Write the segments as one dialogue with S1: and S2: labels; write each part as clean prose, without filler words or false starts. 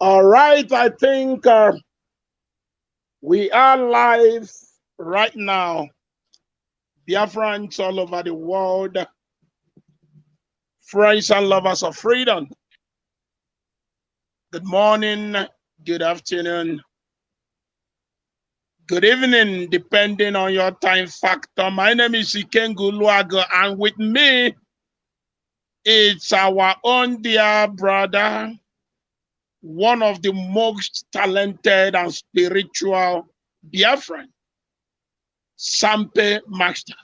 S1: All right, I think we are live right now. Biafrans all over the world, friends and lovers of freedom. Good morning, good afternoon, good evening, depending on your time factor. My name is Ikengu Luago, and with me, it's our own dear brother, one of the most talented and spiritual Biafran, Sampe Master.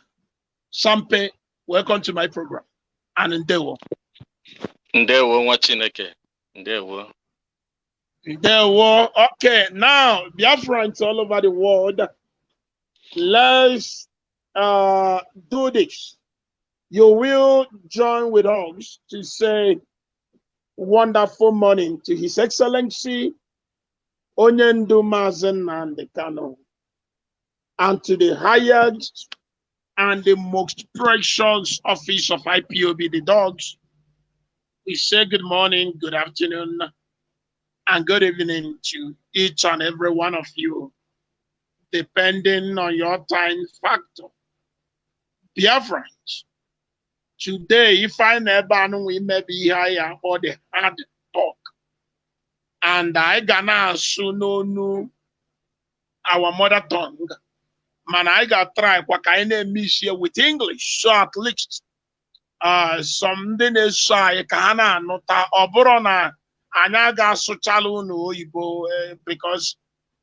S1: Sampe, welcome to my program. And Ndewo.
S2: Ndewo nwa Chineke. Ndewo.
S1: Ndewo. Okay, now, Biafrans all over the world, let's do this. You will join with us to say wonderful morning to His Excellency Onyendu Mazen Nnamdi Kanu, and to the highest and the most precious office of IPOB, the dogs. We say good morning, good afternoon, and good evening to each and every one of you, depending on your time factor. Biafrans, today, if I never we may be higher or the hard talk, and I gonna assume our mother tongue, man, I got try what kind of miss here with English, so at least something is shy ka na anụta ọ bụrụ na anyị ga-asụchala unu oyibo because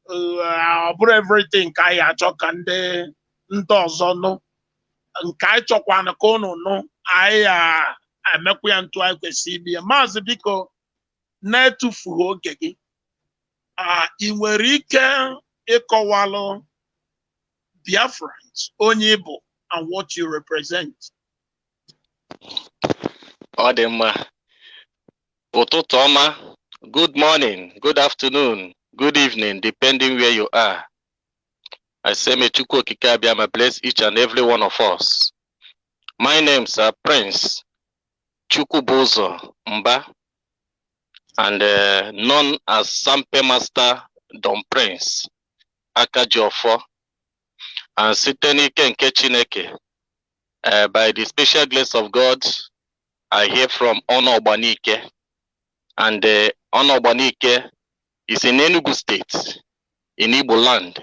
S1: ọ bụrụ everything ka anyị achọ ka ndị ọzọ nụ nke anyị chọkwana ka unu nụ anyị emekwa ya ntu anyị kwesịrị ibi ya. Maazị biko na-etufughị oge gị, ị nwere ike ịkọwalụ Biafrans onye bụ and what you represent?
S2: Ọ dị mma. Ụtụtụ ọma. Good morning, good afternoon, good evening, depending where you are. I say may Chukwu Okike Abịama bless each and every one of us. My name's Prince Chukwubuzo Mba, and known as Sampe Master Don Prince Akajiofo, and site n'ike nke Chineke, by the special grace of God, I hear from Onogbanike, and Onogbanike is in Enugu State, in Igbo land,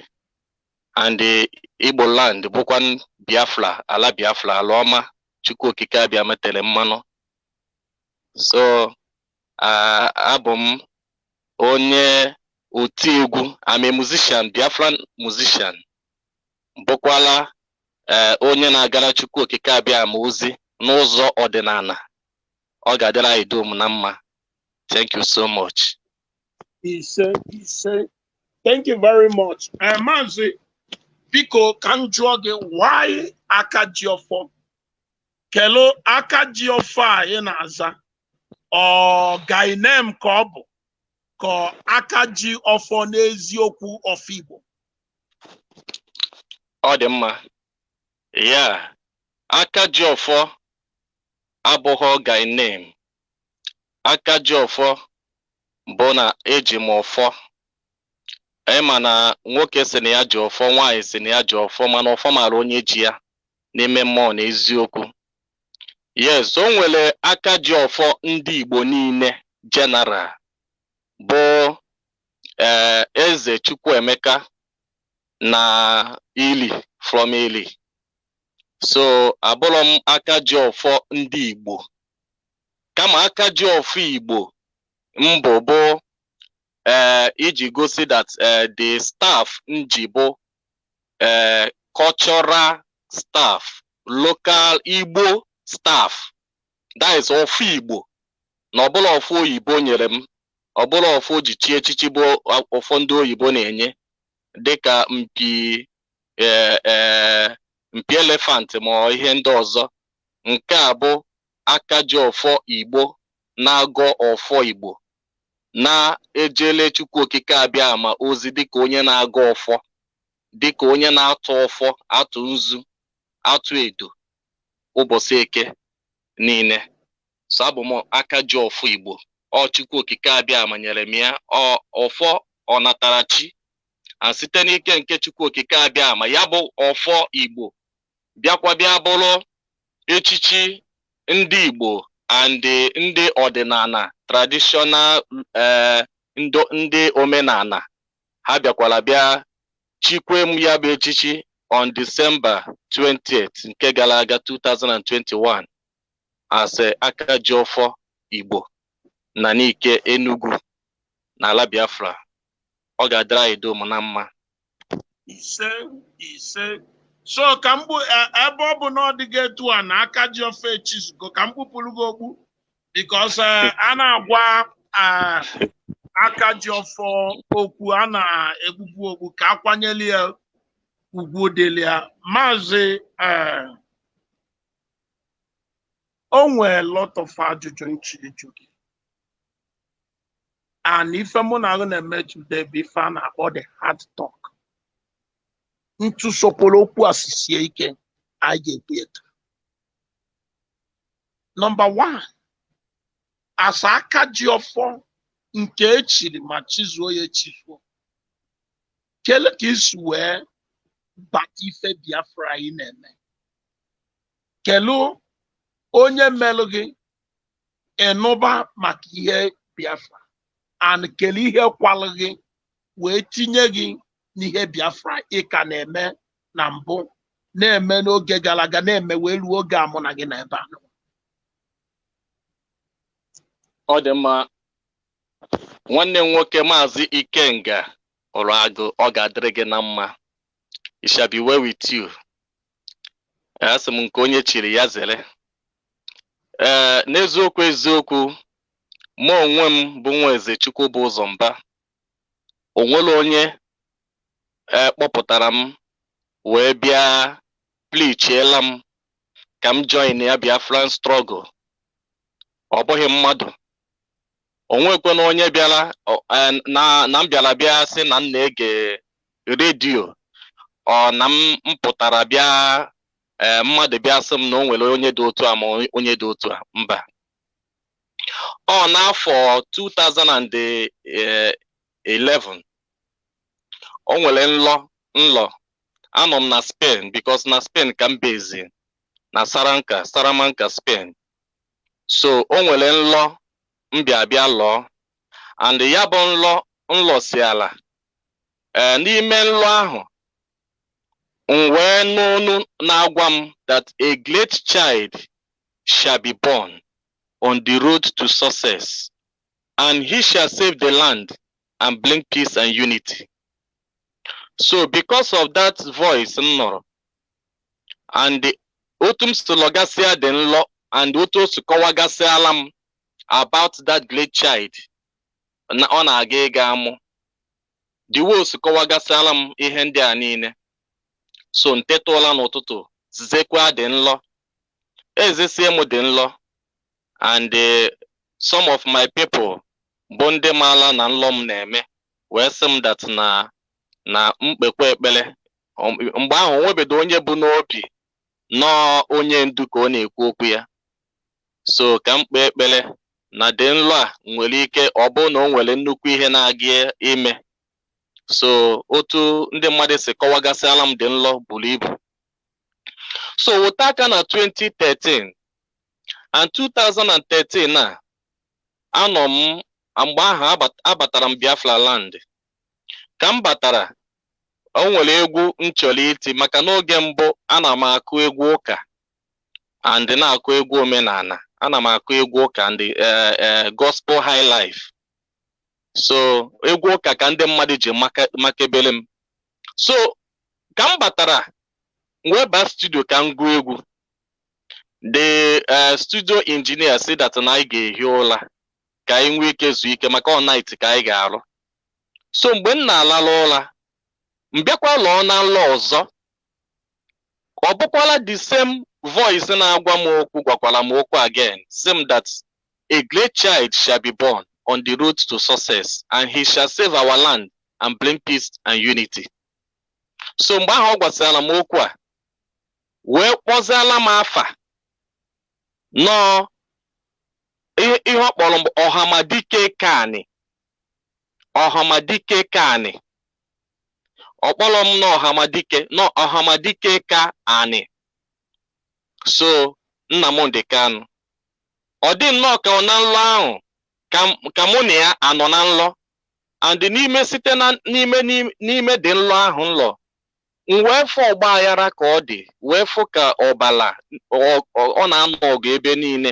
S2: and Igbo land bụkwan Biafra, ala Biafra, ala ọma Chukwu Okike Abịama tere mmanụ. So abụ m onye oti egwu. I'm a musician, Biafran musician, bụkwala onye na-agara Chukwu Okike Abịama ozi n'ụzọ ọdịnala. Ọ ga-adịrị anyị dum na mma. Thank you so much.
S1: He said, thank you very much. Maazị biko ka m jụọ gị, why Akajiofo? Kelo Akajiofo a ị na-aza ọ guy name ka ọ bụ ka Akajiofo n'eziokwu of Igbo?
S2: Ọ dị mma. Yeah, Akajiofo abụghị guy name. Akajiofo bụ na eji m ọfọ. Ma na nwoke si na ya ji ọfọ, nwaanyị si na ya ji ọfọ, mana ọfọ mara onye ji ya n'ime mmụọ na eziokwu. Yes, o nwere Akajiofo ndị Igbo niile general bụ Eze Chukwuemeka na Ili from Ili. So abụrụ m Akajiofo ndị Igbo, kama Akajiofo Igbo mbụ bụ iji gosi that the staff nji bụ cultural staff, local Igbo staff, that is ofu Igbo, na ọbụla ofu oyibo nyere m, ọbụla ofu ojichi echichi bụ ofu ndị oyibo na-enye dịka mpi elephant ma ihe ndị ọzọ. Nke a bụ Akajiofo Igbo na-agọ ọfọ Igbo, na-ejele Chukwu Okike Abịama ozi dịka onye na-agọ ọfọ, dịka onye na-atụ ọfọ, atụ nzu, atụ edo ụbọchị eke niile. So abụ m Akajiofo Igbo. ọ Chukwu okike abịa manyere m ya ọfọ ọnatarachi site n'ike nke Chukwu okike abịa ma ya bụ ọfọ Igbo bịa bụrụ echichi ndị Igbo and ndị ọdịnala traditional ndị omenala ha bịakwala bịa chikwe m ya bụ echichi on December 20th nke gara aga 2021 as Akajiọfọ Igbo na n'ike Enugu n'ala Biafra. Ọ ga-adịrị anyị dum na mma.
S1: Ise so ka mgbu ebe ọ bụ na ọ dịghị etu a na Akajiọfọ echizugo ka m kpụpụrụ gị okpu because a na-agwa Akajiọfọ okwu a na-egbugbu okpu ka akwanyeli ya ugwu dịlị ya. Maazị o nwere lot of ajụjụ nchịjụ gị and ife mụ na agụ na-eme today bụ ife a na-akpọ the hard talk. Ntụsọpụrụ okwu a sisie ike anyị ga-ekwu ya taa. Number one, asa Akajiọfọ nke echiri ma chizuo ya echizuo, kele ka isi wee bata ife Biafra anyị na-eme. Kelu onye melụ gị ịnụba maka ihe Biafra and kele ihe kwalụ gị wee tinye gị n'ihe Biafra ị ka na-eme na mbụ na-eme n'oge gara aga na-eme wee ruo oge amụ na gị na ebe anọ.
S2: Ọ dị mma nwanne m nwoke Maazị Ikenga Ọrụagụ, ọ ga-adịrị gị na mma. It shall be well with you. Asị m nke onye chiri ya zere. N'eziokwu mụ onwe m bụ nwa eze Chukwu bụ ụzọ mba. O nwere onye kpọpụtara m wee bịa plichiela m ka m join ya Biafran struggle. Ọ bụghị mmadụ. O nwekwana onye bịara na m bịara bịa sị na m na-ege redio ọ na m pụtara bịa mmadụ bịa sị m na o nwere onye dị otu a ma onye dị otu a. Mba. Ọ n'afọ 2011 o nwere nlọ anọ m na Spain because na Spain ka m bezi na Salamanca Spain. So o nwere nlọ m bịa lụọ and ya bụ nlọ si ala n'ime nlọ ahụ m wee n'onu na-agwa m that a great child shall be born on the road to success and he shall save the land and bring peace and unity. So because of that voice nọrọ and otu m si lọgasịa dị nlọ and otu o si kọwagasịala m about that great child na ọ na-aga ịga amụ, the way o si kọwagasịala m ihe ndị a niile. So ntetụla n'ụtụtụ zizekwa dị nlọ ezesie m dị nlọ and some of my people bụ ndị maala na nlọ m na-eme wee sị m that na mkpekwa ekpere mgbe ahụ onwebedo onye bụ n'obi nọọ onye ndu ka ọ na-ekwu okwu ya. So ka mkpe ekpere na dị nlọ a nwere ike ọ bụ na o nwere nnukwu ihe na-aga ime. So otu ndị mmadụ si kọwagasịala m dị nlọ buru ibu. So wụta aka na 2013 and 2013 a anọ m mgbe ahụ abatara m Biafra land. Ka m batara o nwere egwu m chọrọ iti maka n'oge mbụ ana m akụ egwu ụka and na-akụ egwu omenala. Ana m akụ egwu ụka and gospel high life. So egwu ụka ka ndị mmadụ ji makebere m. So ka m batara wee baa studio ka m gụọ egwu. The studio engineer said that na anyị ga-ehi ụla ka anyị nwee ike zuo ike maka all night ka anyị ga-arụ. So mgbe m na-alalụ ụla m bịakwa lụọ na nlọ ọzọ. Ọ bụkwala the same voice na-agwa m okwu gwakwala m okwu again. Same that a great child shall be born on the road to success and he shall save our land and bring peace and unity. So mgbe ahụ ọ gwasịala m okwu a wee kpọziala m afa nọọ ihe ọ kpọrọ ọhamadike kani. Ọhamadike kani. Ọkpọrọ m na ọhamadike ka ani. So Nnamdi Kanu. Ọ dị nnọọ ka ọ na nlọ ahụ ka mụ na ya anọ na nlọ. And n'ime site na n'ime dị nlọ ahụ nlọ. Wee fụ ọgba aghara ka ọ dị, wee fụ ka ọbala ọ na-anọ ọgụ ebe niile.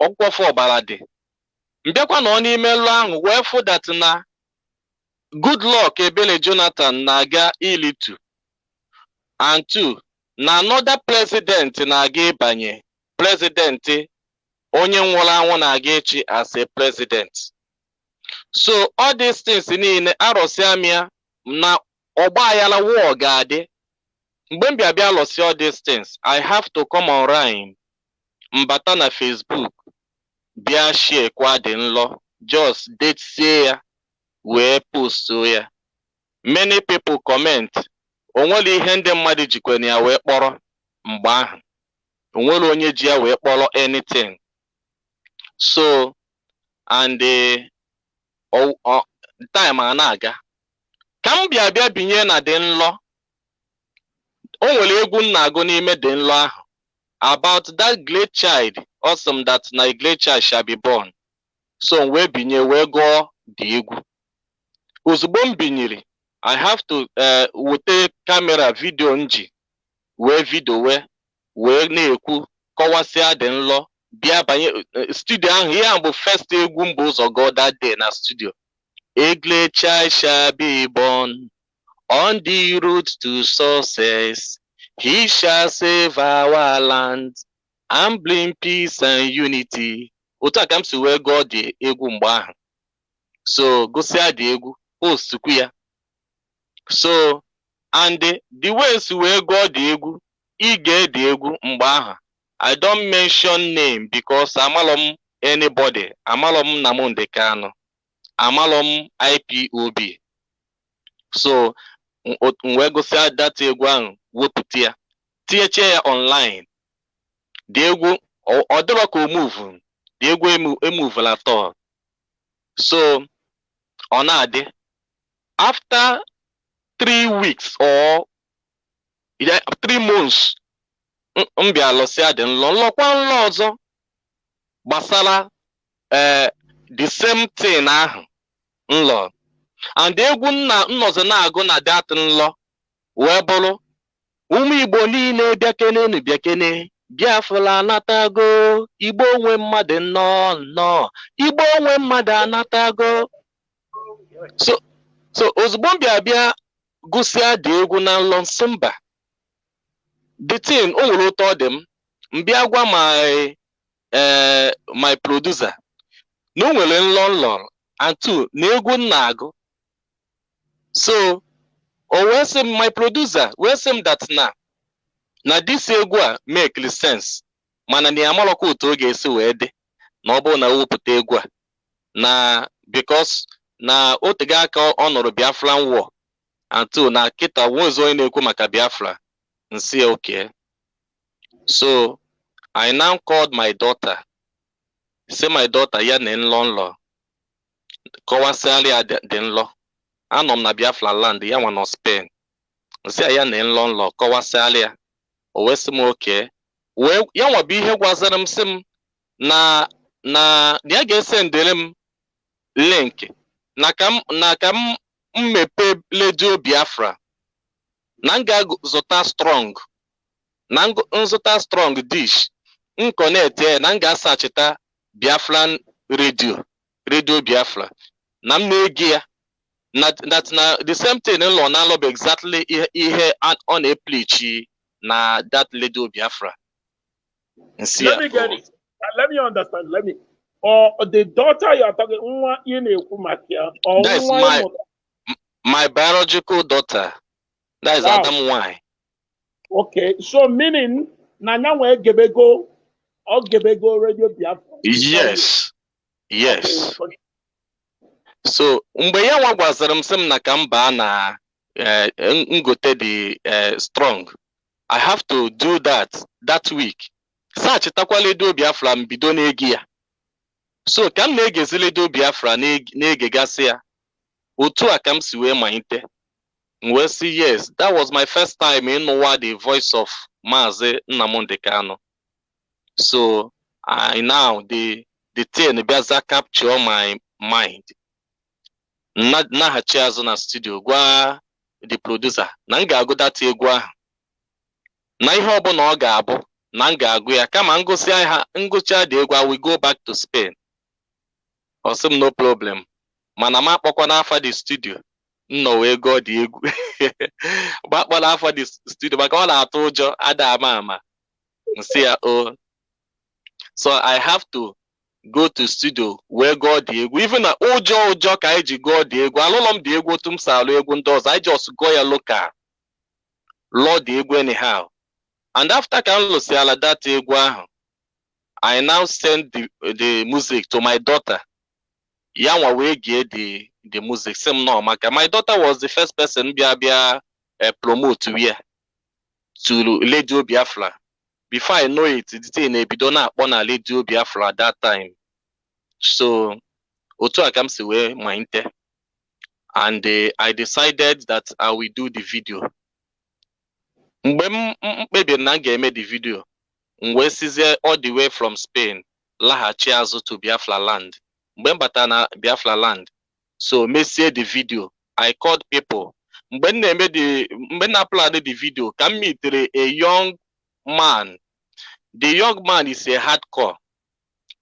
S2: Ọkwọfụ ọbara dị. Mbịakwa na ọ n'ime nlọ ahụ wee fụ dat na Goodluck Ebele Jonathan na-aga ilitu. And two, na another president na-aga ịbanye. President onye nwụrụ anwụ na-aga echi as a president. So all these things niile arụsịa na ọgba aghara war ga-adị. Mgbe m bịa lụsị all these things, I have to come online, mbata na Facebook, bịa share kwa dị nlọ, just detie ya, wee post ya. Many people comment, onwere ihe ndị mmadụ jikwana ya wee kpọrọ mgbe ahụ. Onwere onye ji ya wee kpọrọ anything. So, and time a na-aga. Ka m bịa binye na dị nlọ. O nwere egwu m na-agụ n'ime dị nlọ ahụ. About that great child, awesome that na a great child shall be born. So wee binye wee gụọ dị egwu. Ozugbo m binyere, I have to wete camera video nji wee video wee na-ekwu kọwasịa dị nlọ. Bịa banye studio ahụ. Ihe bụ first egwu mbụ ụzọ go that day na studio. A great child shall be born on the road to success. He shall save our land and bring peace and unity. Otu a ka m si wee gụọ dị egwu mgbe ahụ. So gosia dị egwu, post kwu ya. So and the ways wee gụọ dị egwu, ige dị egwu mgbe ahụ. I don't mention name because amalọ m anybody. Amalọ m Nnamdi Kanu. Amalọ m IPOB. So wee gosia that egwu ahụ, wepụta ya, tinyeche ya online. Dị egwu ọ dịrọ ka o move. Dị egwu emove at all. So ọ na-adị. After 3 weeks or 3 months, m bịa lụsịa dị nlọ. Nlọkwa nlọ ọzọ gbasara the same thing ahụ nlọ. And egwu nnọzọ na-agụ na that nlọ wee bụrụ ụmụ Igbo niile bịakene Biafra anatago, Igbo onwe mmadụ nnọọ, Igbo onwe mmadụ anatago. So ozugbo m bịa gụsịa dị egwu na nlọ Simba. The thing o nwere ụtọ dị m. Mbịa gwa my producer na o nwere nlọ and two na egwu na-agụ. So o wee sị m, my producer wee sị m that na this egwu a make sense, mana na ya amalọkwa otu ọ ga-esi wee dị na ọ bụrụ na wepụta egwu a na because na otego aka ọ nụrụ Biafran war and two na kịta nwezo onye na-ekwu maka Biafra. Nsi okay. So I now called my daughter. Say my daughter ya na nlọ kọwasịala ya dị nlọ. Anọ m na Biafra land, ya nwa nọ Spain. Nsi ya na nlọ kọwasịala ya. O wee sị m okay. Wee ya nwa bụ ihe gwazara m sị m na ya ga-esendere m link na ka m mmepe redio Biafra na m ga-azụta strong na nzụta strong dish connect na m ga-asachita Biafran radio Biafra na m na-ege ya na the same thing nlọ na alọ bụ exactly ihe ọ na-eplichi na that radio Biafra.
S1: Let me get it. Let me understand. Or the daughter you are talking, or
S2: that is my biological daughter. That is Adam Y.
S1: Okay, so meaning Nanya we Gebego or Gebego Radio Biafra.
S2: Yes. Okay. So mgbe ya nwa gwazara m sị m na ka m baa na ngote the strong, I have to do that week. Search takwa Radio Biafra m bido na-egi ya. So ka m na-egezilido Biafra na-egegasị ya, otu a ka m si wee malite. M wee sị yes, that was my first time ịnụwa the voice of Maazị Nnamdi Kanu. So I now the thing bịaza capture my mind. Naghachi azụ na studio gwa the producer na m ga-agụ data egwu ahụ, na ihe ọbụla ọ ga-abụ na m ga-agụ ya, kama ngụcha dị egwu I will go back to Spain. Ọ sị m no problem, mana m akpọkwa n'afa the studio, nnọ wee gụọ dị egwu gbakpọ n'afa the studio maka ọ na-atụ ụjọ, ada ama nsị ya o. So I have to go to studio wee gụọ dị egwu, even na ụjọ ka anyị ji gụọ dị egwu. Alụlọ m dị egwu otu m si alụ egwu ndị ọzọ, I just gụọ ya local, lụọ dị egwu anyhow. And after ka m lụsịala data egwu ahụ, I now send the music to my daughter. Ya nwa wee gee the music, sị m nọ maka my daughter was the first person bịa promote ya to Radio Biafra. Before I know it, the thing ebido na-akpọ na Radio Biafra at that time. So otu a ka m si wee malite, and I decided that I will do the video. Mgbe m kpebiri na m ga-eme the video, m wee sizie all the way from Spain laghachi azụ to Biafra land. Mgbe m bata na Biafra land, so mesie the video, I called people. Mgbe na plan the video, ka m meetere a young man. The young man is a hardcore.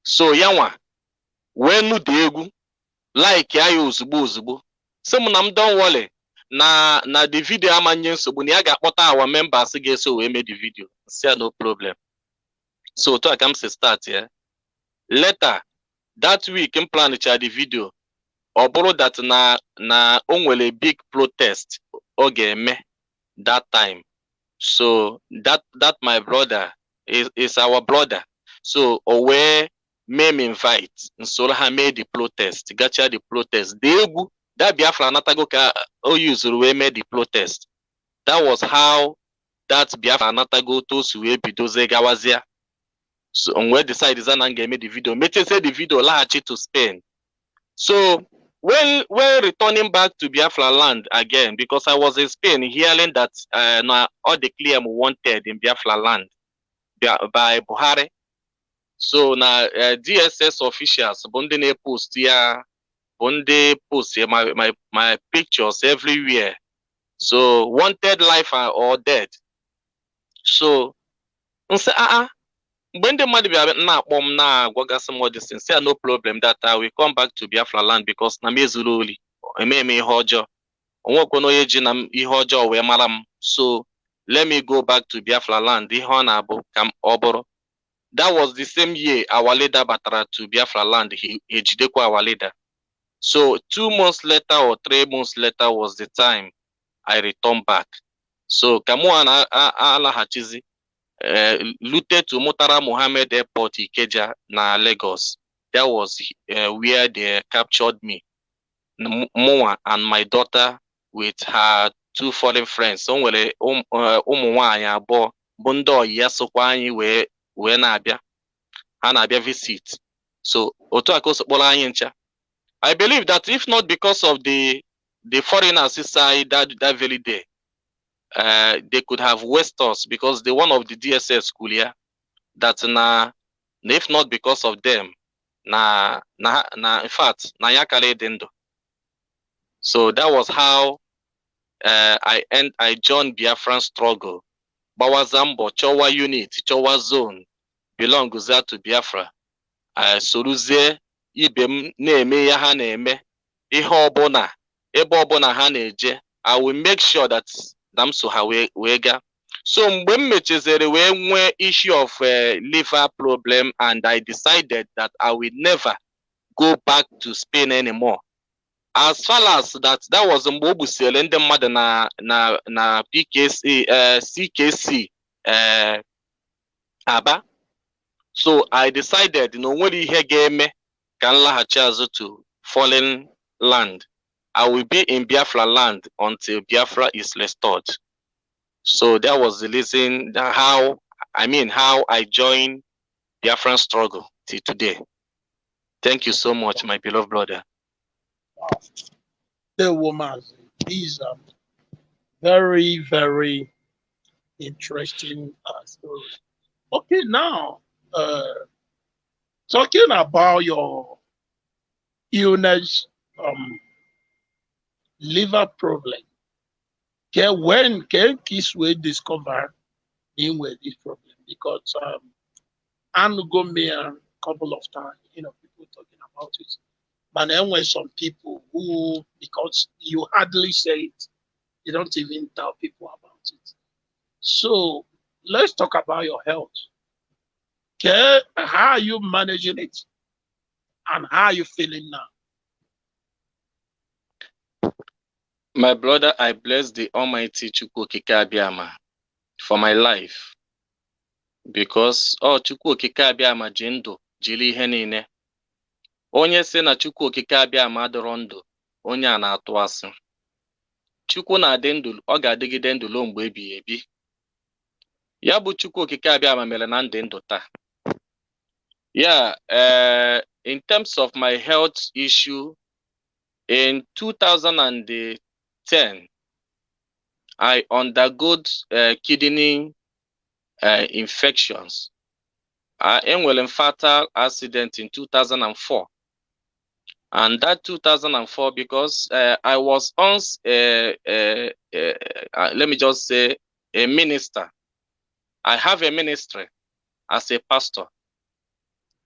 S2: So yanwa wee nụ dị egwu like ya ozugbo. Sị m na m don't worry na the video amanye nsogbu, na ya ga-akpọta our members ga-eso wee mee the video. Say no problem. So otu a ka m si start ya. Later that week m planicha the video, ọ bụrụ that na o nwere big protest ọ ga-eme that time. So that my brother is our brother. So o wee mee m invite nsoro ha mee the protest, gacha the protest. The egwu that Biafra anatago ka o yuzuru wee mee the protest. That was how that Biafra anatago tosu wee bidoze gawazia. So we decided that I'm going to make the video. Metezie the video laghachi to Spain. So when returning back to Biafra land again, because I was in Spain hearing that all the claim wanted in Biafra land by Buhari. So now DSS officials bunde post here, my pictures everywhere. So wanted life or dead. So I say when the mother na akpọ na agwagasị m this thing, say no problem that I will come back to Biafra land because na m ezuru oli eme ihe ọjọọ, onwekwe onye ji na ihe ọjọọ wee mara m. So let me go back to Biafra land, ihe ọ na-abụ ka ọ bụrụ. That was the same year our leader batara to Biafra land, he ejidekwa our leader. So 2 months later or 3 months later was the time I returned back. So kamụ alaghachizi looted to Murtala Mohammed Airport, Ikeja, na Lagos. That was where they captured me. Moa and my daughter with her 2 foreign friends. So nwere ụmụ nwaanyị abụọ bụ ndị ọyị ya sokwa anyị wee na-abịa. Ha na-abịa visit. So otu a ka o so kpọrọ anyị ncha. I believe that if not because of the foreigners inside that very day, they could have wasted us, because the one of the DSS school here, that if not because of them, in fact, na yakale dendo. So that was how I joined Biafran struggle. Bawazambo, Chowa unit, Chowa zone, belongs there to Biafra. Soruzie ibem na-eme ya ha na-eme, ihe ọbụna ebe ọbụna ha na-eje, I will make sure that them so ha wee ga. So mgbe m mechezere wee nwee issue of liver problem, and I decided that I will never go back to Spain anymore. As far as that was mgbe o gbusere ndị mmadụ na CKC Aba. So I decided na onwere ihe ga-eme ka m laghachi azụ to foreign land. I will be in Biafra land until Biafra is restored. So that was the reason how I joined Biafran struggle till today. Thank you so much, my beloved brother.
S1: Wow. The woman, these are very, very interesting story. Okay, now talking about your illness, liver problem. When can kids will discover him with this problem? Because I go me a couple of times, people talking about it. But then when some people who, because you hardly say it, you don't even tell people about it. So let's talk about your health. Okay, how are you managing it, and how are you feeling now?
S2: My brother, I bless the Almighty Chukwu Okike Abịama for my life because Chukwu Okike Abịama ji ndụ jiri ihe niile. Onye sị na Chukwu Okike Abịama adịrọ ndụ, onye a na-atụ asị. Chukwu na-adị ndụ, ọ ga-adịgide ndụ ruo mgbe ebighị ebi. Ya bụ Chukwu Okike Abịama mere na ndị ndụ taa. Yeah, in terms of my health issue, in 2010, I undergo kidney infections. I enwere fatal accident in 2004. And that 2004, because I was once, let me just say, a minister. I have a ministry as a pastor.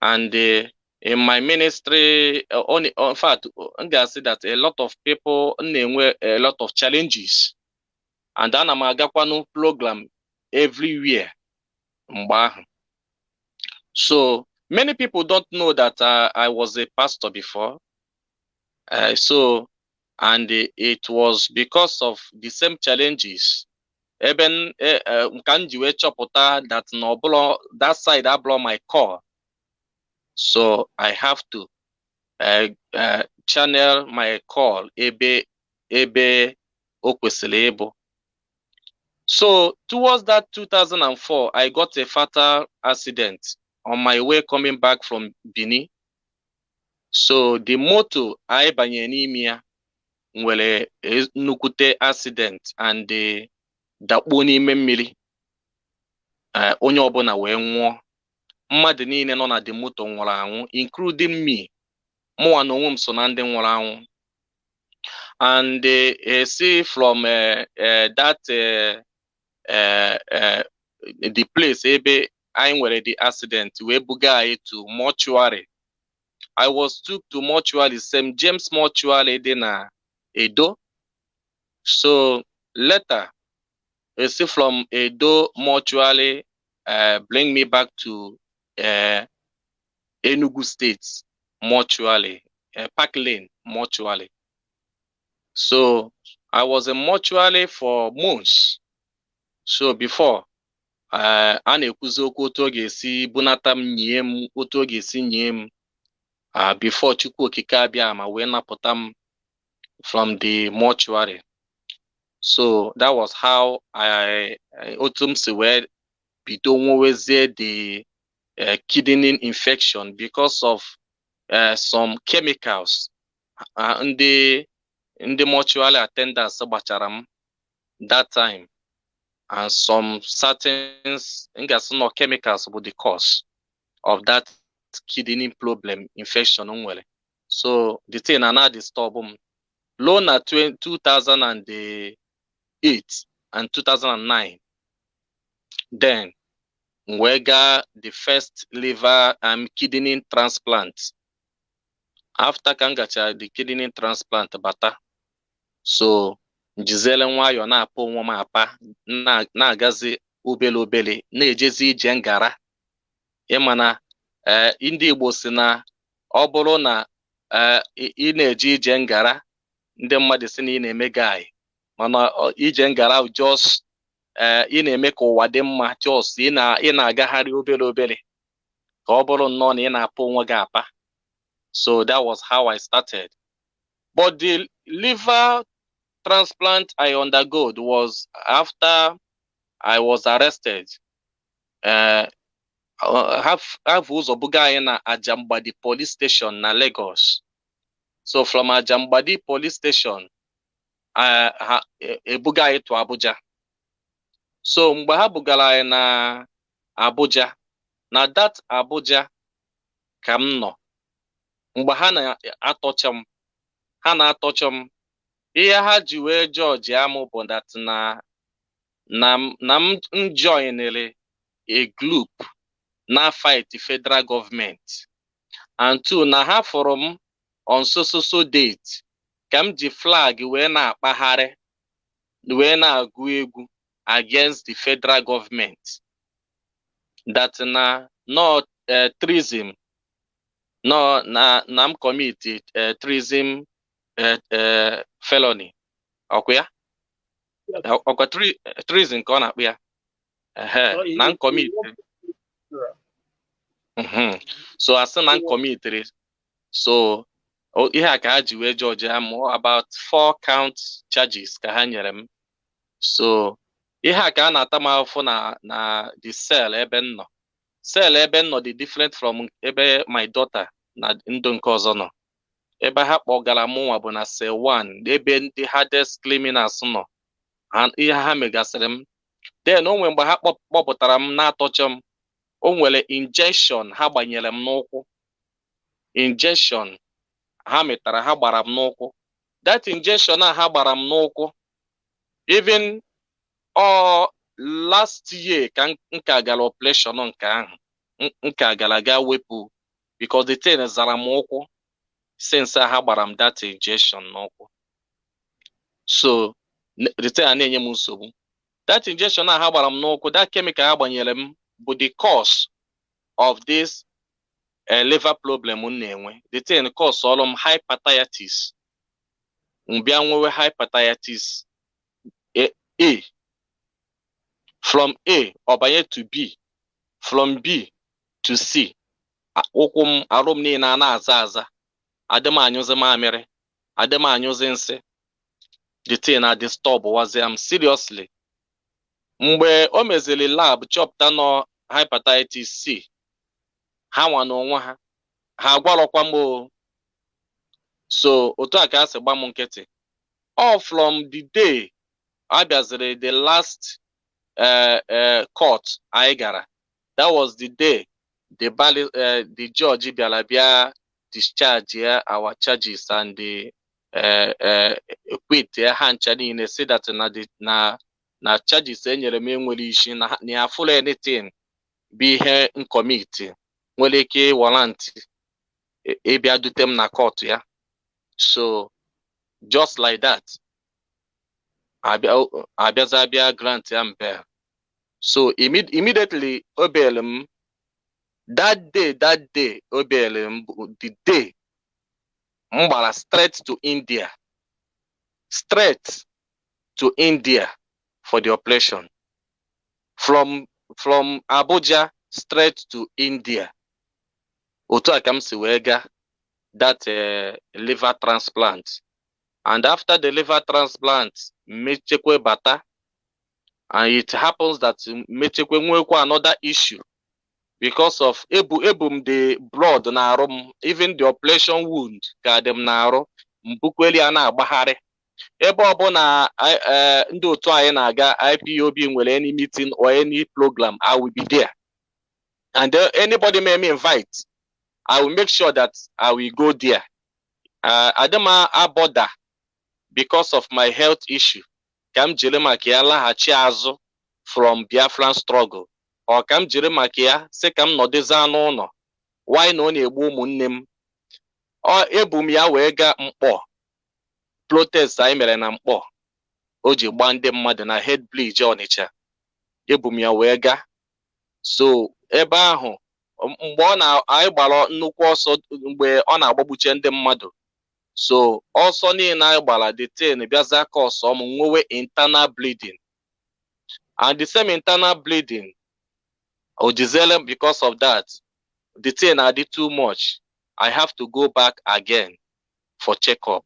S2: And in my ministry, in fact, I'm going to say that a lot of people have a lot of challenges. And then I'm going to program everywhere. So many people don't know that I was a pastor before. And it was because of the same challenges. Even that no that side I blow my core. So I have to channel my call ebe okwesịrị ịbụ. So towards that 2004, I got a fatal accident on my way coming back from Benin. So the motor I banye n'ime ya nwere nnukute accident and dakpuo n'ime mmiri. Onye ọbụla wee nwụọ. Mmadụ niile nọ na the motor nwụrụ anwụ, including me. Mụnwa na onwe m so na ndị nwụrụ anwụ. And see from that the place ebe anyị nwere the accident wee buga anyị to mortuary. I was took to mortuary, St. James mortuary dị na Edo. So later, see from Edo mortuary bring me back to Enugu State mortuary, Park Lane mortuary. So I was in mortuary for months. So before, a na-ekwuzi okwu otu ọ ga-esi bunata m nye m, otu ọ ga-esi nye m before Chukwu Okike Abịama wee napụta m from the mortuary. So that was how otu m si wee bido nwewezie the kidney infection because of some chemicals ndị mortuary attendants gbachara m that time, and some certain chemicals were the cause of that kidney problem infection nwere. So the thing na disturb m. Low na 2008 and 2009. Then we got the first liver and kidney transplant. After kangacha the kidney transplant bata. So njizele nwayọ na-apụ onwe m apa na-agazi obele na-ejezi ije ngara. Ịmana ndị Igbo si na ọ bụrụ na ị na-eje ije ngara, ndị mmadụ si na ị na-eme guy, mana ije ngara just ị na-eme ka ụwa dị mma, just ị na-agagharị obere ka ọ bụrụ nnọọ na ị na-apụ onwe gị apa. So that was how I started. But the liver transplant I undergo was after I was arrested. have ụzọ buga anyị na Ajambadi police station na Lagos. So from Ajambadi police station ebuga anyị to Abuja. So mgbe ha bugara anyị na Abuja, na that Abuja ka m nọ mgbe ha na-atọcha m, ihe ha ji wee jọji amụ bụ that na m joinere a group na fight federal government, and two, na ha fọrọ m on so date ka m ji flag wee na-akpagharị wee na-agụ egwu against the federal government, that not treason, no na m committed treason felony. Ọkwa ọkwa treason ka ọ na-akpụ ya na m committed. So asị na m committed, so ihe a ka ha ji wee judge am about 4 count charges ka ha nyere m. So ihe a ka a na-ata m afọ na the cell ebe m nọ. Cell ebe m nọ dị different from ebe my daughter na ndụ nke ọzọ nọ. Ebe ha kpọgara m nwa bụ na cell 1, ebe ndị hardest criminals nọ. Ihe ha megasịrị m. Then onwe mgbe ha kpọpụtara m na-atọcha m, o nwere injection ha gbanyere m n'ụkwụ. Injection ha metara ha gbara m n'ụkwụ. That injection ha gbara m n'ụkwụ, even last year ka nka gara operation nke ahụ, nka gara ga wepụ because the thing zara m ụkwụ since ha gbara m that injection n'ụkwụ. So the thing na-enye m nsogbu. That injection ha gbara m n'ụkwụ, that chemical ha gbanyere m bụ the cause of this liver problem m na-enwe. The thing cause all m hepatitis. Mbịa nwewe hepatitis A. From A ọbanye to B, from B to C. Ụkwụ m arụ m niile na-aza aza. Adịm anyụzi mamịrị, adịm anyụzi nsị. The thing na disturb was seriously. Mgbe o mezili lab chọpụta nọ hepatitis C, ha nwa n'onwe ha agwarọkwa m. So otu a ka a sị gba m nkịtị. All from the day abịaziri the last court anyị gara, that was the day the judge bịara bịa discharge our charges and the quit ha ncha niile, say that na charges enyere m enwere isi na ya full anything bụ ihe nkomiti nwere ike warrant ịbịa dute m na court ya. So just like that, abịa grant ya bail. So immediately o bail m. That day o bail m, the day m gbara straight to India for the operation. From Abuja straight to India. Otu a ka m si wee ga that liver transplant. And after the liver transplant, mechekwe bata, and it happens that mechekwe nwekwa another issue because of ebum the blood na arụ, even the operation wound ka dem na arụ, mbukweli a na-agbagharị. Ebe ọbụla ndị otu anyị na-aga IPOB nwere any meeting or any program, I will be there. And anybody may me invite, I will make sure that I will go there. Adama aboda because of my health issue. Kam jere maka ya laghachi azụ from Biafran struggle. Or kam jere maka ya sị ka m nọdịza n'ụlọ. Why na ọ na-egbu ụmụnne m? Ọ ebu m ya wee ga Mkpọ. Protest anyị mere na Mkpọ. O ji gba ndị mmadụ na head bridge Ọnịcha. Ebu m ya wee ga. So ebe ahụ mgbe anyị gbara nnukwu ọsọ mgbe ọ na-agbagbuche ndị mmadụ. So ọsọ niile anyị gbara the thing bịaza ka ọsọ m nwewe internal bleeding. And the same internal bleeding ojizele because of that. The thing I did too much. I have to go back again for checkup.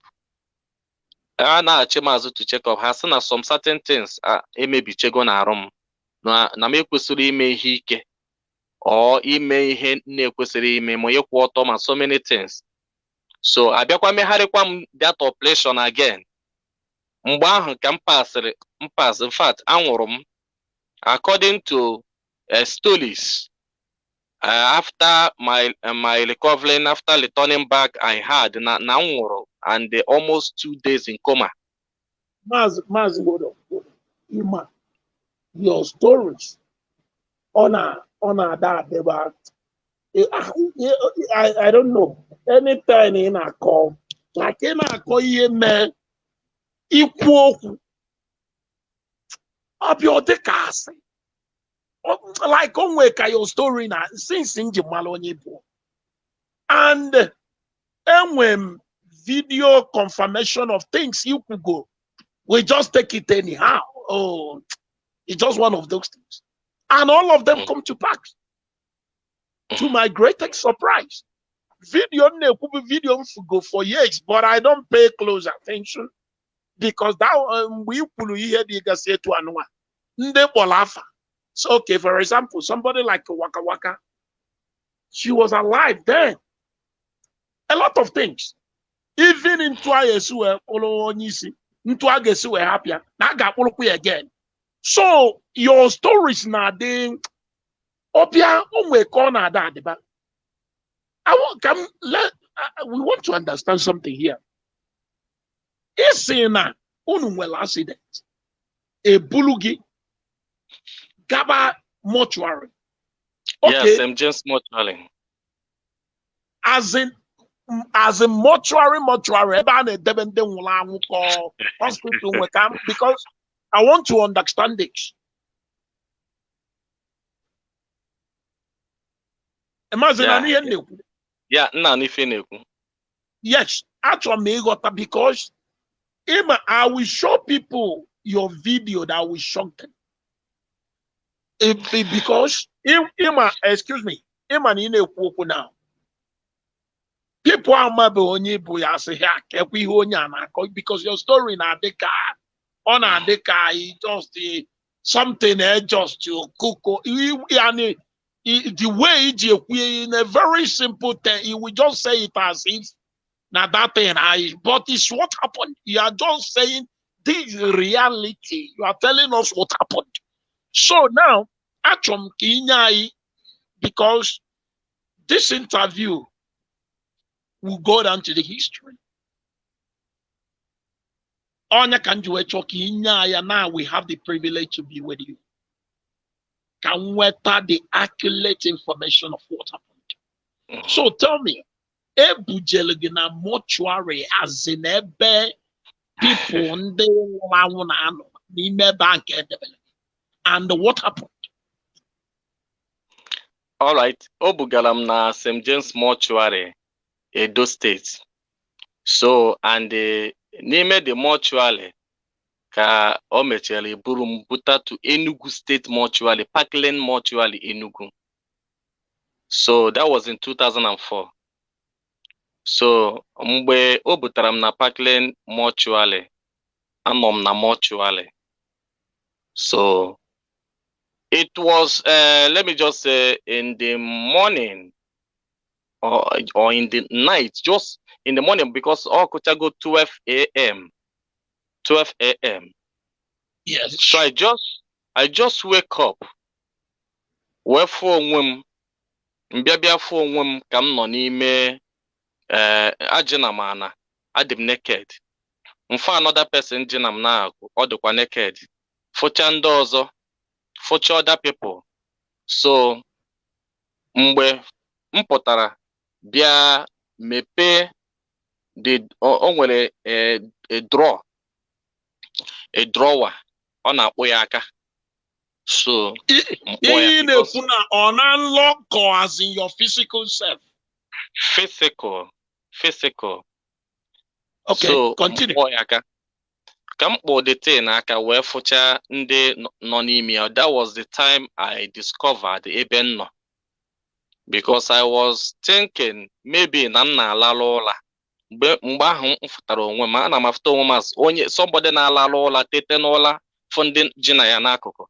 S2: A na-achị mazụ to check up. Ha sị na some certain things emebichego na arụ m na m ekwesịrị ime ihe ike. or ime ihe na-ekwesịrị ime ma ịkwụ ọtọ ma so many things. So abịakwa megharịkwa m that operation again. Mgbe ahụ ka m pass, in fact anwụrụ m according to stories. After my recovering, after returning back, I had na nwụrụ and almost 2 days in coma.
S1: Mazi, hold on. Ima, your stories on that about I don't know. Anytime in a call, like in a call, you man, equal up your decas. Like on wake your story now, since in Jamaloni. And when video confirmation of things you could go, we just take it anyhow. Oh, it's just one of those things. And all of them come to pass. To my greatest surprise. Video go for years, but I don't pay close attention because that we pull here the say to anwa. So okay, for example, somebody like Waka Waka, she was alive then. A lot of things. Even in Twayesu Olonisi, into Agesu happier. Now got again. So your stories now they Opia corner that but we want to understand something here. It's in a unwell accident, a bulugi gaba mortuary. Okay.
S2: Yes, I'm just mortuary.
S1: As in mortuary, hospital because I want to understand this.
S2: Yeah,
S1: yes, actually, because I will show people your video that will shock them. Because excuse me, now. People are maybe because your story na deka on a deka just something just to cook the way in a very simple thing, you will just say it as if now that thing but it's what happened. You are just saying this reality. You are telling us what happened. So now, Achom Kinyai, because this interview will go down to the history. Onya Kanjuechoki, now we have the privilege to be with you. Can we the accurate information of what happened? So tell me, Ebujeligina mortuary as in ebe people and what happened?
S2: All right, Obugalam na St. James mortuary, Edo State. So and n'ime the mortuary ka o mechara buru m buta to Enugu State mortuary, Parkland mortuary Enugu. So that was in 2004. So mgbe o butara m na Parkland mortuary, anọ m na mortuary. So it was let me just say in the morning or in the night, just in the morning, because all could go 12 a.m. 12 a.m.
S1: Yes.
S2: So I just wake up. Wherefore when mbịabịa for onwe ka m nọ n'ime ajina m ana, adị m naked. Mfa another person jina m na ọ dịkwa naked. Fụcha ndị ọzọ, fụcha other people. So mgbe m pụtara bịa mepe o nwere a drawer ọ na-akpụ ya aka. So
S1: on unlock or as in your physical self.
S2: Physical.
S1: Okay,
S2: so
S1: continue.
S2: Ka m kpọ the thing aka wee fụcha ndị nọ n'ime ya. That was the time I discovered ebe m nọ. Because I was thinking maybe na m na-alalụ ụla. Mgbe ahụ m fụtara onwe m, ana m afụta onwe m as onye somebody na-alalụ ụla tete n'ụla fụ ndị ji na ya n'akụkụ.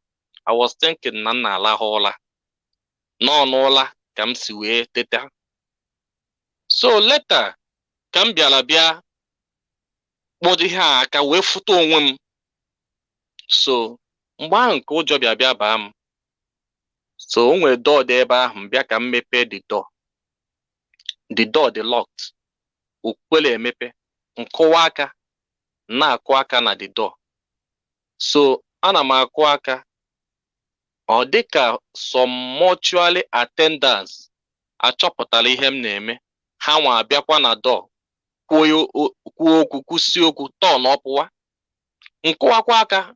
S2: I was thinking na m na-alahụ ụla. nọ n'ụla ka m si wee teta. So later ka m bịara bịa kpọdo ihe a aka wee fụta onwe m. So mgbe ahụ nke ụjọ bịa baa m. So o nwere door dị ebe ahụ, m bịa ka m mepee the door. The door dị locked. Okwele emepe. Nkụwa aka, na-akụ aka na the door. So ana m akụ aka, ọ dịka some mortuary attendants achọpụtara ihe m na-eme. Ha nwa abịakwa na door kwuo okwu, kwụsị okwu, turn ọpụwa. Nkụwakwa aka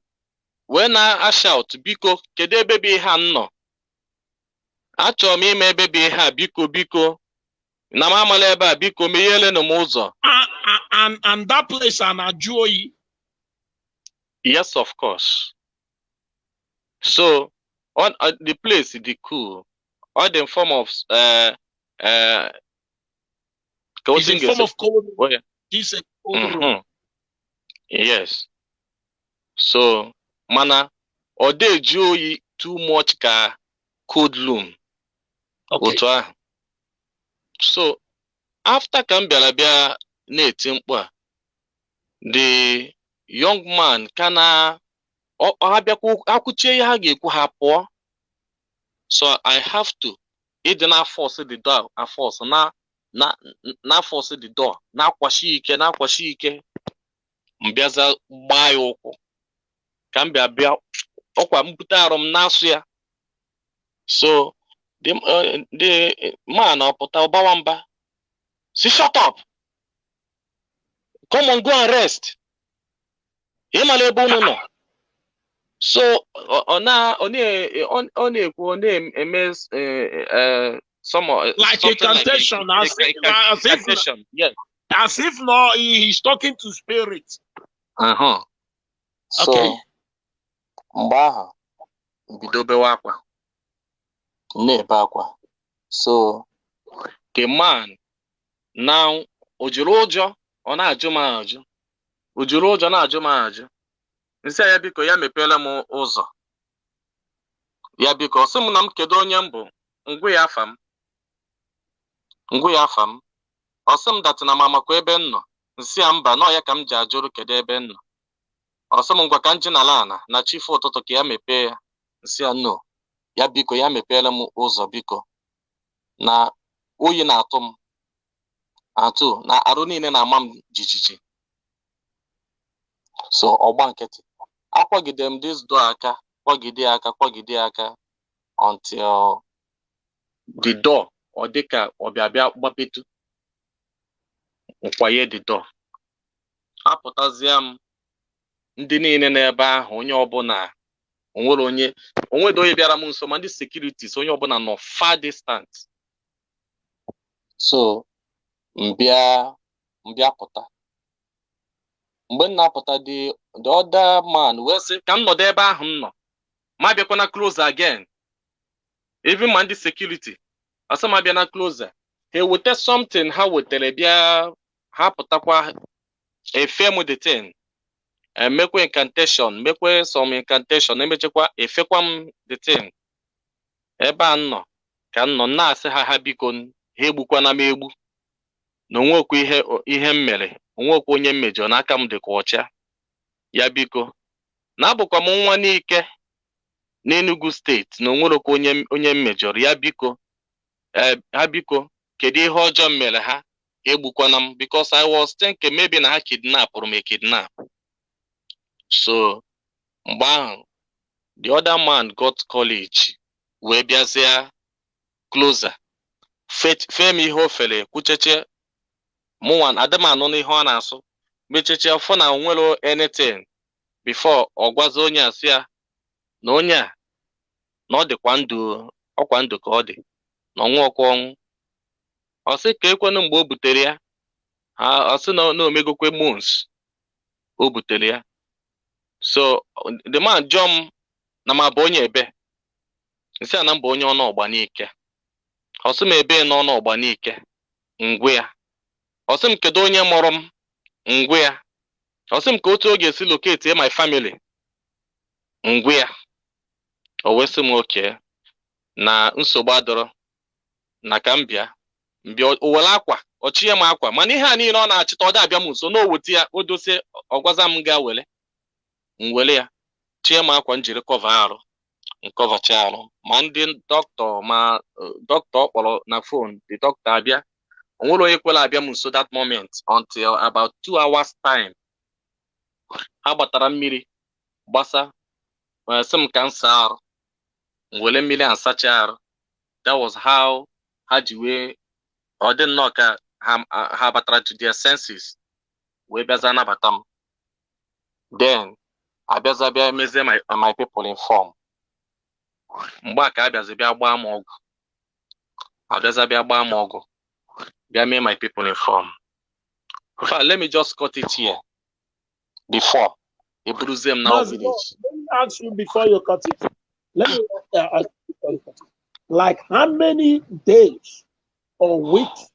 S2: wee na-ashout, biko kedu ebe bụ ihe a m nọ? Achọrọ m ime ebe bụ ihe a, biko biko na m amala ebe a, biko megheelenụ m ụzọ.
S1: And that place na-ajụ oyi?
S2: Yes, of course. So on the place is cool. All the form of
S1: it's in form of cold.
S2: Oh, yeah.
S1: It's a cold room.
S2: Yes. So mana ọ dị eju oyi too much ka cold room.
S1: Okay.
S2: Otu ahụ. So after ka m bịa na-eti mkpu a, the young man kana ha bịakwa akwụchie ihe ha ga-ekwu ha pụọ. So I have to ịdị na force the door, force na force the door, na-akwashi ike. Mbịaza gbaa ya ụkwụ ka m bịa ọkwa mpụta arụ m na-asụ ya. So the man ọpụta ọbawa mba, si shut up, come on, go and rest. Ịmala ebe unu nọ. So ọ na-ekwu, ọ na-eme some
S1: like a cantation,
S2: cantation, yes.
S1: As if no, he's talking to spirit.
S2: So
S1: okay.
S2: Mgbe ahụ bido bewe akwa, na-ebe akwa. So the man now o jiri ụjọ, ọ na-ajụ m ajụ. O jiri ụjọ na-ajụ m ajụ. Nsị ya biko ya mepeela m ụzọ. Ya biko sị m na m kedu onye m bụ. Ngwu ya afa m. Ọ sị m datị na mamakwa ebe m nọ. Nsị ya mba, nọ ya ka m ji ajụrụ kedu ebe m nọ. Ọ sị m ngwa ka m ji n'ala na chifu ụtụtụ ka ya mepee ya. Nsị ya no. Ya biko ya mepeela m ụzọ biko. Na oyi na-atụ m. Atụ na arụ niile na-ama m jijiji. So ọgba nkịtị. Akwagide m this door aka, kwagide aka until the door ọ dịka ọ bịa gbapetu. Nkwaye the door. Apụtazịa m, ndị niile n'ebe ahụ, onye ọbụla, onwedo onye bịara m nso, ma ndị securities, onye ọbụla nọ far distance. So mbịa pụta. Mgbe m na-apụta, the other man wee sị ka m nọdụ ebe ahụ m nọ, ma bịakwana closer again. Even ma ndị security asị m abịa na closer, ha eweta something ha wetere bịa, ha pụtakwa efe m the thing, emekwe incantation, mekwe some incantation, emechekwa efekwa m the thing. Ebe a nọ ka m nọ na-asị ha biko ha egbukwana m egbu, na onwekwa ihe m mere, onwekwa onye mmejọ, n'aka m dịka ọcha. Ya biko na abụkwa m nwa n'ike n'Enugu steeti, na onwerekwa onye mmejọrọ. Ya biko ha biko kedu ihe ọjọọ m mere ha egbukwana m, because I was thinking maybe na ha kidnapụrụ m kidnap. So mgbe ahụ the other man got courage wee bịazie closer, fee m ihe o fere, kwucheche mụnwa adamanụ n'ihe ọ na-asụ, mecheche ọfọ na onwere anything before ọ gwazi onye asị ya na onye a na ọ dịkwa ndụ, ọkwa ndụ ka ọ dị, na ọnwụ ọnwụ. Ọ sị ka ekwenụ mgbe o butere ya, ọ sị na omegokwe months o butere ya. So the man jụọ m na ma bụ onye ebe. Nsị a na mba onye ọnụ ọgba n'ike. Ọ sị m ebe na ọnụ ọgba n'ike. Ngwu ya. Ọ sị m kedu onye mụrụ m. Ngwu ya. Ọ sị m ka otu oge esi locate my family. Ngwu ya. O wee sị m okay. na nsogbu adọrọ na ka m bịa o were akwa ọchịe m akwa mana ihe a niile ọ na-achịta ọ da-abịa m nso na oweta ya o dosie ọgwaza m ga were m were ya chie m akwa m jiri kọva arụ nkọvacha arụ ma ndị dọkịta ma dọkịta ọ kpọrọ na fon the dọkịta abịa o nwere onye kwela abịa m nso that moment until about 2 hours time ha gbatara mmiri gbasa sị m ka m saa arụ m were mmiri asacha arụ. That was how ha ji wee ọ dị nnọọ ka ha batara to their senses wee bịaza nabata m. Then abịaza bịa mezie my people inform. Mgbe a ka abịazi bịa gbaa m ọgwụ abịaza bịa gbaa m ọgwụ bịa mee my people inform. In fact, let me just cut it here before eburuzie m now village.
S1: Let me ask you before you cut it. Let me ask you before you cut it. Like how many days or weeks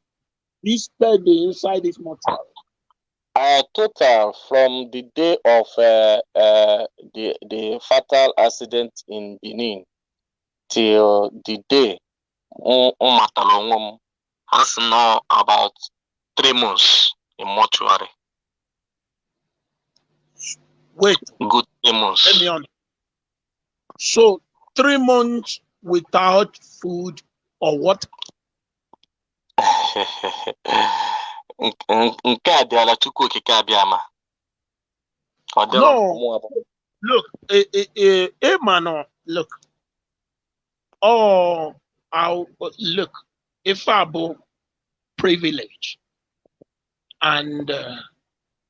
S1: you spend inside this mortuary?
S2: Total from the day of the fatal accident in Benin till the day has now about 3 months in mortuary.
S1: Wait.
S2: Good 3 months.
S1: Let me on. So 3 months without food or what?
S2: Nke a dị ala Chukwu okike abịa ma.
S1: No. Look, man, look. Oh, look. If I have privilege and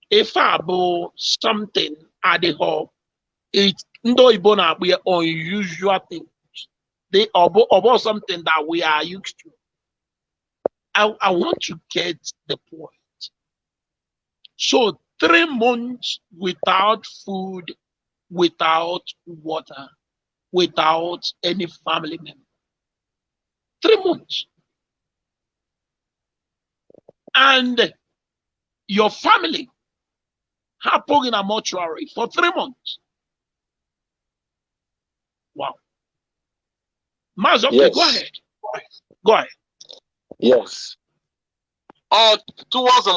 S1: if I have something at the home, it's no unusual things. They about something that we are used to. I want to get the point. So 3 months without food, without water, without any family member. 3 months. And your family happened in a mortuary for 3 months. Wow. Maz, okay,
S2: yes.
S1: Go ahead. Go ahead.
S2: Yes. Towards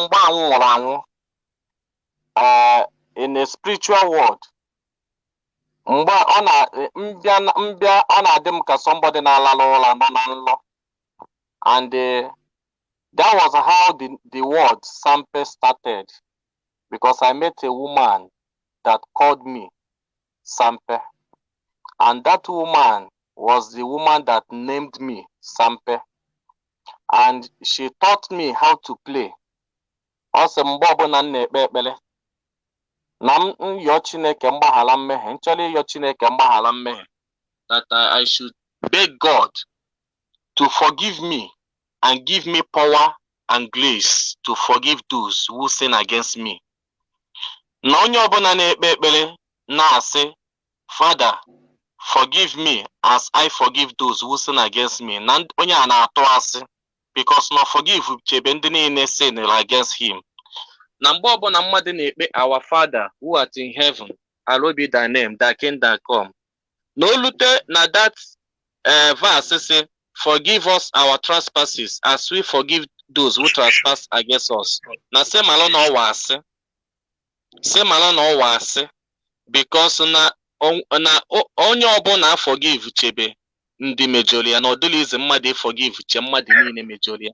S2: in a spiritual world, somebody and that was how the word Sampe started, because I met a woman that called me Sampe, and that woman was the woman that named me Sampe, and she taught me how to play. Also, that I should beg God to forgive me and give me power and grace to forgive those who sin against me. Father, forgive me as I forgive those who sin against me. Because no forgive sin against him. Our Father who art in heaven, hallowed be thy name, thy kingdom come. No lute na that verse say, forgive us our trespasses as we forgive those who trespass against us. Na say malo no wase. Say malo no wase. Because na onye ọbụla forgive chebe ndị mejoria na ọdịlize mmadụ forgive che mmadụ niile mejoria.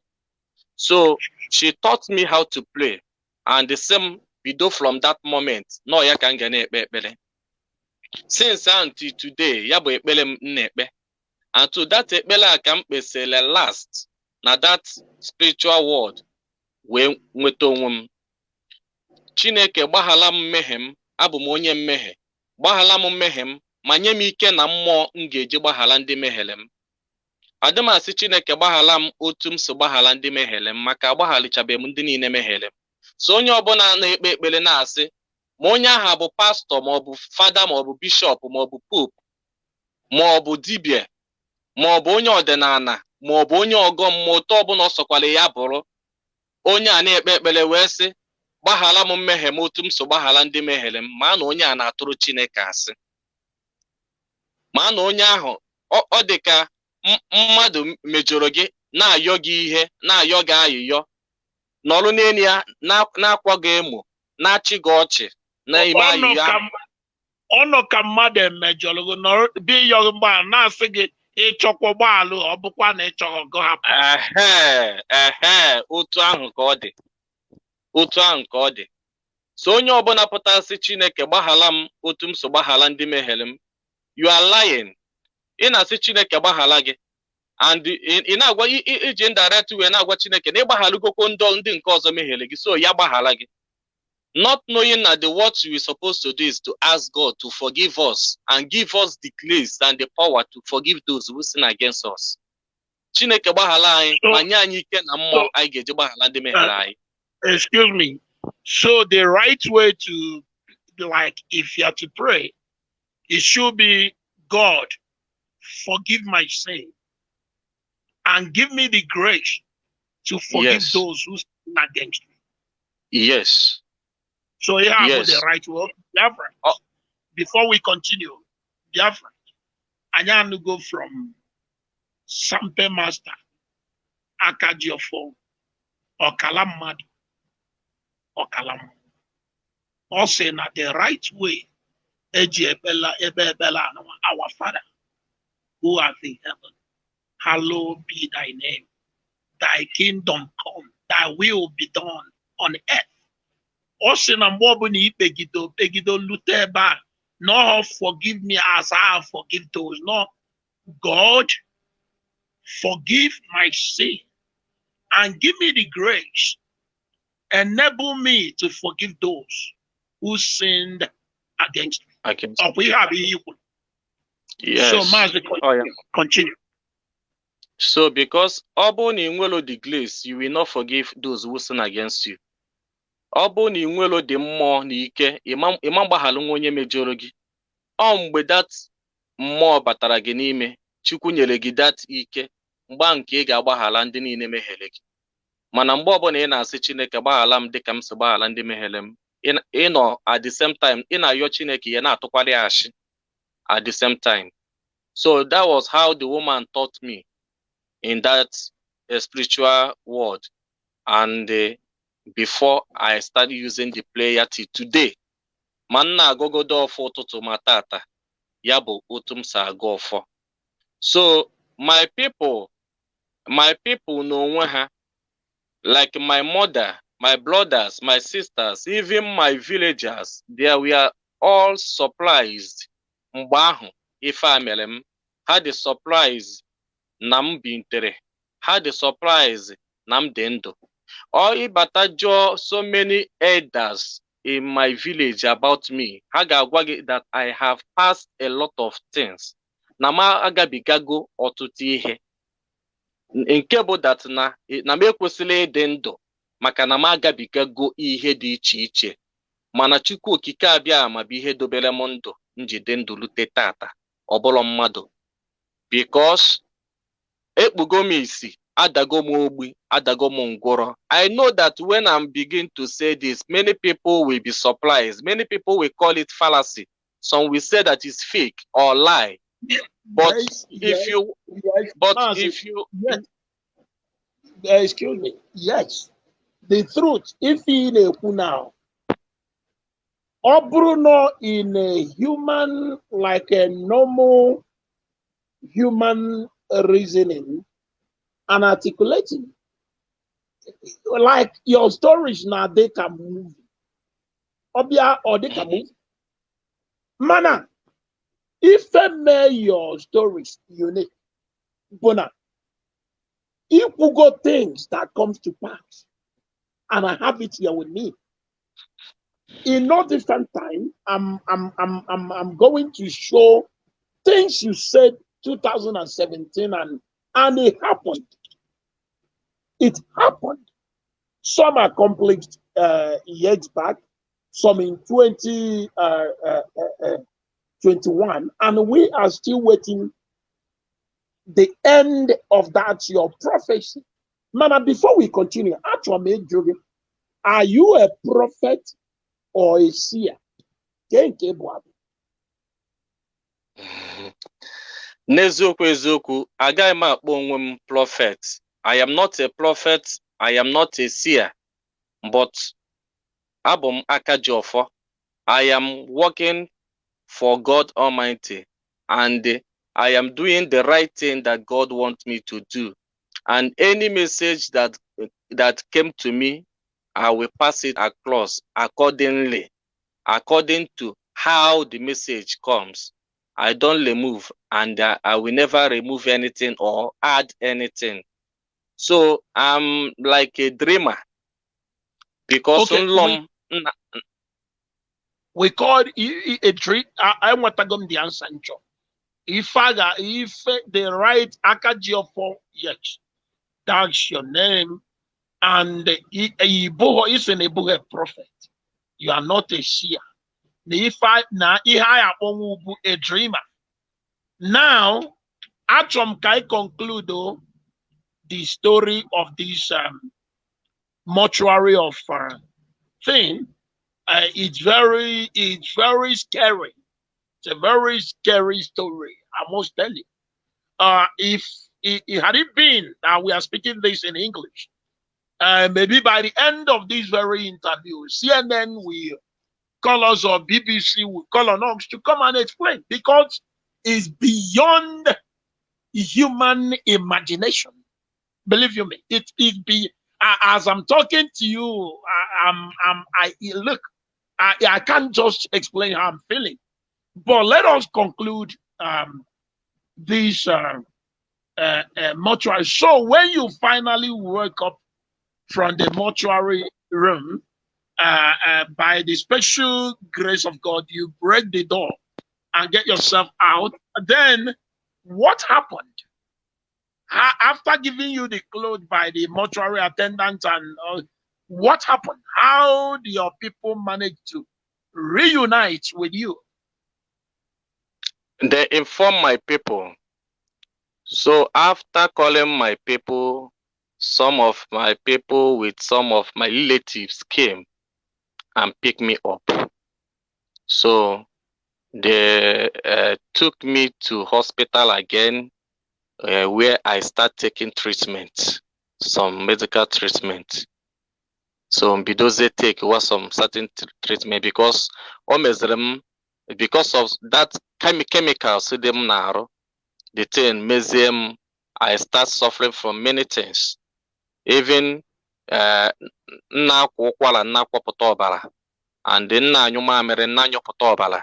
S2: So she taught me how to play, and the same video from that moment no ya ka nga na-ekpe ekpere. Since until today ya bụ ekpere m na-ekpe, and to that ekpere a ka m kpesịrị last na that spiritual world wee nweta onwe m. Chineke gbaghala m mmehie m, abụ m onye mmehie. Gbaghala m mmehie m ma nye m ike na mmụọ m ga-eji gbaghala ndị mehiere m. Adịmasị Chineke gbaghala m otu m so gbaghala ndị mehiere m, maka agbahalichabeghị m ndị niile mehiere m. So onye ọbụla na-ekpe ekpere na-asị ma onye aha bụ pastor ma ọ bụ fada ma ọ bụ bishop ma ọ bụ pope ma ọ bụ dibia ma ọ bụ onye ọdịnala ma ọ bụ onye ọgọ mmụọ ọbụla ọ sọkwara ya bụrụ, onye a na-ekpe ekpere wee sị gbaghala m mmehie m otu m so gbaghala ndị mehiere m, ma na onye a na-atụrụ Chineke asị, ma na onye ahụ ọ dị ka mmadụ mejọrọ gị na-ayọ gị ihe na-ayọ gị ayịyọ nọrụ n'elu ya na-akwa gị emo na-achị gị ọchị na-ime ayịyọ ahụ.
S1: Ọnụ ka mmadụ emejọrọ gị nọrọ bi yọrọ mgbaala na-asị gị ịchọkwa ụgbọala ọ bụkwa na ịchọrọ gị hapụ.
S2: Otu ahụ ka ọ dị. Otu ahụ ka ọ dị. So onye ọbụla pụtasị Chineke gbaghala m otu m so gbaghala ndị mehiere m, you are lying. Ị na-asị Chineke gbaghala gị and ị na-agwa iji indirect way na-agwa Chineke na ịgbaghalụgokwo ndị nke ọzọ mehiere gị, so ya gbaghala gị. Not knowing that what we're supposed to do is to ask God to forgive us and give us the grace and the power to forgive those who sin against us. Chineke gbaghala anyị ma nye anyị ike na mmụọ anyị ga-eji gbaghala ndị mehiere anyị.
S1: Excuse me. So the right way to, like, if you are to pray, it should be, God, forgive my sin and give me the grace to forgive those who sin against me.
S2: Yes.
S1: So you have the right way. Before we continue, I want to go from Sampe Master, Akajiofo, or Kalamad, or Kalam. Also, not the right way, our Father, who art in heaven, hallowed be thy name. Thy kingdom come, thy will be done on earth. Also, na mbobu ni pegido luteba. No, forgive me as I forgive those. No, God, forgive my sin and give me the grace. Enable me to forgive those who sinned against me. We have equal.
S2: Yes.
S1: So, Master, continue.
S2: So, because Obon in the grace, you will not forgive those who sin against you. Obon in the more nike, imam bahalung onye mejoro gị. Mgbe that mmụọ batara gị n'ime, Chukwu nyere gị that ike, mgba nke ị ga-agbaghala ndị niile mehiere gị. Mana mgbe ọbụla ị na-asị Chineke gbaghala m dịka m si gbaghala ndị mehiere m, ị nọ at the same time ị na-ayọ Chineke ya na-atụkwara ya ashị at the same time. So that was how the woman taught me in that spiritual word. And before I started using the prayer till today, manna agogodo ọfọ ụtụtụ ma tata ya bụ otu m si aga ọfọ. So my people n'onwe ha, like my mother, my brothers, my sisters, even my villagers, they were all surprised. Mgbe ahụ ife a mere m, ha dị surprise na m bintere, ha dị surprise na m dị ndụ. Or ịbata jụọ so many elders in my village about me, ha ga-agwa gị that I have passed a lot of things. Na m agabigago ọtụtụ ihe. Nke bụ that na m ekwesịrị ịdị ndụ maka na m agabigago ihe dị iche iche. Mana Chukwu okike abịa ama bụ ihe dobere m ndụ njide ndụ lute tata ọ bụrụ mmadụ. Because ekpugo m isi, adago m ogbi, adago m ngwụrọ. I know that when I'm begin to say this, many people will be surprised. Many people will call it fallacy. Some will say that it's fake or lie. But if you
S1: excuse me, yes, the truth, if he now, Bruno in a human, like a normal human reasoning and articulating, like your stories now, they can move. Or they can move. Mana, if I make your stories unique, Bona, if we got things that comes to pass, and I have it here with me, in no different time, I'm going to show things you said 2017 and it happened. It happened. Some accomplished years back, some in 2021, and we are still waiting the end of that your prophecy. Mama, before we continue, are you a prophet or a seer?
S2: N'eziokwu eziokwu, agaghị m akpọ onwe m prophet. I am not a prophet. I am not a seer. But abụ m aka ji ọfọ. I am working for God Almighty, and I am doing the right thing that God wants me to do. And any message that came to me, I will pass it across accordingly, according to how the message comes. I don't remove, and I will never remove anything or add anything. So I'm like a dreamer, because
S1: Okay, we call it a dream. I want to go the answer. If the right Akajiofo, yes, that's your name. And Iboho is an Iboho prophet. You are not a seer. If I a dreamer. Now, Atrom Kai conclude the story of this mortuary of thing. It's very scary. It's a very scary story. I must tell you. If it had it been, now we are speaking this in English, maybe by the end of this very interview, CNN will call us or BBC will call on us to come and explain, because it's beyond human imagination. Believe you me, it be as I'm talking to you. I look. I can't just explain how I'm feeling. But let us conclude this mortuary. So when you finally wake up from the mortuary room, by the special grace of God, you break the door and get yourself out. Then what happened? After giving you the clothes by the mortuary attendant, and what happened? How do your people manage to reunite with you?
S2: They inform my people. So after calling my people, some of my people with some of my relatives came and picked me up. So they took me to hospital again, where I start taking treatment, some medical treatment. So Mbidoze take was some certain treatment, because because of that chemicals them now, the thing makes them, I start suffering from many things. Even nna akwa ụkwara, nna akwapụta ọbara, and nna anyụ mamịrị, nna anyụpụta ọbara.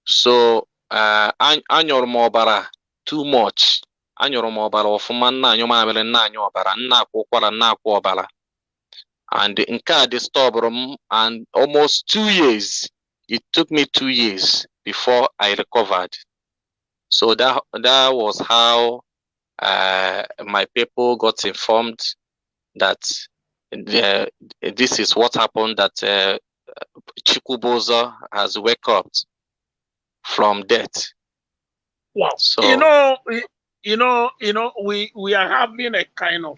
S2: So anyụrụ m ọbara too much. Anyụrụ m ọbara ọfụma, nna anyụ mamịrị, nna anyụ ọbara, nna akwa ụkwara, nna akwa ọbara. And nke a disturbed m, and almost 2 years. It took me 2 years before I recovered. So that was how my people got informed that this is what happened, that Chikuboza has wake up from death.
S1: Wow.
S2: So
S1: we are having a kind of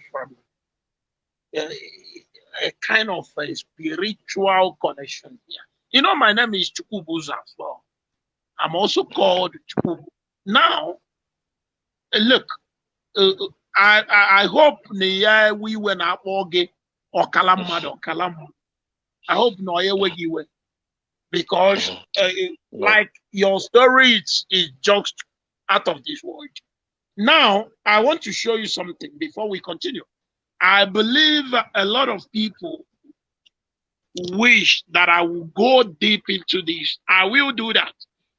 S1: a spiritual connection here. My name is Chukubuza as well. I'm also called Chukubu. Now, look, I hope we were not orge or kalamad or kalam. I hope no we because like your story is just out of this world. Now, I want to show you something before we continue. I believe a lot of people wish that I will go deep into this. I will do that.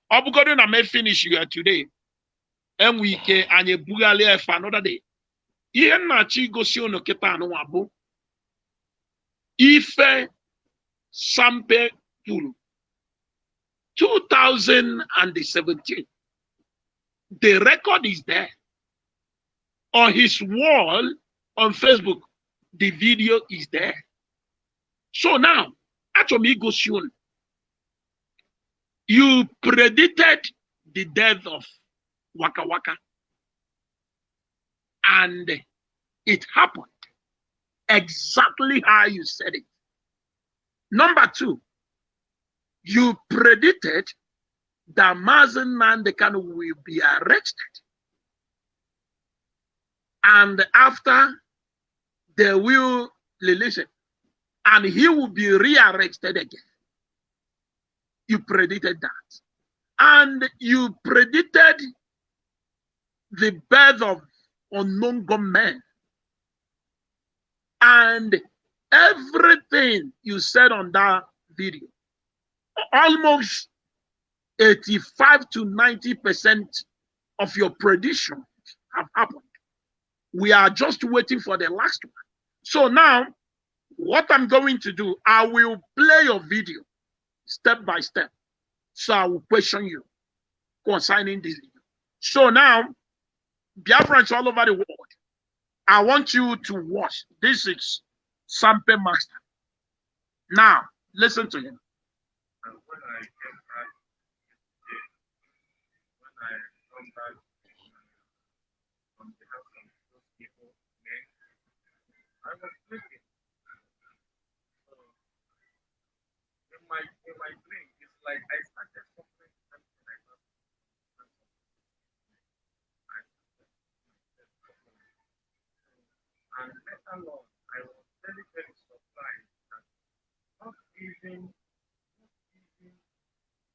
S1: I'm going to finish here today. And we can and you bugale for another day. Ihe na-achọ igosi unu kịta anụnwa bụ ife Sampe kwuru 2017. The record is there on his wall on Facebook. The video is there. So now, actually, gosi unu. You predicted the death of Waka Waka. And it happened exactly how you said it. Number two, you predicted that Mazen Nandekano will be arrested. And after they will release him, and he will be rearrested again. You predicted that. And you predicted the birth of unknown gunmen. And everything you said on that video, almost 85 to 90% of your predictions have happened. We are just waiting for the last one. So now, what I'm going to do, I will play your video step by step. So I will question you concerning this video. So now, Biafrans all over the world, I want you to watch. This is Sampe Master. Now, listen to him.
S3: And when I came back yesterday, when I come back from the house of those people, men, I was sleeping. So in my dream, it's like I started suffering something I was and later on, I was very, very surprised that not even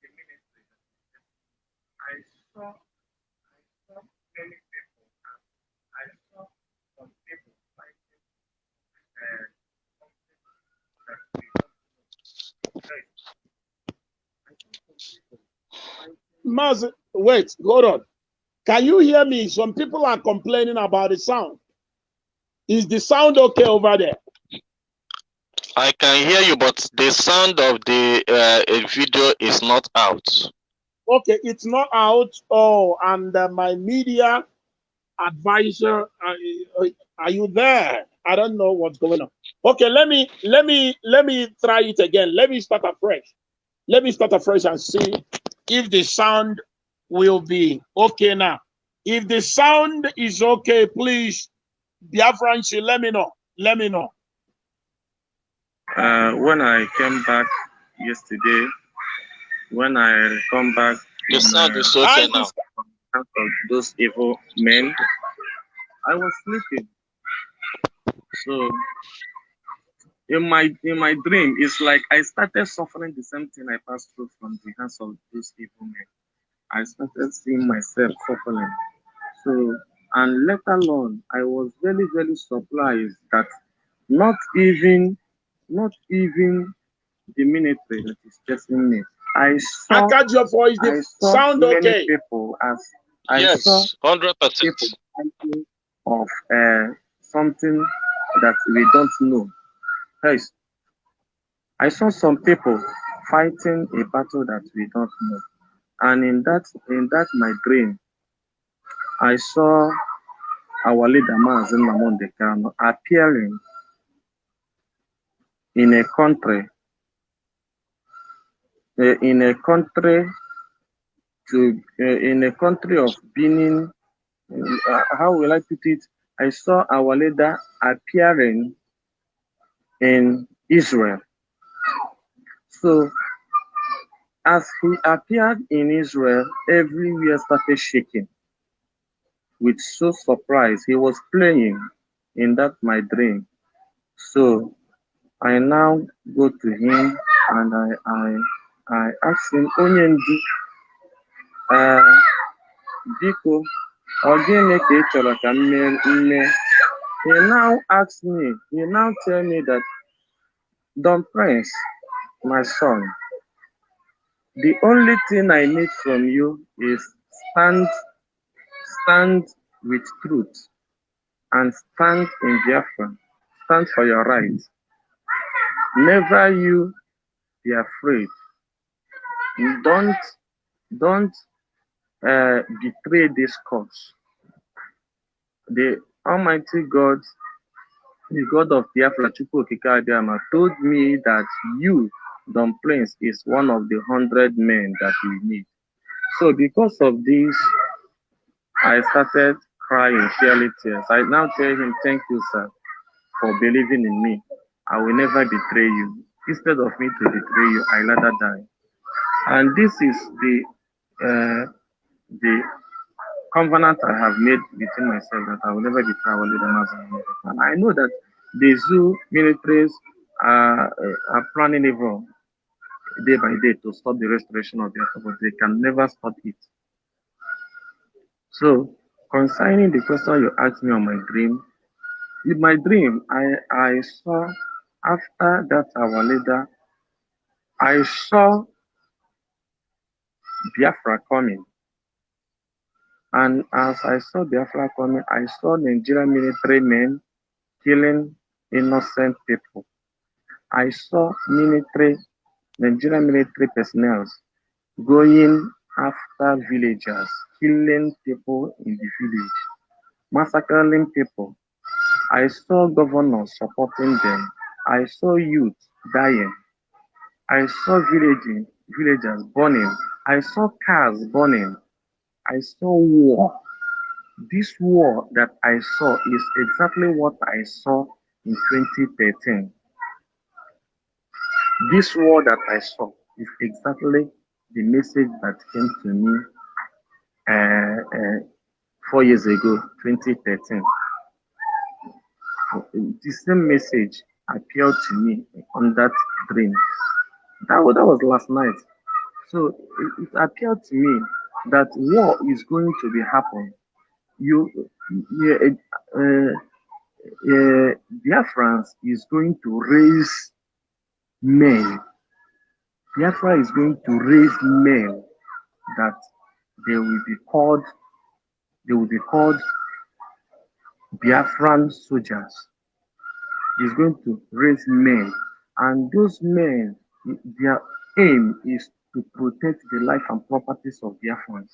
S3: the ministry I saw many people and I saw some people fighting something that we don't know. Right. I saw some people fighting.
S1: Maz, wait, hold on. Can you hear me? Some people are complaining about the sound. Is the sound okay over there?
S2: I can hear you, but the sound of the video is not out.
S1: Okay, it's not out. Oh, and my media advisor, are you there? I don't know what's going on. Okay, let me try it again. Let me start afresh. Let me start afresh and see if the sound will be okay now. If the sound is okay, please, Biafranci, let me know. Let me know.
S3: When I came back yesterday, when I come back
S2: The
S3: from
S2: sound is okay now.
S3: of those evil men, I was sleeping. So in my dream, it's like I started suffering the same thing I passed through from the hands of those evil men. I started seeing myself suffering. So and later on, I was very very surprised that not even the military that is chasing me. I saw
S1: Akajiofor, is the sound
S3: many
S1: okay?
S3: people as I saw
S2: Yes, 100%.
S3: people fighting of something that we don't know. Yes, I saw some people fighting a battle that we don't know. And in that my dream, I saw our leader Mazen Mamondekano appearing in a country in a country in a country of Benin. How will I put it? I saw our leader appearing in Israel. So as he appeared in Israel, everywhere started shaking. With so surprise, he was playing in that my dream. So I now go to him and I ask him, Onyendi, biko, ọ gịnị ka ị chọrọ ka m mee? He now asks me, he now tell me that, Don Prince, my son, the only thing I need from you is stand with truth and stand in Biafra. Stand for your rights. Never you be afraid. Don't betray this cause. The Almighty God, the God of Biafra, Chukwu Okike Abịama, told me that you, Don Prince, is one of the 100 men that we need. So because of this, I started crying, sheerly tears. I now tell him, thank you, sir, for believing in me. I will never betray you. Instead of me to betray you, I rather die. And this is the covenant I have made within myself that I will never betray our leader Master. And I know that the zoo militaries are planning evil day by day to stop the restoration of their but they can never stop it. So concerning the question you asked me on my dream, in my dream I saw after that our leader, I saw Biafra coming. And as I saw Biafra coming, I saw Nigerian military men killing innocent people. I saw Nigerian military personnel going after villagers, killing people in the village, massacring people. I saw governors supporting them. I saw youth dying. I saw villagers burning. I saw cars burning. I saw war. This war that I saw is exactly what I saw in 2013. This war that I saw is exactly the message that came to me 4 years ago, 2013. The same message appeared to me on that dream. That was last night. So it appeared to me that war is going to be happen. Biafrans is going to raise men. Biafra is going to raise men that they will be called Biafran soldiers. He's going to raise men, and those men, their aim is to protect the life and properties of Biafrans.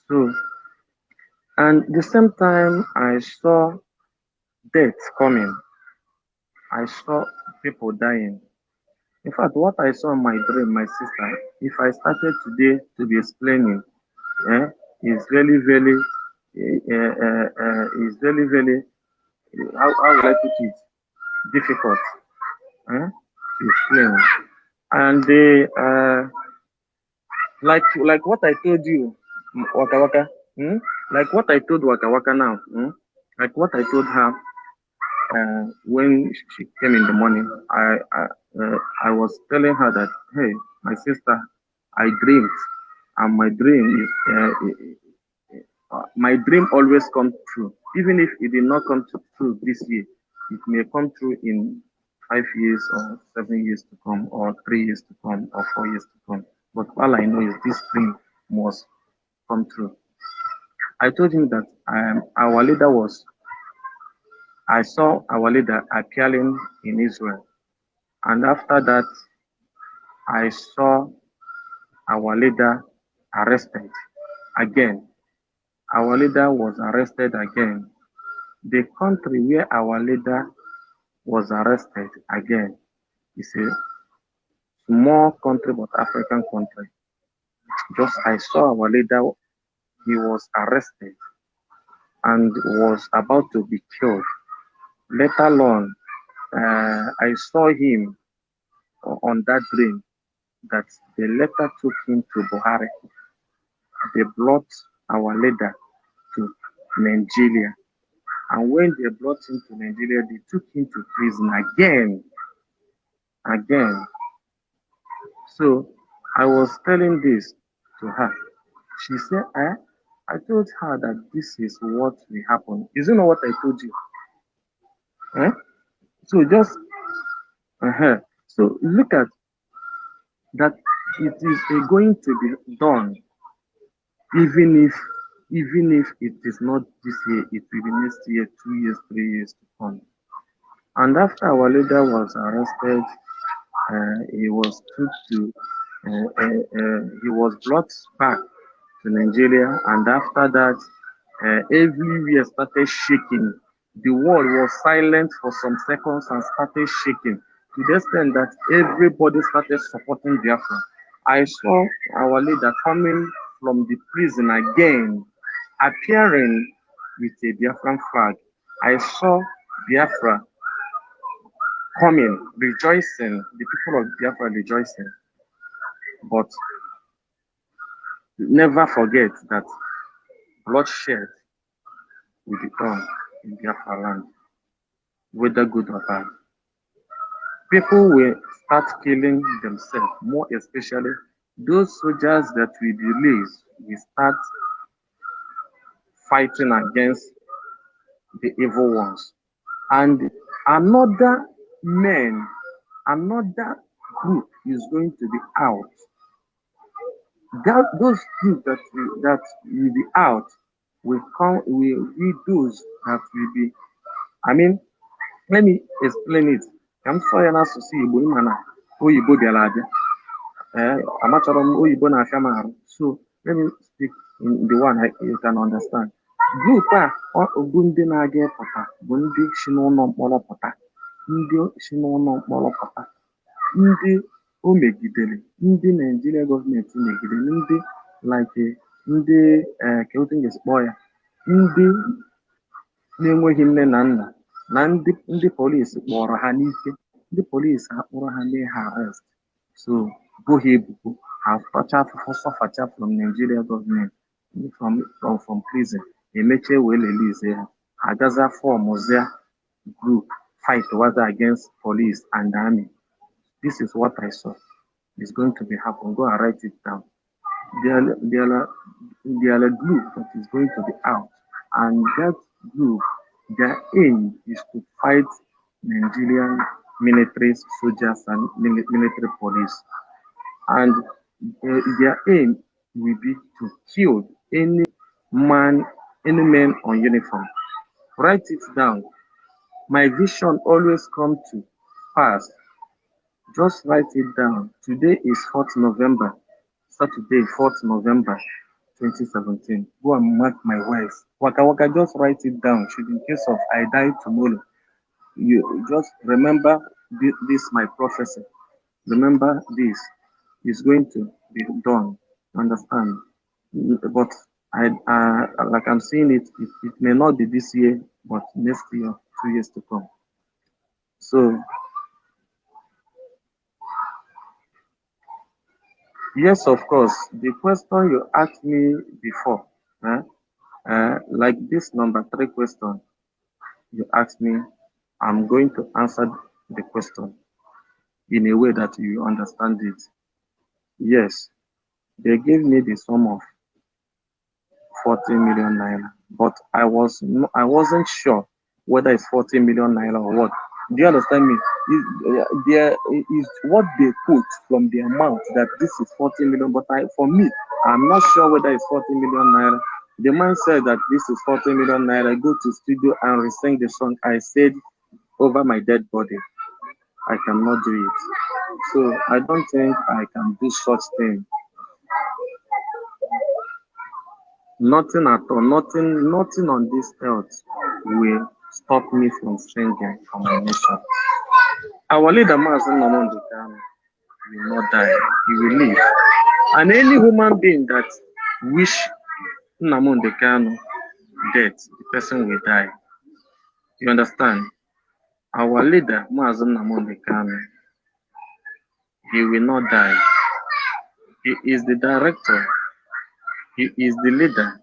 S3: So, and the same time I saw death coming. I saw people dying. In fact, what I saw in my dream, my sister, if I started today to be explaining, is really, really, is really, really, how would I put it? Difficult to explain. And they, like what I told you, Waka Waka, like what I told Waka Waka now, like what I told her when she came in the morning, I was telling her that, hey, my sister, I dreamed, and my dream always comes true. Even if it did not come true this year, it may come true in 5 years or 7 years to come, or 3 years to come, or 4 years to come. But all I know is this dream must come true. I told him that our leader was, I saw our leader appearing in Israel. And after that, I saw our leader arrested again. Our leader was arrested again. The country where our leader was arrested again is a small country but African country. Just I saw our leader, he was arrested and was about to be killed. Later on, I saw him on that dream that they later took him to Buhari. They brought our leader to Nigeria. And when they brought him to Nigeria, they took him to prison again. So I was telling this to her. She said, I told her that this is what will happen. Is it not what I told you? So just, so look at that. It is going to be done, even if it is not this year, it will be next year, 2 years, 3 years to come. And after our leader was arrested, he was took to, he was brought back to Nigeria, and after that, everywhere started shaking. The world was silent for some seconds and started shaking to the extent that everybody started supporting Biafra. I saw our leader coming from the prison again, appearing with a Biafran flag. I saw Biafra coming, rejoicing, the people of Biafra rejoicing. But never forget that bloodshed will be done in Biafra land, whether good or bad. People will start killing themselves, more especially those soldiers that we release will start fighting against the evil ones. And another man, another group is going to be out. Those groups that will be out will be those that will be, I mean, let me explain it. I'm sorry, na asụsụ Igbo ịma na oyibo bịara abịa. Amachọrọ m oyibo na-afịa m arụ. So let me speak in the one you can understand. Group a bụ ndị na-aga ịpụta bụ ndị si n'ụlọ mkpọrọ pụta, ndị si n'ụlọ mkpọrọ pụta, ndị o megidere, ndị Nigeria gọọmenti megidere, ndị like ndị ka otu m ga-esi kpọọ ya, ndị na-enweghị nne na nna, na ndị polisi kpọrọ ha n'ike, ndị polisi akpọrọ ha mee ha arrest. So bụ ha ebubo ha tacha afụfụ sọfacha from Nigeria gọọmenti from prison, emechie wee release ha, ha gaza fọmụzia group fight was against police and army. This is what I saw is going to be happen. Go and write it down. There are a group that is going to be out, and that group, their aim is to fight Nigerian military soldiers and military police, and their aim will be to kill any man on uniform. Write it down. My vision always come to pass. Just write it down. Today is 4th November, Saturday, 4th November, 2017. Go and mark my words. Waka waka, just write it down. Should in case of I die tomorrow, you just remember this my prophecy. Remember this is going to be done. Understand? But like I'm saying it may not be this year, but next year, 2 years to come. So yes, of course. The question you asked me before, like this number 3 question you asked me, I'm going to answer the question in a way that you understand it. Yes, they gave me the sum of 40 million naira, but I wasn't sure whether it's 40 million naira or what. Do you understand me? There is what they put from the amount that this is 40 million, but for me, I'm not sure whether it's 40 million naira. The man said that this is 40 million naira. Go to studio and re-sing the song. I said over my dead body, I cannot do it. So I don't think I can do such thing. Nothing at all, nothing on this earth will stop me from singing for my nation. Our leader, Master Nnamdi Kanu, will not die. He will live. And any human being that wish Nnamdi Kanu death, the person will die. You understand? Our leader, Master Nnamdi Kanu, he will not die. He is the director. He is the leader.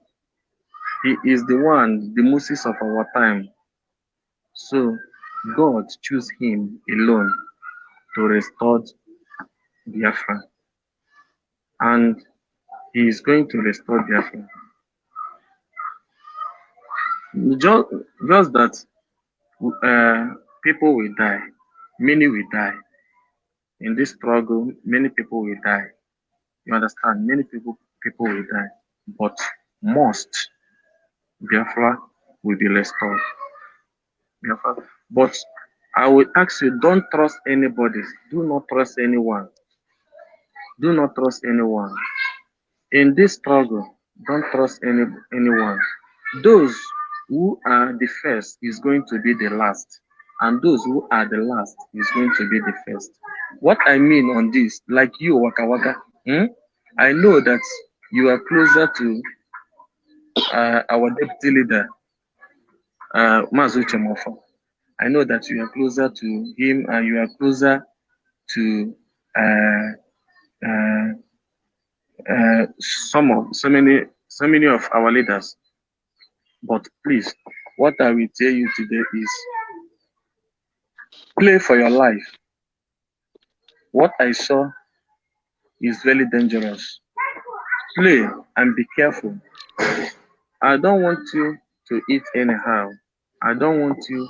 S3: He is the one, the Moses of our time. So God chose him alone to restore Biafra. And he is going to restore Biafra. Just that people will die. Many will die. In this struggle, many people will die. You understand? Many people will die. But most Biafra will be restored. Biafra. But I will ask you, don't trust anybody. Do not trust anyone. Do not trust anyone. In this struggle, don't trust anyone. Those who are the first is going to be the last. And those who are the last is going to be the first. What I mean on this, like you, Waka Waka, I know that you are closer to our deputy leader, Mazuche Mofo. I know that you are closer to him and you are closer to so many of our leaders. But please, what I will tell you today is play for your life. What I saw is very dangerous. Play and be careful. I don't want you to eat anyhow. I don't want you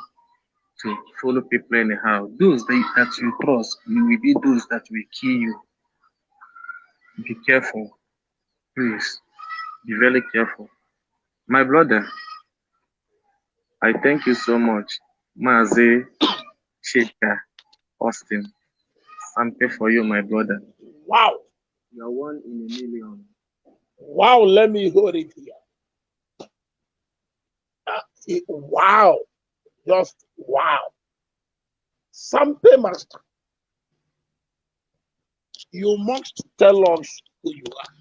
S3: to follow people anyhow. Those that you trust will be those that will kill you. Be careful. Please, be very careful. My brother, I thank you so much. Maze Chika Austin. Sampe for you, my brother.
S1: Wow.
S3: You are one in a million.
S1: Wow, let me hold it here. Wow. Just wow. Sampe Master, you must tell us who you are.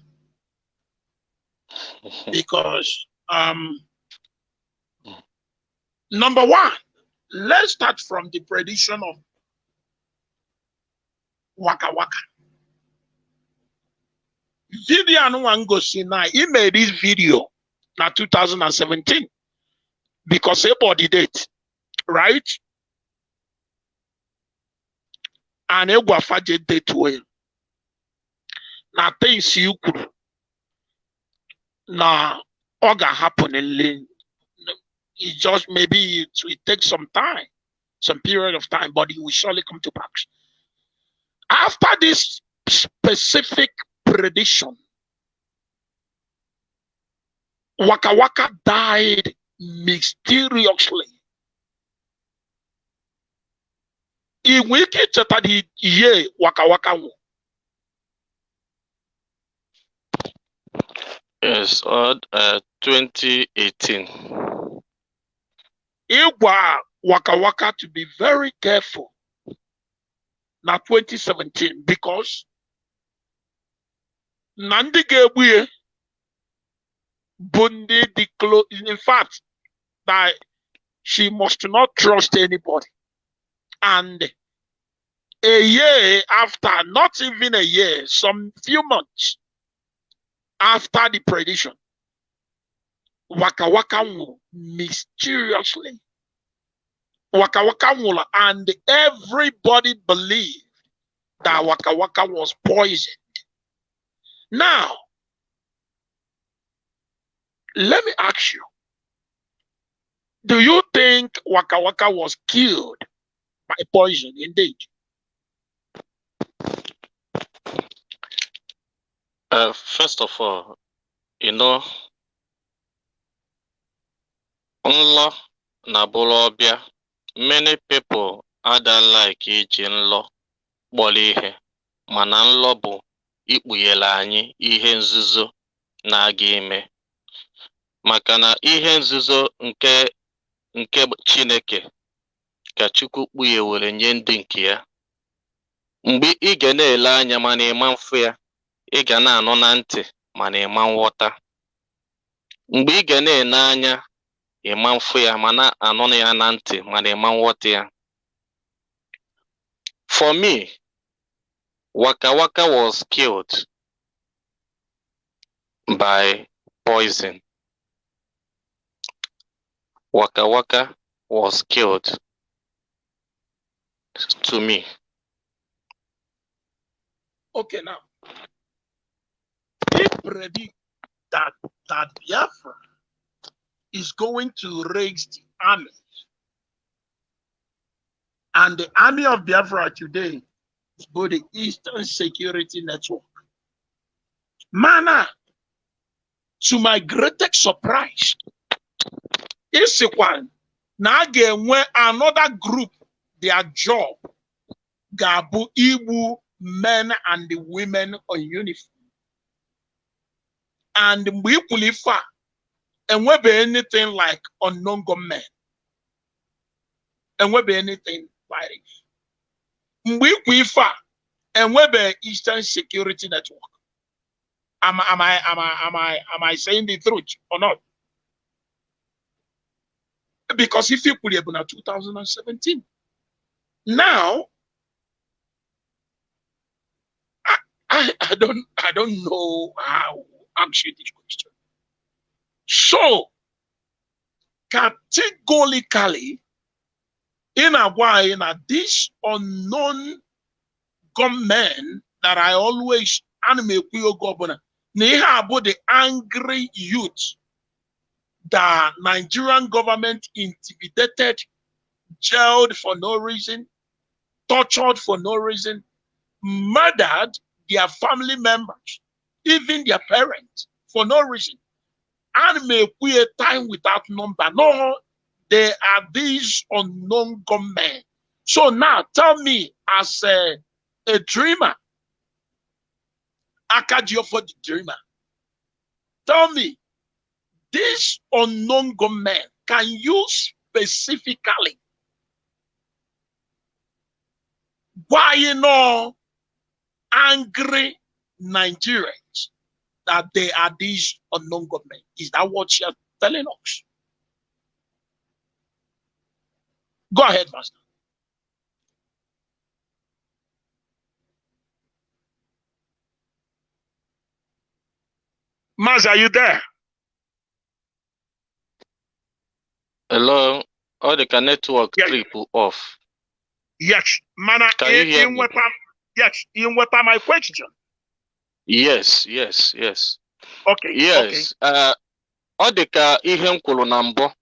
S1: Because number one, let's start from the prediction of Waka Waka. Video Anuangosi now, he made this video na 2017 because everybody did, right? And Egwafaje did well. Now things you could now all gonna happen in it just maybe it will take some time, some period of time, but it will surely come to pass. After this specific prediction, Waka Waka died mysteriously. In wiki cheta di ye Waka Waka.
S2: Yes, 2018.
S1: Igwa Waka Waka to be very careful. Now 2017 because Nandi Gebuye Bundi declare, in fact, that she must not trust anybody. And a year after, not even a year, some few months after the prediction, Waka Waka mysteriously, Waka Waka and everybody believed that Waka Waka was poisoned. Now, let me ask you, do you think Waka Waka was killed by poison indeed?
S2: First of all, you know, nlo na bolobia, many people don't like iji nlo kpọrọ ihe, mana nlo bụ ikpughere anyị ihe nzuzo na-aga ime. Maka na ihe nzuzo nke Chineke ka Chukwu kpughewere nye ndị nke ya. Mgbe ị ga na-ele anya mana ịma mfu ya, ị ga na-anụ na ntị mana ịma nghọta. Mgbe ị ga na-ene anya ịma mfu ya mana anụ ya na ntị mana ịma nghọta ya. For me, Waka Waka was killed by poison. Waka Waka was killed to me.
S1: Okay, now, he predict that Biafra is going to raise the army. And the army of Biafra today is both the Eastern Security Network. Mana, to my greatest surprise, is one now when another group, their job, Gabu Ibu men and the women on uniform. And we qualify and we be anything like unknown gunmen. And we be anything like it. We qualify and we be Eastern Security Network. Am I saying the truth or not? Because if you put it in 2017, now I don't know how ask you this question. So, categorically, in a way, this unknown gunmen that I always anime governor, about the angry youth, the Nigerian government intimidated, jailed for no reason, tortured for no reason, murdered their family members, even their parents, for no reason. And may we a time without number. No, they are these unknown gunmen. So now tell me, as a dreamer, Akadio for the dreamer, tell me, these unknown gunmen, can you specifically, why you know angry Nigerians that they are these unknown gunmen? Is that what you're telling us? Go ahead, Master. Master, are you there?
S2: Hello? All the network
S1: Yeah.
S2: trip off.
S1: Yes. Mana,
S2: Can you hear me?
S1: Yes, in what my question?
S2: Yes.
S1: Okay.
S2: Yes.
S1: Okay.
S2: Ọ dị ka ihe m kwuru na mbụ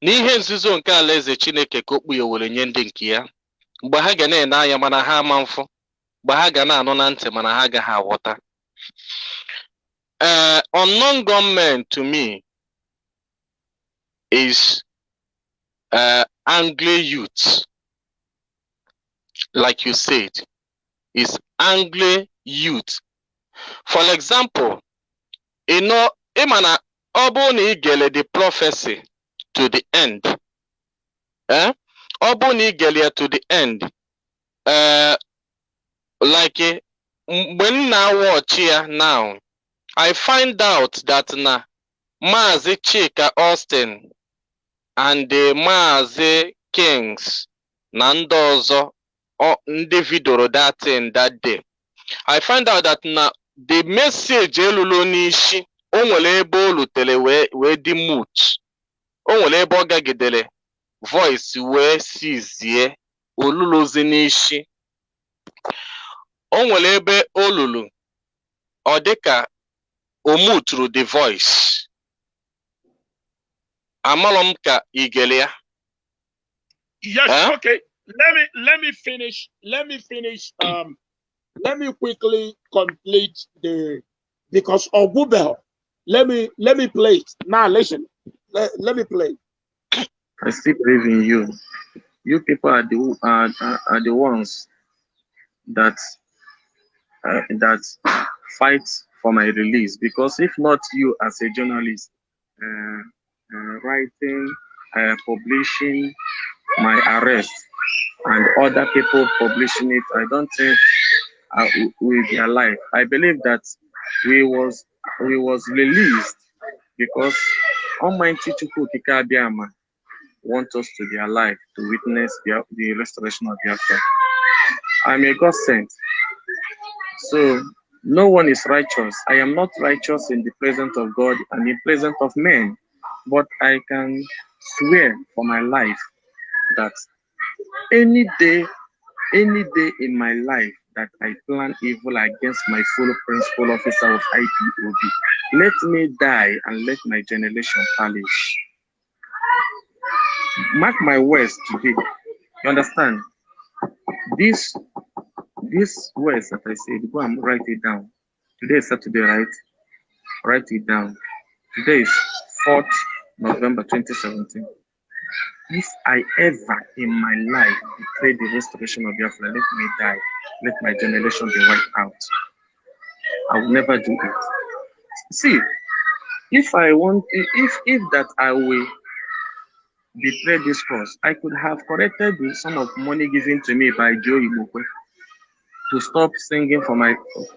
S2: n'ihe nzuzo nke alaeze Chineke ka okpu ya were nye ndị nke ya mgbe ha ga na-ene anya mana ha ama mfụ mgbe ha ga na-anụ na ntị mana ha agaghị aghọta. Unknown gunmen to me is angry youth, like you said, is angry youth. For example, Imana ọ na igele the prophecy to the end. Ọ na igele to the end. Like when now watch here now, I find out that na Maazị Chika Austin and the Maazị Kings na ndị ọzọ ndị vidoro that thing that day. I find out that na the message elulu n'ishi o nwere ebe o lutere wee dị mute. O nwere ebe ọ gagidere voice wee sizie oluluzi n'ishi. O nwere ebe olulu ọ dịka o muturu the voice. Amalom ka igele ya.
S1: Yes, okay. Let me finish. Let me quickly complete because of Google. Let me play it. Now listen. Let me play.
S3: I still believe in you. You people are the ones that fight for my release, because if not you as a journalist writing, publishing my arrest and other people publishing it, I don't think we'll be alive. I believe that we was released because Almighty Chukwukika Abiyama wants us to be alive to witness the restoration of Biafra. I'm a God sent. So no one is righteous. I am not righteous in the presence of God and in the presence of men, but I can swear for my life that any day in my life that I plan evil against my full principal officer of IPOB, let me die and let my generation perish. Mark my words today. You understand? These words that I said, go and write it down. Today is Saturday, right? Write it down. Today is 4th November 2017. If I ever in my life betray the restoration of Biafra, let me die. Let my generation be wiped out. I will never do it. See, if I that I will betray this cause, I could have corrected the sum of money given to me by Joe Imokwe to stop singing for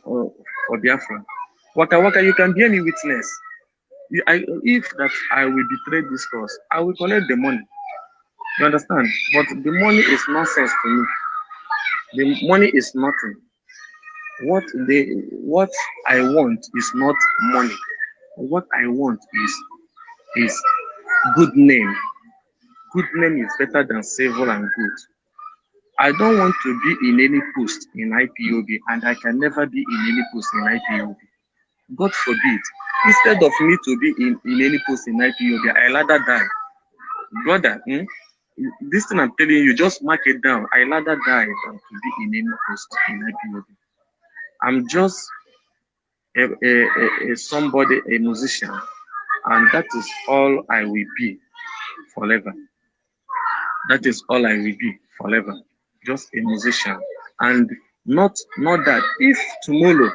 S3: for Biafra. Waka Waka, you can be any witness. If that I will betray this cause, I will collect the money. You understand? But the money is nonsense to me. The money is nothing. what I want is not money. What I want is good name. Good name is better than silver and gold. I don't want to be in any post in IPOB, and I can never be in any post in IPOB. God forbid. Instead of me to be in any post in IPOB, I rather die. Brother, this thing I'm telling you, just mark it down. I rather die than to be in any post in IPOB. I'm just somebody, a musician, and that is all I will be forever. That is all I will be forever. Just a musician. And not that if tomorrow,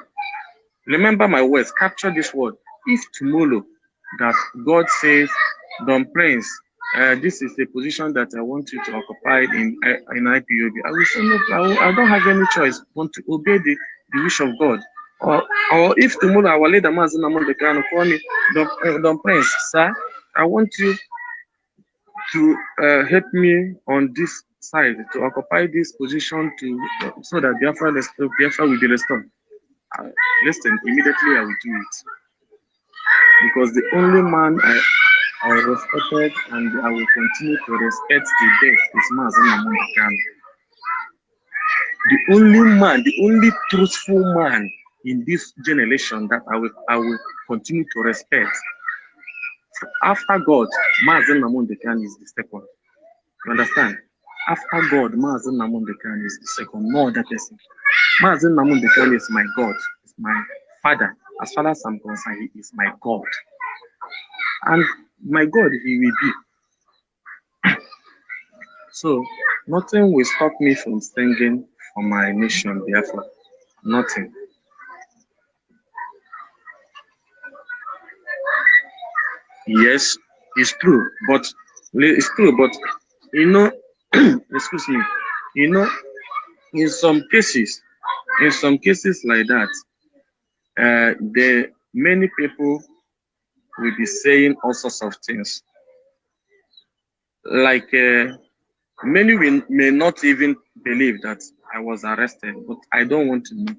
S3: remember my words, capture this word. If tomorrow that God says, Don Prince, this is a position that I want you to occupy in IPOB, I will say no, I don't have any choice but to obey the wish of God. Or if tomorrow our leader Mazin Amon the Crown call me, Don Prince, sir, I want you to help me on this side to occupy this position so that Biafra will be restored. Listen, immediately I will do it, because the only man I respected and I will continue to respect to death is Mazen Namundikan. The only man, the only truthful man in this generation that I will continue to respect. After God, Mazen Namundikan is the second. You understand? After God, Mazen Namundikan is the second, no other person. Mazen Namundikan is my God, is my father. As far as I'm concerned, he is my God. And my God, he will be. So, nothing will stop me from singing for my nation, therefore. Nothing. Yes, it's true, but you know, excuse me, you know, in some cases like that, many people will be saying all sorts of things. Like many may not even believe that I was arrested, but I don't want to know.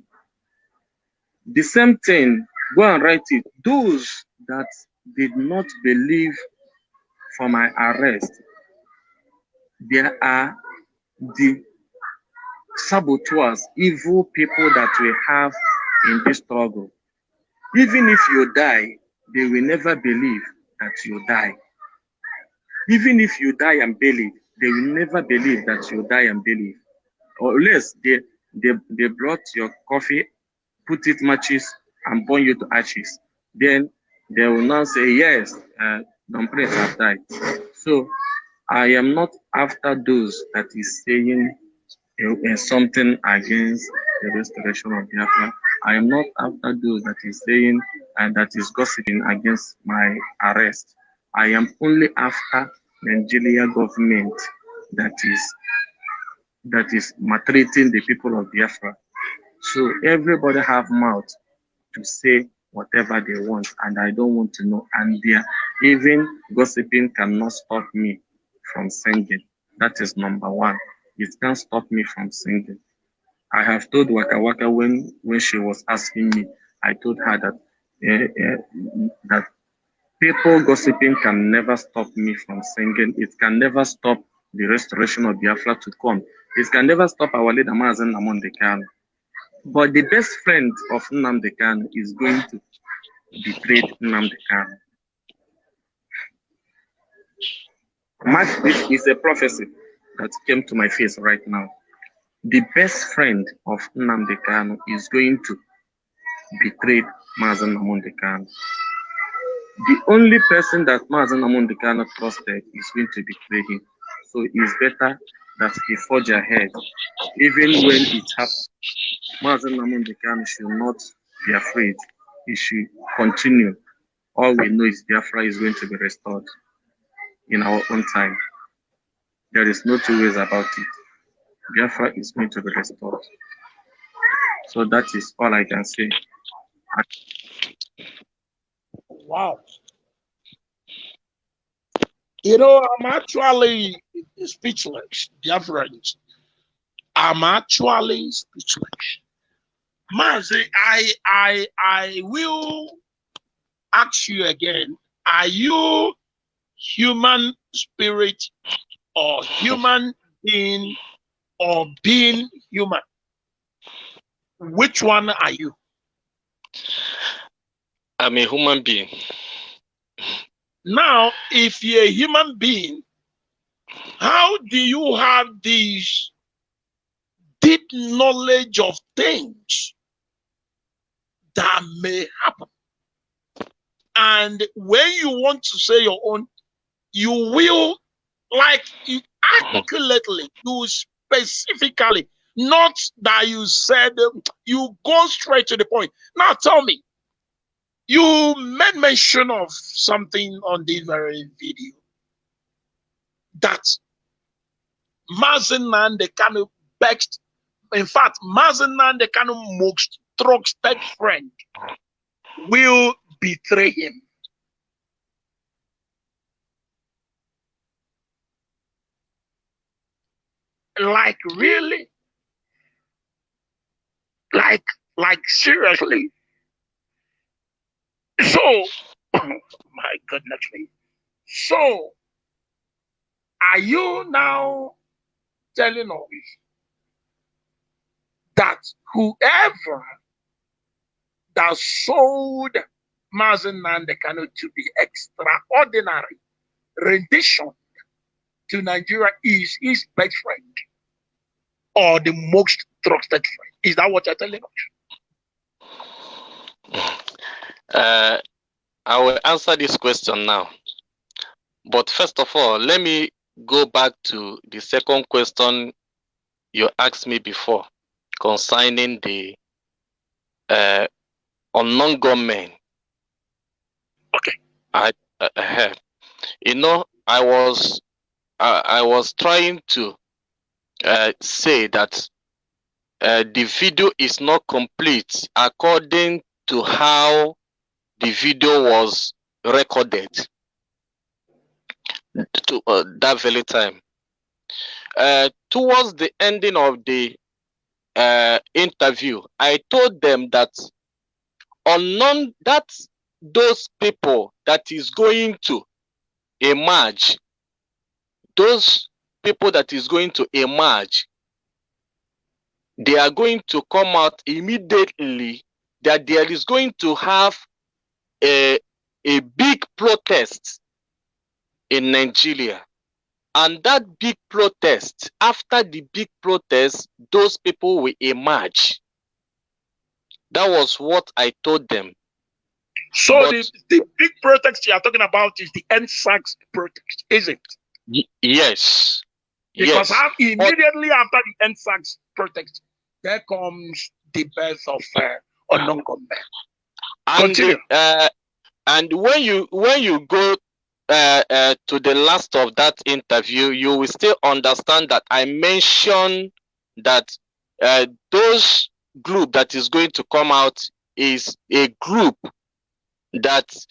S3: The same thing, go and write it. Those that did not believe for my arrest, there are the saboteurs, evil people that we have in this struggle. Even if you die, they will never believe that you die. Even if you die and believe, they will never believe that you die and believe. Or unless they brought your coffee, put it matches, and burn you to ashes. Then they will now say, yes, Don Prince have died. So I am not after those that is saying something against the restoration of Biafra. I am not after those that is saying and that is gossiping against my arrest. I am only after Nigeria government that is maltreating the people of Biafra. So everybody have mouth to say whatever they want, and I don't want to know. And even gossiping cannot stop me from singing. That is number one. It can't stop me from singing. I have told Waka Waka when she was asking me, I told her that people gossiping can never stop me from singing. It can never stop the restoration of Biafra to come. It can never stop our leader Mazen Nnamdi Kanu. But the best friend of Nnamdi Kanu is going to betray Nnamdi Kanu. This is a prophecy that came to my face right now. The best friend of Nnamdi Kanu is going to betray Mazen Nnamdi Kanu. The only person that Mazen Nnamdi Kanu trusted is going to betray him. So it's better that he forge ahead. Even when it happens, Mazen Nnamdi Kanu should not be afraid. He should continue. All we know is Biafra is going to be restored in our own time. There is no two ways about it. Biafra is going to be restored. So that is all I can say.
S1: Wow. You know, I'm actually speechless, dear friends. I'm actually speechless. Mazi, I will ask you again. Are you human spirit or human being or being human? Which one are you?
S2: I'm a human being.
S1: Now, if you're a human being, how do you have this deep knowledge of things that may happen? And when you want to say your own, you will, like, accurately, you specifically, not that you said, you go straight to the point. Now tell me, you made mention of something on this very video that Mazinan the Kanu begged. In fact, Mazinan the Kanu most trusted friend will betray him. Like really? Like seriously? So, my goodness me. So, are you now telling us that whoever that sold Mazen Nandekano to be extraordinary rendition to Nigeria is his best friend or the most trusted friend? Is that what you're telling us?
S2: I will answer this question now. But first of all, let me go back to the second question you asked me before concerning the unknown gunmen.
S1: Okay.
S2: You know, I was trying to say that the video is not complete according to how the video was recorded to that very time. Towards the ending of the interview, I told them that unknown that those people that is going to emerge, those people that is going to emerge, they are going to come out immediately, that there is going to have a big protest in Nigeria. And that big protest, after the big protest, those people will emerge. That was what I told them.
S1: So but the big protest you are talking about is the NSAX protest, is it?
S2: Yes.
S1: Because immediately after the NSAX protest, there comes the birth of unknown gunmen. Continue.
S2: And when you go to the last of that interview, you will still understand that I mentioned that those group that is going to come out is a group that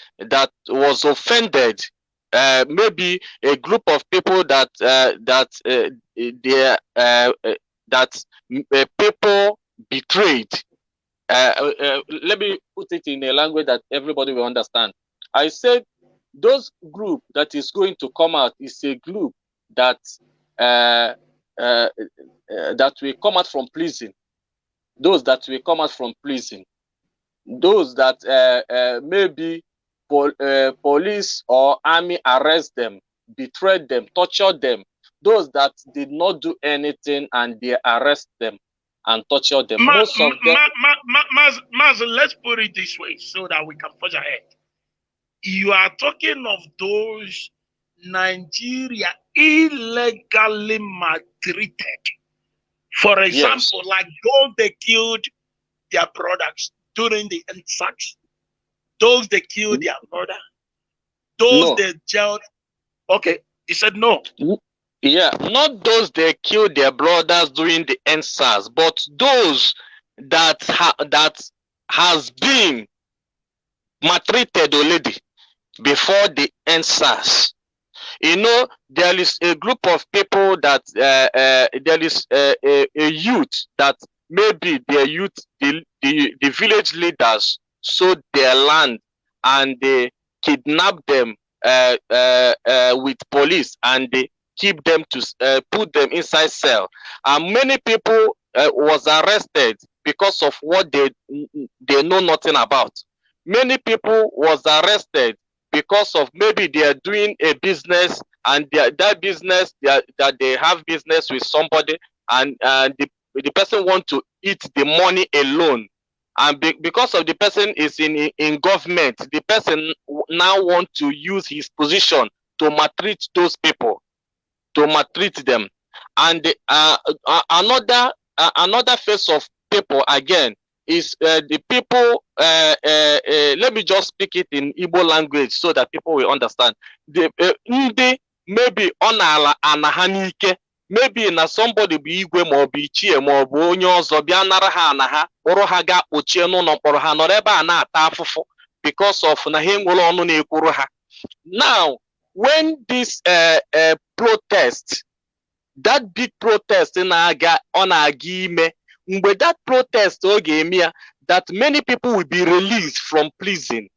S2: was offended. Maybe a group of people that people betrayed. Let me put it in a language that everybody will understand. I said those group that is going to come out is a group that that will come out from prison. Those that will come out from prison. Those that maybe police or army arrest them, betray them, torture them. Those that did not do anything and they arrest them and torture them. Most of them.
S1: Maz, let's put it this way so that we can forge ahead. You are talking of those Nigeria illegally maltreated. For example, yes, like those they killed their brothers during the NSAX, those they killed their brother, those they jailed. Okay, he said no.
S2: Yeah, not those they killed their brothers during the NSAS, but those that has been maltreated already before the NSAS. You know, there is a group of people that there is a youth that maybe their youth, the village leaders sold their land and they kidnap them with police, and they keep them to put them inside cell. And many people was arrested because of what they know nothing about. Many people was arrested because of maybe they are doing a business, and that business that they have business with somebody, and the person want to eat the money alone, and because of the person is in government, the person now want to use his position to maltreat those people, to maltreat them. And another phase of people again is the people. Let me just speak it in Igbo language so that people will understand. The maybe on anahanike, maybe na somebody bụ igwe ma ọ bụ ichie ma ọ bụ onye ọzọ bịa nara ha ana ha, kpụrụ ha ga kpochie n'ụlọ mkpọrọ ha, nọrọ ebe a na-ata afụfụ because of na ha enwere ọnụ na-ekwuru ha. Now, when this protest, that big protest na-aga ime, mgbe that protest oge eme ya, that many people will be released from prison.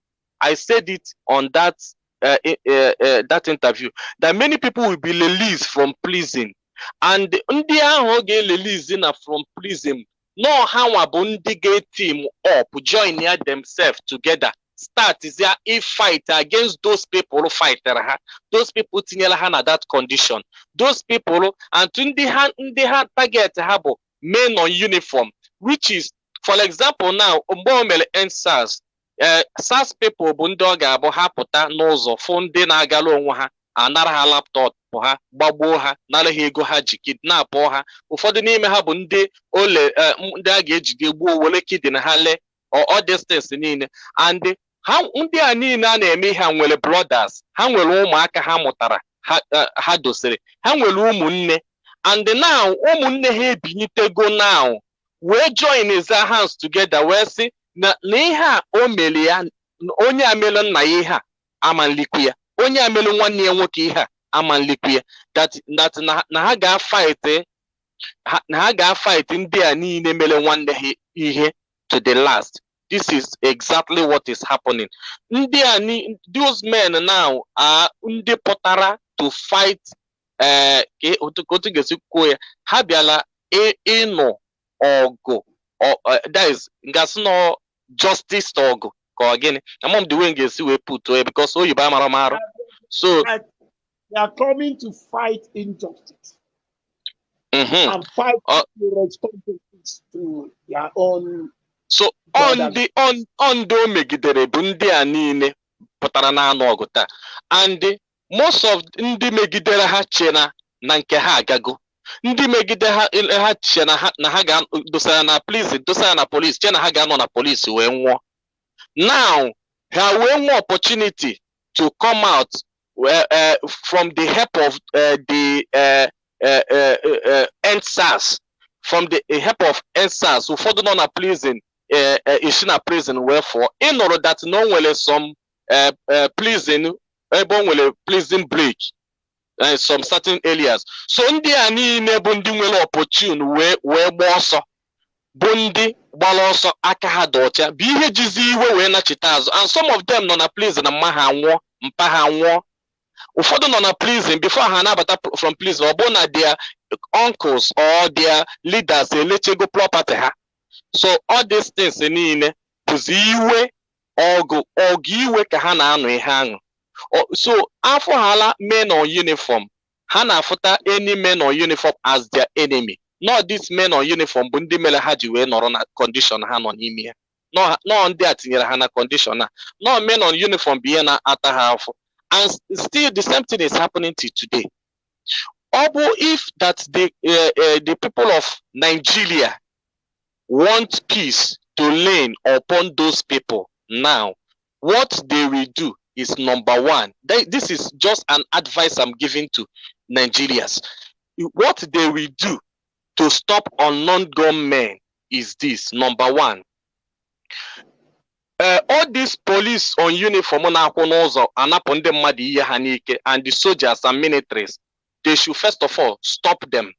S2: I said it on that that interview, that many people will be released from prison, and ndị ahụ oge release na from prison, no ha nwa bụ ndị ga-team up, join ya themselves together, start is there a fight against those people who fight ha, those people tinyela ha na that condition, those people, and ndị ha target ha bụ men on uniform, which is, for example, now mgbe o mere EndSARS, SARS people bụ ndị ọ ga-abụ ha pụta n'ụzọ fụ ndị na-agala onwe ha, anara ha laptop ha, gbagbuo ha, nara ha ego ha ji, kidnap ha. Ụfọdụ n'ime ha bụ ndị ole ndị a ga-ejide gbuo, were kidney ha lee, all distance niile. And ha ndị a niile a na-eme ha nwere brothers, ha nwere ụmụaka ha mụtara, ha dosere, ha nwere ụmụnne, and now ụmụnne ha ebinyitego now wee join his hands together wee sị na ihe a o mere ya, onye amelu nna ya ihe a ama nlikwu ya, onye amelu nwanne ya nwoke ihe a ama nlikwu ya, that na ha ga-fight ndị a niile mere nwanne ha ihe to the last. This is exactly what is happening. Those men now are ndị pụtara to fight. Otu ga-esi kwuo ya, ha bịala ịnụ ọgụ, that is ngasị no justice ọgụ ka ọ gịnị, among the way ga-esi wee put it, because oyibo amara marụ. So
S1: they are coming to fight injustice and fight responsibilities to their own.
S2: So ndị o megidere bụ ndị a niile pụtara na anụ ọgụ taa, and most of ndị megidere ha chena na nke ha agago, ndị megide ha chena na ha ga-dosara na prison, dosara na police, chena ha ga-anọ na police wee nwụọ. Now ha wee nwee opportunity to come out from the help of the EndSARS, from the help of EndSARS. Ụfọdụ nọ na prison, isi na prison wee fụọ, ịnụrụ that no nwere some prison ebe o nwere prison break some certain areas. So ndị a niile bụ ndị nwere opportune wee gba ọsọ, bụ ndị gbara ọsọ aka ha dị ọcha, bụ ihe jizi iwe wee nachite azụ. And some of them nọ na prison na mma ha nwụọ, mpa ha nwụọ. Ụfọdụ nọ na prison before ha na-abata from prison, ọ bụ na their uncles or their leaders elechego property ha. So all these things niile bụzi iwe, ọgụ iwe ka ha na-anụ ihe aṅụ. So afọ hala men on uniform, ha na-afụta any men on uniform as their enemy. Not this men on uniform bụ ndị mere ha ji wee nọrọ na condition ha nọ n'ime ya. No ndị a tinyere ha na condition ha. No men on uniform bụ ihe na-ata ha afọ. And still the same thing is happening till today. Although if that the people of Nigeria want peace to reign upon those people now, what they will do is number one. This is just an advice I'm giving to Nigerians. What they will do to stop unknown gunmen is this: number one, all these police on uniform na-akwụ n'ụzọ anapụ ndị mmadụ ihe ha n'ike, and the soldiers and militaries, they should first of all stop them.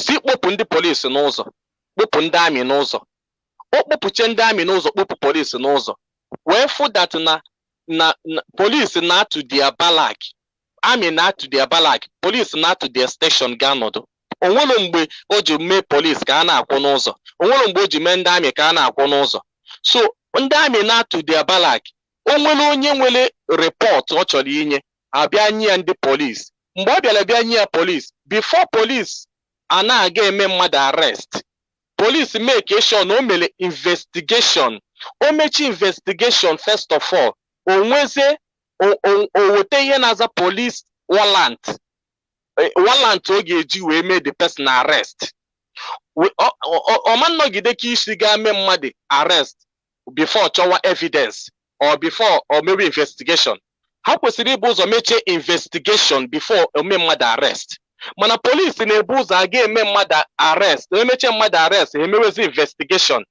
S2: Si kpọpụ ndị police n'ụzọ, kpụpụ ndị amị n'ụzọ. O kpụpụche ndị amị n'ụzọ, kpụpụ polisi n'ụzọ, wee fụ that na polisi na-atụ their barrack, amị na-atụ their barrack, polisi na-atụ their station ga-anọdụ. O nwere mgbe o ji mee polisi ka a na-akwụ n'ụzọ, o nwere mgbe o ji mee ndị amị ka a na-akwụ n'ụzọ. So ndị amị na-atụ their barrack, o nwere onye nwere report ọ chọrọ inye, abịa nye ya ndị polisi. Mgbe ọ bịara bịa nye ya polisi, before polisi a na-aga eme mmadụ arrest, polisi make sure na o mere investigation. O mechi investigation first of all, o nweze o weta ihe na-aza police warrant, warrant o ga-eji wee mee the person arrest. Ọma nnọgide ka isi ga mee mmadụ arrest before chọwa evidence or before or maybe investigation. Ha kwesịrị ibu ụzọ mechie investigation before o mee mmadụ arrest. Mana polisi na-ebu ụzọ aga eme mmadụ arrest, emeche mmadụ arrest, emewezi investigation.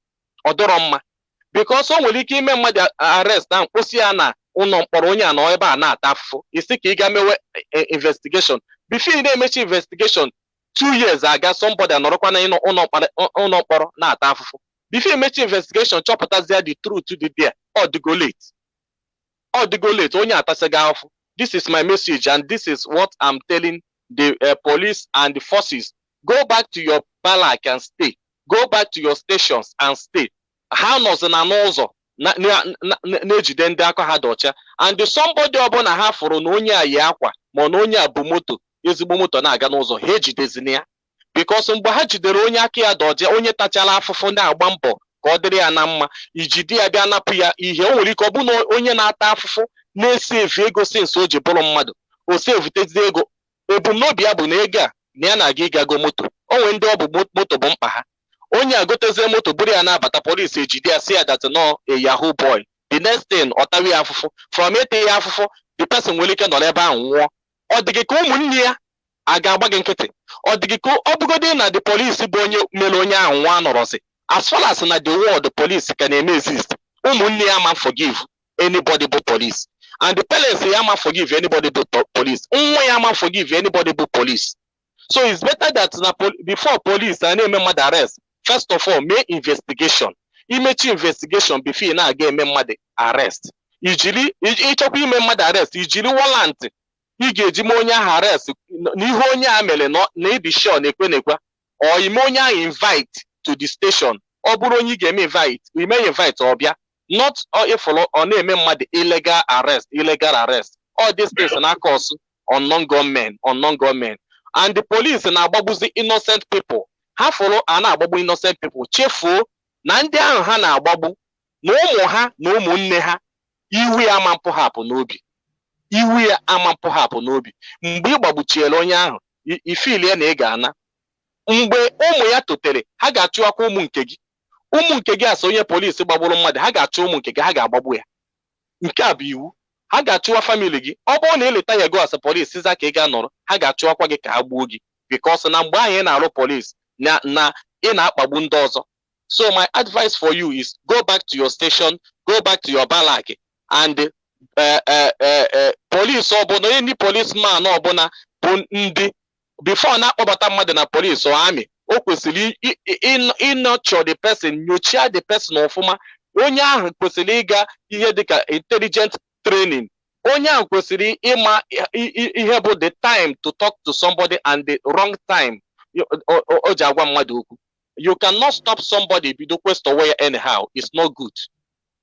S2: Ọ dọrọ mma because o nwere ike ime mmadụ arrest na mkposi ya na ụlọ mkpọrọ, onye a nọ ebe a na-ata afụfụ, isi ka ị ga mewe investigation. Before ị na-emechi investigation 2 years aga, somebody anọrọkwa na ụlọ mkpọrọ na-ata afụfụ. Before emechi investigation chọpụtazie the truth dị there, ọ dịgo late. Ọ dịgo late, onye atasiga afụ. This is my message and this is what I'm telling the police and the forces. Go back to your barrack and stay. Go back to your stations and stay. Ha nọzi na n'ụzọ na-ejide ndị aka ha dị ọcha, and somebody ọbụla ha fụrụ na onye a yi akwa ma na onye a bụ moto, ezigbo moto na-aga n'ụzọ, ha ejidezina ya. Because mgbe ha jidere onye aka ya dị ọcha, onye tachala afụfụ na-agba mbọ ka ọ dịrị ya na mma, ijide ya bịa napụ ya ihe, o nwere ike ọ bụ na onye na-ata afụfụ na-esevu ego since o ji bụrụ mmadụ, o sevutezi ego. Ebumnobi ya bụ na ego a na ya na-aga ịgago moto. O nwere ndị ọ bụ moto bụ mkpa ha. Onye agotezie moto buru ya na-abata, polisi ejide ya si ya that no a yahoo boy. The next thing ọ tawi ya afụfụ, from ete ya afụfụ, the person nwere ike nọ ebe ahụ nwụọ. Ọ dịghị ka ụmụnne ya a ga-agba gị nkịtị. Ọ dịghị ka ọ bụgodị na the polisi bụ onye mere onye ahụ nwa nọrọzi, as far as na the world police can exist, ụmụnne ya ma forgive anybody but police, and the parents ya ma forgive anybody but police, nwa ya ma forgive anybody but police. So it's better that before police and eme mmadụ arrest, first of all make investigation. Imechi investigation before na aga eme mmadụ arrest. Ijili ịchọkwa ime mmadụ arrest, ijili warrant ị ga-eji mee onye ahụ arrest n'ihe onye a mere na ịdị sure na ekwe or ime onye ahụ invite to the station. Ọ bụrụ onye ị ga-eme invite ọ bịa, not ịfụrụ ọ na-eme mmadụ illegal arrest. All these things na-cause unknown gunmen, and the police na-agbagbuzi innocent people. Ha fụrụ a na-agbagbu innocent people, chefuo na ndị ahụ ha na-agbagbu na ụmụ ha na ụmụnne ha, iwu ya ama mpụhapụ n'obi. Mgbe ị gbagbuchiela onye ahụ, ifili ya na ị ga-ana. Mgbe ụmụ ya totere, ha ga-achụakwa ụmụ nke gị asa onye polisi gbagburu mmadụ, ha ga-achụ ụmụ nke gị, ha ga-agbagbu ya. Nke a bụ iwu. Ha ga-achụwa family gị. Ọ bụrụ na eleta ya go asa polisi za ka ị ga-anọrọ, ha ga-achụakwa gị ka ha gbuo gị, because na mgbe anyị na-arụ polisi na ị na-akpagbu ndị ọzọ. So my advice for you is go back to your station, go back to your barrack, and police ọbụla, onye ndị policeman ọbụla bụ ndị before na-akpọbata mmadụ na police or army, o kwesịrị nurture the person, nyochia the person ọfụma. Onye ahụ kwesịrị ịga ihe dịka intelligent training. Onye ahụ kwesịrị ịma ihe bụ the time to talk to somebody and the wrong time o ji agwa mmadụ okwu. You cannot stop somebody bido question where anyhow. It's not good.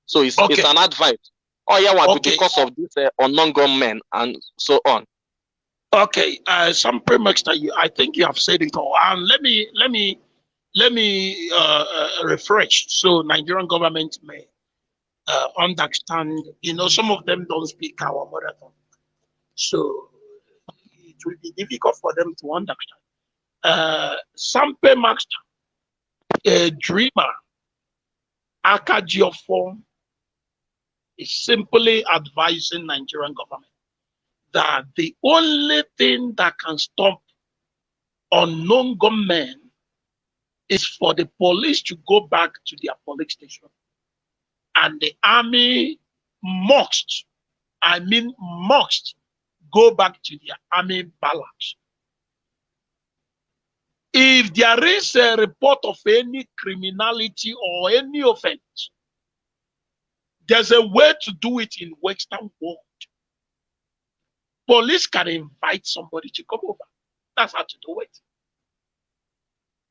S2: So it's an advice. Oh yeah, because of this unknown gunmen and so on.
S1: Okay, Sampe Master, I think you have said it all. And let me refresh so Nigerian government may understand. You know, some of them don't speak our mother tongue, so it will be difficult for them to understand. Sampe Master, a dreamer, Akajiofo, is simply advising Nigerian government that the only thing that can stop unknown gunmen is for the police to go back to their police station. And the army must go back to their army barracks. If there is a report of any criminality or any offense, there's a way to do it in Western world. Police can invite somebody to come over. That's how to do it.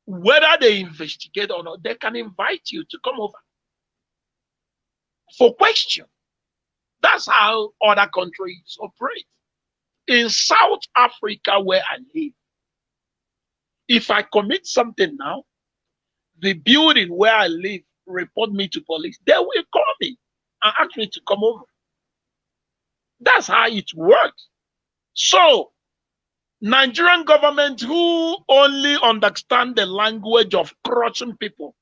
S1: Whether they investigate or not, they can invite you to come over for question. That's how other countries operate. In South Africa, where I live, if I commit something now, the building where I live report me to police. They will call me and ask me to come over. That's how it works. So, Nigerian government who only understand the language of crushing people,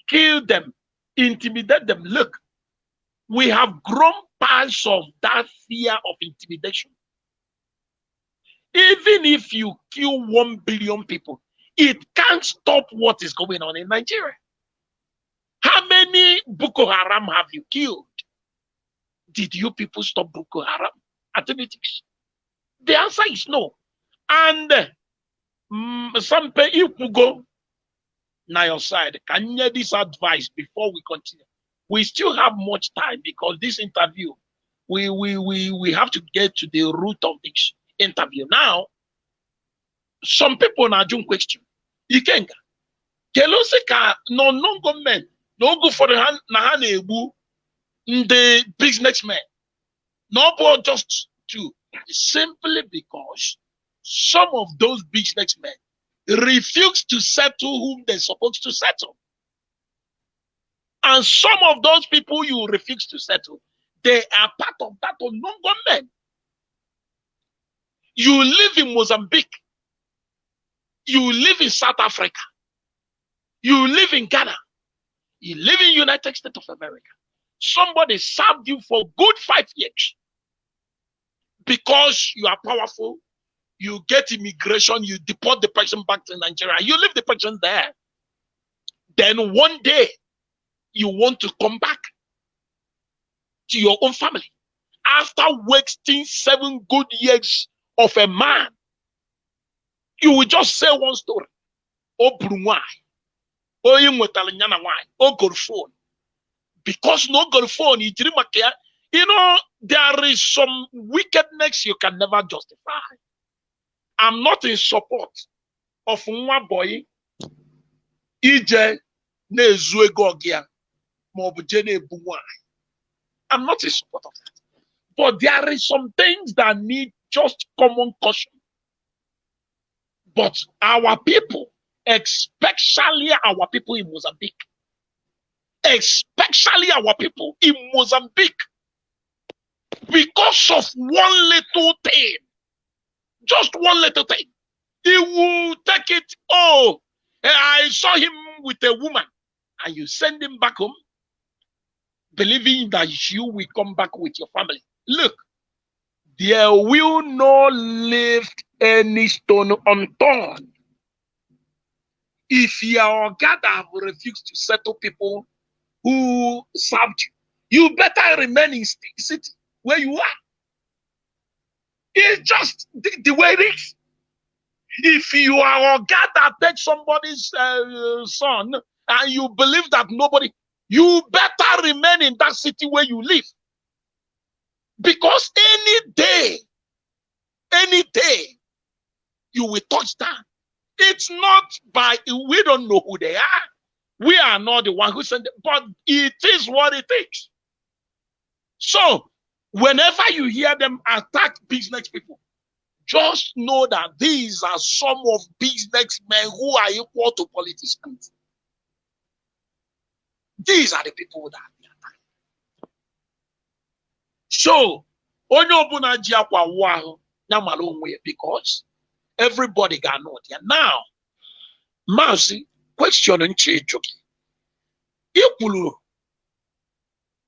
S1: kill them, intimidate them. Look, we have grown past of that fear of intimidation. Even if you kill 1 billion people, it can't stop what is going on in Nigeria. How many Boko Haram have you killed? Did you people stop Boko Haram activities? The answer is no. And Sampe, if we go now your side, can you hear this advice before we continue? We still have much time because this interview, we have to get to the root of this interview. Now, some people now doing question. Ikenga. Kelosika no government, no go for the hand na the businessmen. No but just to simply because some of those businessmen refuse to settle whom they're supposed to settle. And some of those people you refuse to settle, they are part of that unknown government. You live in Mozambique. You live in South Africa. You live in Ghana. You live in United States of America. Somebody served you for good 5 years. Because you are powerful, you get immigration, you deport the person back to Nigeria. You leave the person there. Then one day, you want to come back to your own family. After wasting 7 good years of a man, you will just say one story. Oh, Brunwai. Oh, oh, Gorfone. Because no Gorfone, you know, there is some wickedness you can never justify. I'm not in support of one boy. EJ Nezuegogia. I'm not in support of that. But there is some things that need just common caution. But our people, especially our people in Mozambique, especially our people in Mozambique, because of one little thing, just one little thing, he will take it. Oh, I saw him with a woman, and you send him back home, believing that you will come back with your family. Look, there will not lift any stone unturned. If your God have refused to settle people who served you, you better remain in city where you are. It's just the way it is. If you are a God that takes somebody's son and you believe that nobody, you better remain in that city where you live. Because any day, you will touch down. It's not by, we don't know who they are. We are not the one who sent them, but it is what it is. So, whenever you hear them attack business people, just know that these are some of businessmen who are equal to politicians. These are the people that they attack. So, because everybody got know there. Now, Mercy, question in Chichuki.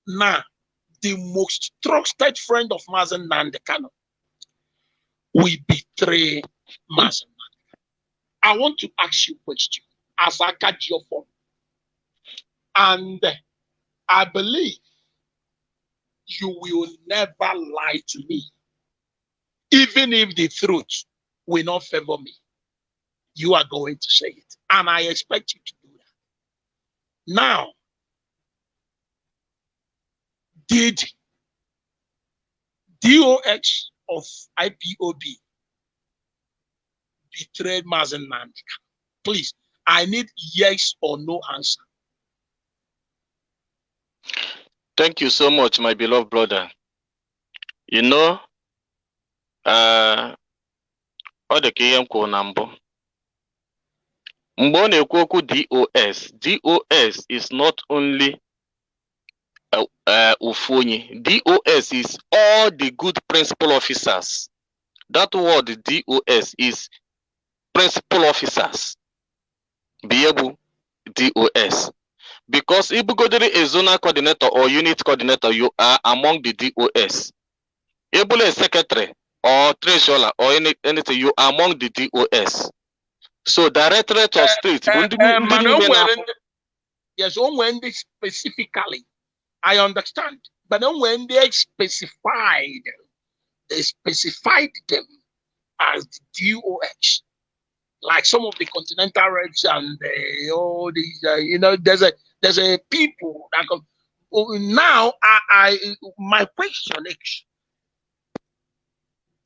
S1: Now, the most trusted friend of Mazen Nandekano, we betray Mazen. I want to ask you a question as I catch your phone. And I believe you will never lie to me, even if the truth will not favor me. you are going to say it. And I expect you to do that. Now, did DOX of IPOB betray Mazen Nandika? Please, I need yes or no answer.
S2: Thank you so much, my beloved brother. You know, ọ dị ka ihe m kwuru na mbụ. Mgbe ọ na-ekwu okwu DOS, DOS is not only Ufonyi. DOS is all the good principal officers. That word DOS is principal officers. Be able DOS. Because if you go to a zonal coordinator or unit coordinator, you are among the DOS. If you a secretary or treasurer or anything, you are among the DOS. So directorate of state.
S1: Yes, when they specifically, I understand, but then when they specified them as the DOS, like some of the Continental Reds and all these, there's a people that come. Now, my question is,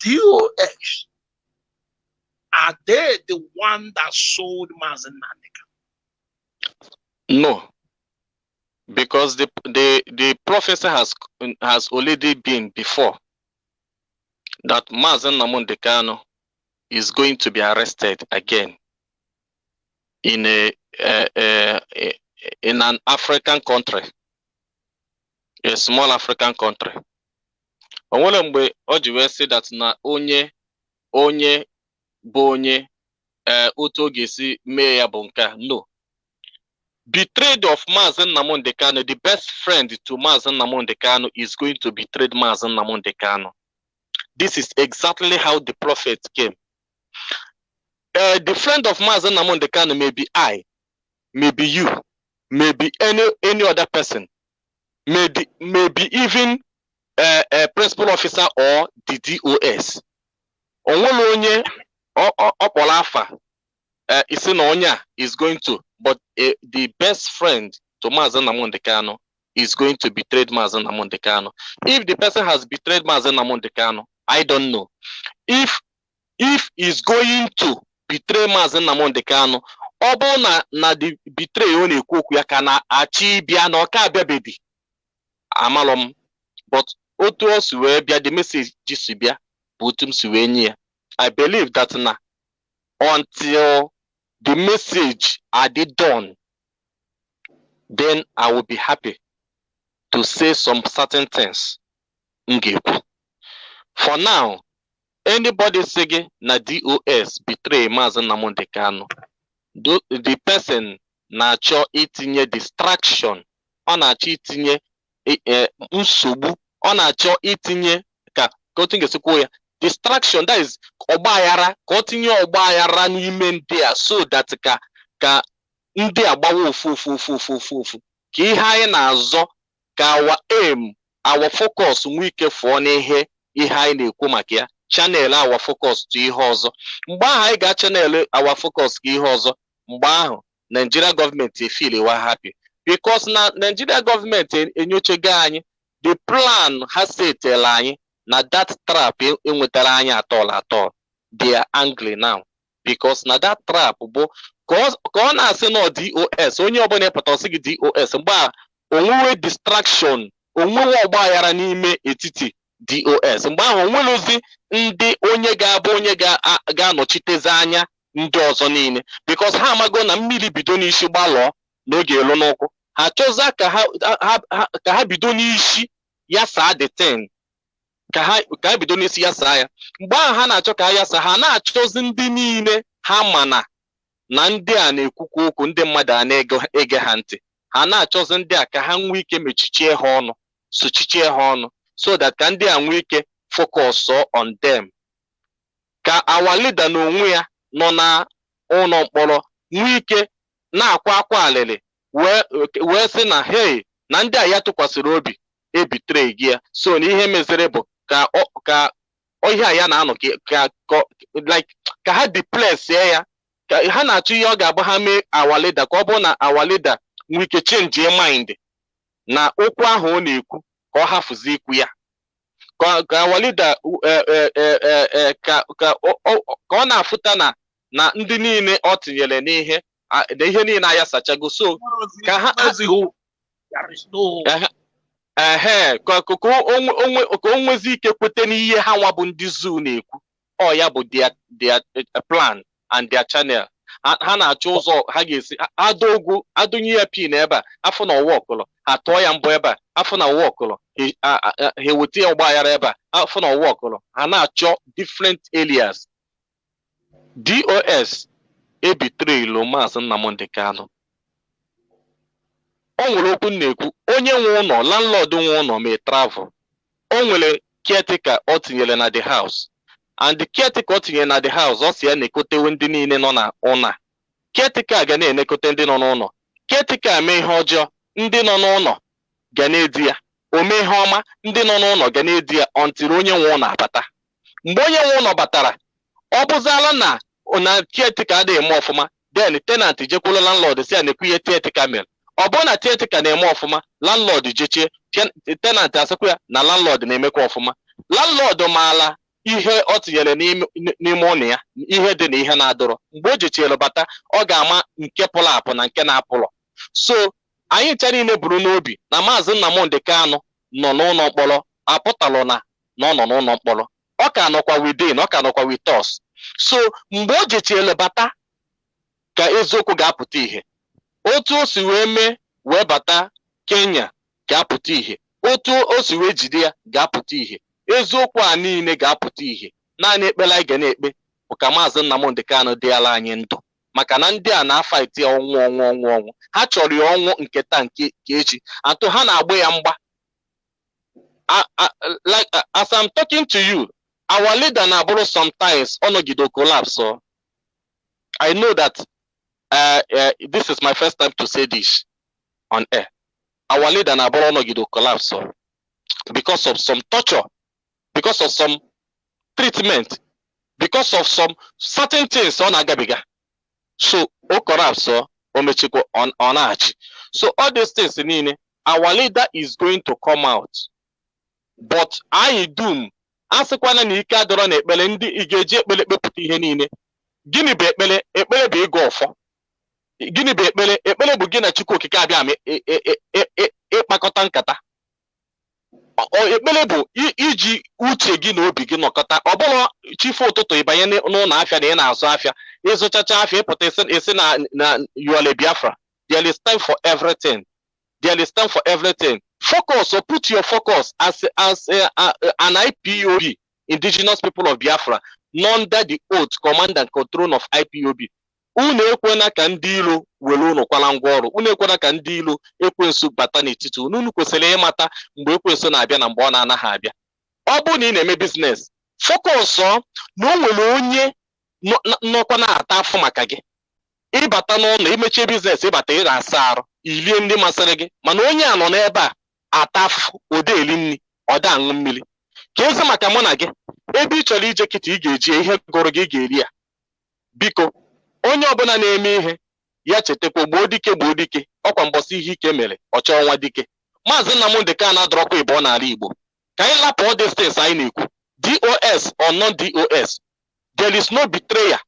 S1: DOS, are they the one that sold Mazen Nandika?
S2: No, because the prophecy has already been before that Mazen Namondekano is going to be arrested again in an African country, a small African country. Onwere mgbe o ji wee sị that na onye bụ onye otu ọ ga-esi mee ya bụ nke a. No. Betrayed of Mazen Namondekano, the best friend to Mazen Namondekano is going to betray Mazen Namondekano. This is exactly how the prophet came. The friend of Mazen Namondekano may be I, maybe you, maybe any other person, maybe even a principal officer or the DOS. Onwere onye ọkpọrọ afa isi na onye is going to, but the best friend to Mazen Namondekano is going to betray Mazen Namondekano. If the person has betrayed Mazen Namondekano, I don't know. If he's going to betray Mazen Namondekano, ọ bụ na the betray ọ na-ekwu okwu ya ka na achị bịa na ọka abịabedi amalọ m, but otu o si wee bịa, the message ji si bịa bụ otu m si wee nye ya. I believe that na until the message are done, then I will be happy to say some certain things. For now, anybody saying na DOS betray Mazen Namondekano, the person na-achọ itinye distraction, ọ na-achọ itinye nsogbu, ọ na-achọ itinye ka o tinyesikwa ya distraction, that is ọgbaghara, ka o tinye ọgbaghara n'ime ndị a, so that ka ndị a gbawa ofu ka ihe anyị na-azọ, ka our aim, our focus nwee ike fụọ n'ihe anyị na-ekwu maka ya, channel our focus to ihe ọzọ. Mgbe ahụ anyị ga-channel our focus ka ihe ọzọ, mgbe ahụ Nigeria government feel wa happy, because na Nigeria government enyochego anyị the plan ha setele anyị na that trap enwetara anyị atọl. They are angry now because na that trap bụ ka ọ na-asị na DOS, onye ọbụla ịpụta ọsị gị DOS, mgbe a onwewe distraction, onwewe ọgbaghara n'ime etiti DOS, mgbe ahụ onwerozi ndị onye ga-abụ onye ga-anọchitezi anya ndị ọzọ niile, because ha amago na mmiri bido n'isi gbalọọ n'oge elu n'ụkwụ, ha chọza ka ha bido n'isi ya saa the thing, ka ha bido n'isi ya saa ya. Mgbe ahụ ha na-achọ ka ya saa, ha na-achọzi ndị niile ha mana na ndị a na-ekwukwa okwu, ndị mmadụ a na-ege ha ntị, ha na-achọzi ndị a ka ha nwee ike mechichie ha ọnụ, sochichie ha ọnụ, so that ka ndị a nwee ike focus on them. Ka our leader n'onwe ya nọ na ụlọ mkpọrọ nwee ike na-akwa akwa alịlị wee sị na hey, na ndị a ya tụkwasịrị obi ebitray gị ya, so na ihe mezere bụ ka ihe a ya na-anọ ka ha deplace ya, ha na-achọ ihe ọ ga-abụ ha mee our leader ka ọ bụrụ na our leader nwee ike change mind na okwu ahụ ọ na-ekwu ka ọ hafụzi ikwu ya ka our leader ka ọ na-afụta na ndị niile ọ tinyere n'ihe na ihe niile aya sachago so ka ha ka o nwezi ike kwete n'ihe ha nwa bụ ndị zoo na-ekwu ọ ya bụ their plan and their channel ha na-achọ ụzọ ha ga-esi adụnye ya pin ebe a afọ na ọwa ọkụlọ ha tụọ ya mbọ ebe a afọ na ọwa ọkụlọ ha eweta ya ụgbọghara ebe a afọ na ọwa ọkụlọ ha na-achọ different areas. DOS ebitrelu Maazị Nnamdi Kanu. O nwere okwu na-ekwu onye nwe ụlọ landlord nwe ụlọ may travel. O nwere caretaker o tinyere na the house and the caretaker o tinyere na the house ọ si ya na-ekotewe ndị niile nọ na ụlọ. Caretaker ga na-enekote ndị nọ n'ụlọ. Caretaker mee ihe ọjọọ ndị nọ n'ụlọ ga na-edi ya. O mee ihe ọma ndị nọ n'ụlọ ga na-edi ya until onye nwe ụlọ abata. Mgbe onye nwe ụlọ batara ọ bụzala na caretaker adịghị eme ọfụma then tenant jekwula landlord si ya na-ekwu ihe caretaker mere. Ọ bụrụ na caretaker na-eme ọfụma landlord jechie tenant asịkwa ya na landlord na-emekwa ọfụma. Landlord maala ihe ọ tinyere n'ime ụlọ ya ihe dị na ihe na-adọrọ mgbe o jechielu bata ọ ga-ama nke pụrụ apụ na nke na-apụlọ. So anyị ncha niile buru n'obi na Maazị Nnamdi Kanu nọ n'ụlọ mkpọrọ apụtalụ na ọ nọ n'ụlọ mkpọrọ ọ ka nọkwa within ọ ka nọkwa with us. So mgbe o jechielu bata ka eziokwu ga-apụta ihe otu o si wee mee wee bata Kenya ga-apụta ihe otu o si wee jide ya ga-apụta ihe eziokwu a niile ga-apụta ihe naanị ekpere anyị ga na-ekpe bụ ka Maazị Nnamdi Kanu dịala anyị ndụ maka na ndị a na-afaiti ọnwụ ha chọrọ ya ọnwụ nke taa nke echi atụ ha na-agba ya mgba. Like as I'm talking to you our leader na-abụrụ sometimes ọnọgido collapse. So I know that this is my first time to say this on air. Our leader na-abụrụ ọnọgido collapse so because of some torture, because of some treatment, because of some certain things ọ na-agabiga. So o collapse so o mechikwa ọ na-achị. So all these things niile our leader is going to come out, but anyị dum asịkwana na ike adọrọ na ekpere ndị ị ga-eji ekpere kpepụta ihe niile. Gịnị bụ ekpere? Ekpere bụ ịgọ ọfọ. Gịnị bụ ekpere? Ekpere bụ gị na Chukwu okike abịa ịkpakọta nkata. Ekpere bụ iji uche gị na obi gị nọkọta. Ọ bụrụ chifu ụtụtụ ịbanye n'ụlọ afịa na ị na-azụ afịa ịzụchacha afịa ịpụta isi na you are a Biafra. There is time for everything. There is time for everything. Focus or put your focus as an IPOB, Indigenous People of Biafra, under the oath, command and control of IPOB. Unu ekwena ka ndị ilo were unu kwala ngwa ọrụ. Unu ekwena ka ndị ilo ekwensu bata n'etiti unu. Unu kwesịrị ịmata mgbe ekwensu na-abịa na mgbe ọ na-anaghị abịa. Ọ bụ na ị na-eme business, focus na o nwere onye nọkwa na-ata afọ maka gị. Ịbata n'ụlọ imechie business ịbata ị na-asa arụ ilie ndị masịrị gị mana onye a nọ n'ebe a ata afụfụ ode eli nri ọda aṅụ mmiri. Ka ezi maka mụ na gị ebe ị chọrọ ije kịta ị ga-eji ihe gụrụ gị ga-eri ya. Biko onye ọbụla na-eme ihe ya chetakwa gboo dike ọkwa mbọsị ihe ike mere ọchọ ọnwa dike. Maazị Nnamdi Kanu adọrọkwa ịbọ n'ala Igbo. Ka anyị lapụ all these things anyị na-ekwu DOS or non DOS, there is no betrayer.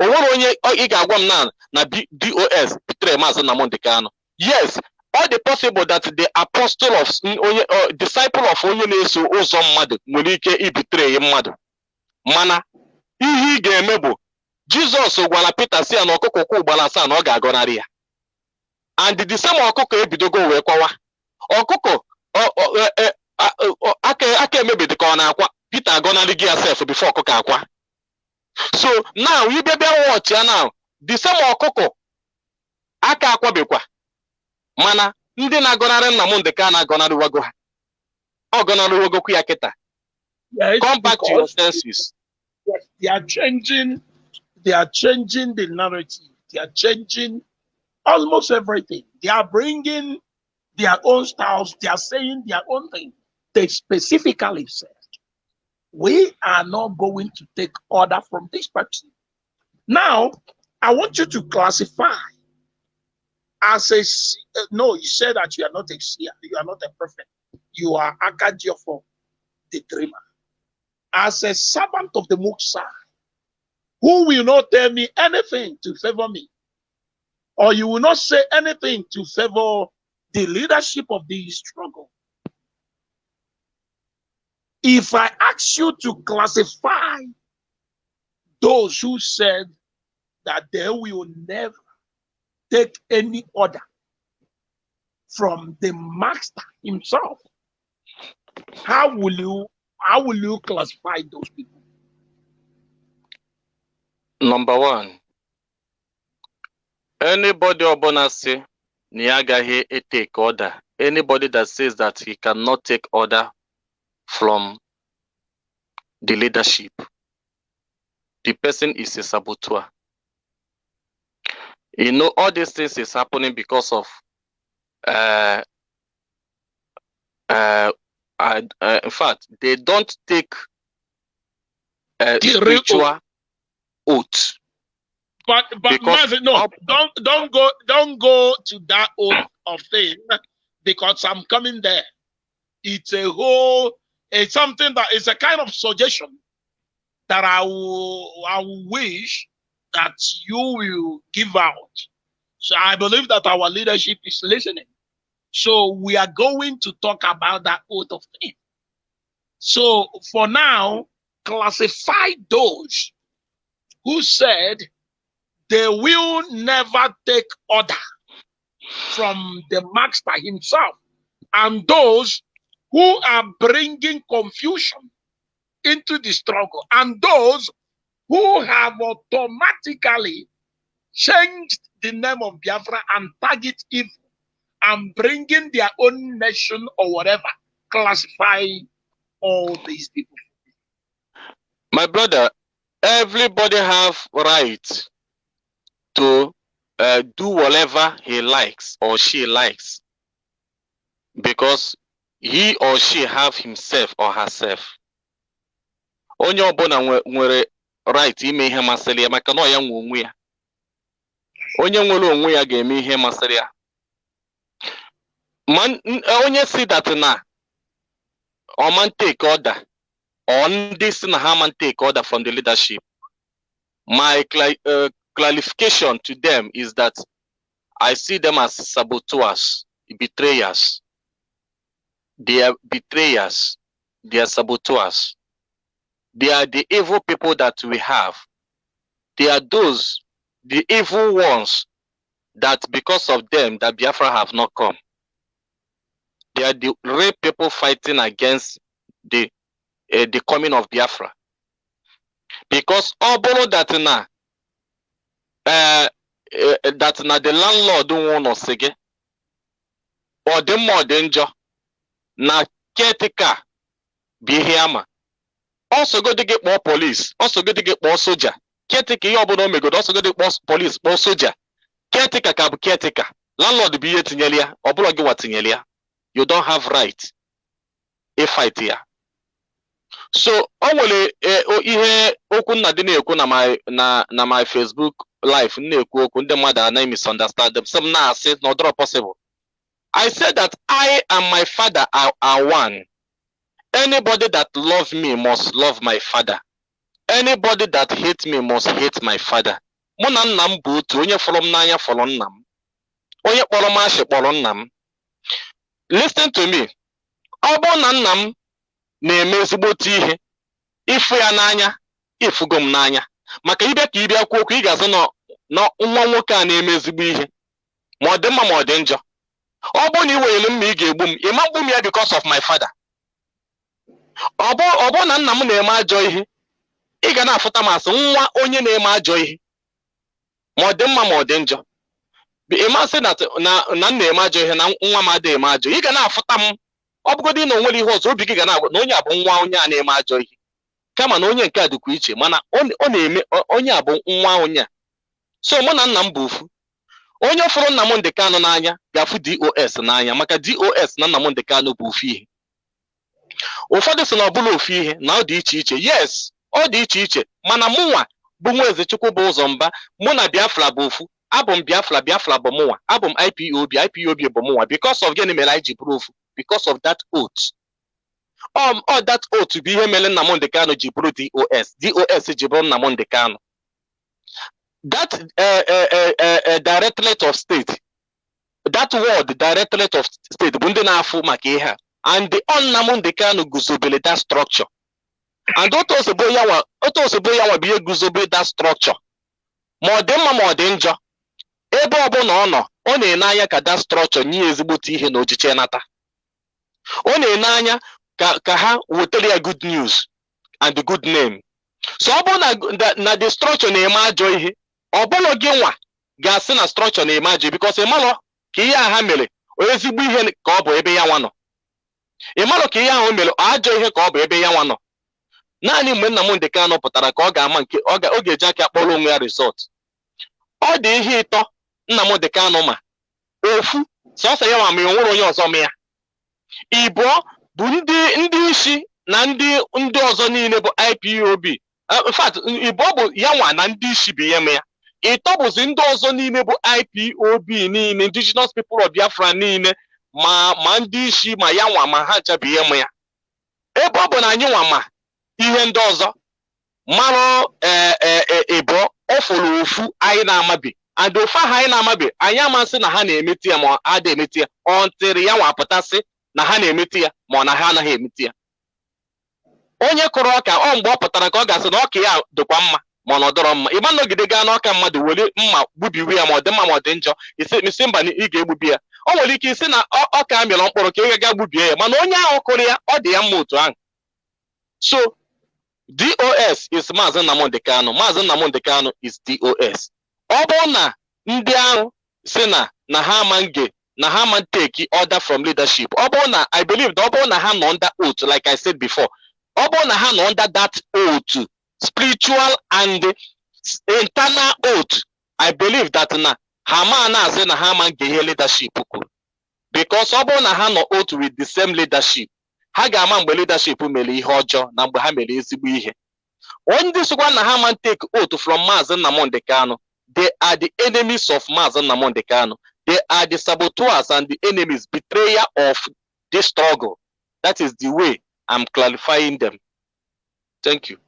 S2: O nwere onye ị ga-agwa m na DOS betray Maazị Nnamdi Kanu. Yes, all the possible that the apostle of disciple of onye na-eso ụzọ mmadụ nwere ike ibetray mmadụ. Mana ihe ị ga-eme bụ Jizọs gwara Peter si ya na ọkụkọ kwụ ụgbala asaa na ọ ga-agọnarị ya. And the same ọkụkọ ebidogo wee kọwa. Ọkụkọ aka emebidi ka ọ na-akwa Peter agọnarị gị yourself before ọkụkọ akwa. So now you baby watch ya now the same ọkụkọ aka akwabekwa mana ndị na-agọnarị Nnamdi Kanu agọnarịwago ha. Ọ gọnarịwagokwa ya kịta. Come back to your senses.
S1: Yes, they are changing the narrative. They are changing almost everything. They are bringing their own styles. They are saying their own thing. They specifically said, we are not going to take order from this person. Now, I want you to classify as a, no, you said that you are not a seer, you are not a prophet. You are Akajiofo, the dreamer. As a servant of the Most High, who will not tell me anything to favor me, or you will not say anything to favor the leadership of the struggle. If I ask you to classify those who said that they will never take any order from the master himself, how will you classify those people?
S2: Number one, anybody obona say Niagahe take order. Anybody that says that he cannot take order from the leadership, the person is a saboteur. You know, all these things is happening because of in fact, they don't take spiritual oath.
S1: But Master, no, don't go to that oath of thing, because I'm coming there. It's it's something that is a kind of suggestion that I will wish that you will give out. So I believe that our leadership is listening. So we are going to talk about that oath of thing. So for now, classify those who said they will never take order from the master himself, and those who are bringing confusion into the struggle, and those who have automatically changed the name of Biafra and target evil and bringing their own nation or whatever. Classify all these people.
S2: My brother, everybody have right to do whatever he likes or she likes, because he or she have himself or herself. Onye ọbụla nwere right ime ihe masịrị ya, maka na ọ ya nwe onwe ya. Onye nwere onwe ya ga-eme ihe masịrị ya. Onye si that na ọ man take order, or ndị si na ha man take order from the leadership, my clarification to them is that I see them as saboteurs, betrayers. They are betrayers. They are saboteurs. They are the evil people that we have. They are those, the evil ones, that because of them, that Biafra have not come. They are the real people fighting against the coming of Biafra. Because all that na the landlord don't want us again, or the more danger na caretaker be here. Also go to get more police, also go to get more soldier. Caretaker you obodo me go also go to get more police, more soldier. Caretaker ka bu caretaker. Landlord be here tinyelia, obodo gi watinyelia. You don't have right a fight here. So onwere ihe okwu nna dị na-ekwu na my Facebook live na-ekwu okwu ndị mmadụ anaghị misunderstand them. Some na say no draw possible. I said that I and my father are one. Anybody that loves me must love my father. Anybody that hates me must hate my father. Mụ na nna m bụ otu, onye fọrọ m n'anya fọrọ nna m. Onye kpọrọ m asị kpọrọ nna m. Listen to me. Ọ bụ na nna m na-eme ezigbote ihe, ifu ya n'anya, ifugo m n'anya. Maka ịbịa ka ịbịa kwuo okwu, ị ga-asị na nwa nwoke a na-eme ezigbo ihe, ma ọ dị mma ma ọ dị njọ. Ọ bụ na ị were m ma ị ga-egbu m, ị ma gbu m ya because of my father. Ọ bụ na nna m na-eme ajọ ihe, ị ga na-afụta m asị nwa onye na-eme ajọ ihe, ma ọ dị mma ma ọ dị njọ. Ị ma sị na m na-eme ajọ ihe na nwa m adịghị eme ajọ, ị ga na-afụta m. Ọ bụgodị na onwere ihe ọzọ, obi gị ga na-agwa na onye a bụ nwa onye a na-eme ajọ ihe, kama na onye nke a dịkwa iche, mana ọ na-eme onye a bụ nwa onye a. So mụ na nna m bụ ofu. Onye fụrụ Nnamdị Kanụ n'anya ga-afụ DOS n'anya, maka DOS na Nnamdị Kanụ bụ ofu ihe. Ụfọdụ sị na ọ bụla ofu ihe, na ọ dị iche iche. Yes, ọ dị iche iche, mana mụnwa bụ Nweze Chukwu bụ ụzọ mba mụ na Biafra bụ ofu abụ m Biafra Biafra bụ mụnwa abụ m IPOB IPOB bụ mụnwa because of gịnị mere anyị ji bụrụ ofu because of that oath all that oath bụ ihe mere Nnamdi Kanu ji bụrụ DOS ji bụrụ Nnamdi Kanu that directorate of state that word directorate of state bụ ndị na-afụ maka ihe a and the Nnamdi Kanu guzobere that structure and otu osebo ya bụ ihe guzobe that structure ma ọ dị mma ma ọ dị njọ ebe ọbụla ọ na-ene anya ka that structure nye ezigbote ihe na ochiche nata ọ na-ene anya ka ha wetara ya good news and the good name so ọ bụrụ na the structure na-eme ajọ ihe ọ bụrụ gị nwa ga-asị na structure na-eme ajọ because ịmalụ ka ihe a ha mere ezigbo ihe ka ọ bụ ebe ya nwa nọ ịmalụ ka ihe ahụ mere ajọ ihe ka ọ bụ ebe ya nwa nọ naanị mgbe Nnamdi Kanu pụtara ka ọ ga-ama nke ọ ga-eji aka kpọrọ onwe ya resort ọ dị ihe ịtọ Nnamdi Kanu ma ofu sọsọ ya ma enwere onye ọzọ ma ya ịbụọ bụ ndị isi na ndị ọzọ niile bụ IPOB in fact ịbụọ bụ ya nwa na ndị isi bụ ya ma ya ịtọ bụzi ndị ọzọ niile bụ IPOB niile indigenous people of Biafra niile ma ndị isi ma ya nwa ma ha ncha bụ ya ma ya ebe ọ bụ na anyị nwa ma ihe ndị ọzọ marụ ịbụọ ọ fụrụ ofu anyị na-amabi and ofu ahụ anyị na-amabi anyị amasị na ha na-emeti ya ma ha ada emeti ya ọ ntịrị ya nwa pụtasị na ha na-emeti ya ma ọ na ha anaghị emeti ya onye kụrụ ọka ọ mgbe ọ pụtara ka ọ ga-asị na ọka ya dịkwa mma ma ọ nọdọrọ mma ịma nọgide gaa n'ọka mmadụ were mma gbubiwe ya ma ọ dị mma ma ọ dị njọ isi mba ị ga-egbubi ya o nwere ike isi na ọka amịrị mkpụrụ ka ị ga gbubie ya mana onye ahụ kụrụ ya ọ dị ya mma otu ahụ so DOS is Maazị Nnamdi Kanu. Maazị Nnamdi Kanu is DOS. Ọ bụrụ na ndị ahụ si na ha ma take order from leadership. Ọ bụrụ na I believe that ọ bụrụ na ha nọ under oath like I said before. Ọ bụrụ na ha nọ under that oath, spiritual and internal oath, I believe that na ha ma na-asị na ha ma ihe leadership kwuru. Because ọ bụrụ na ha nọ oath with the same leadership, ha ga-ama mgbe leadership mere ihe ọjọọ na mgbe ha mere ezigbo ihe. Ndị sokwa na ha man take oath from Maazị Nnamdi Kanu, they are the enemies of Maazị Nnamdi Kanu. They are the saboteurs and the enemies, betrayer of this struggle. That is the way I'm clarifying them. Thank you.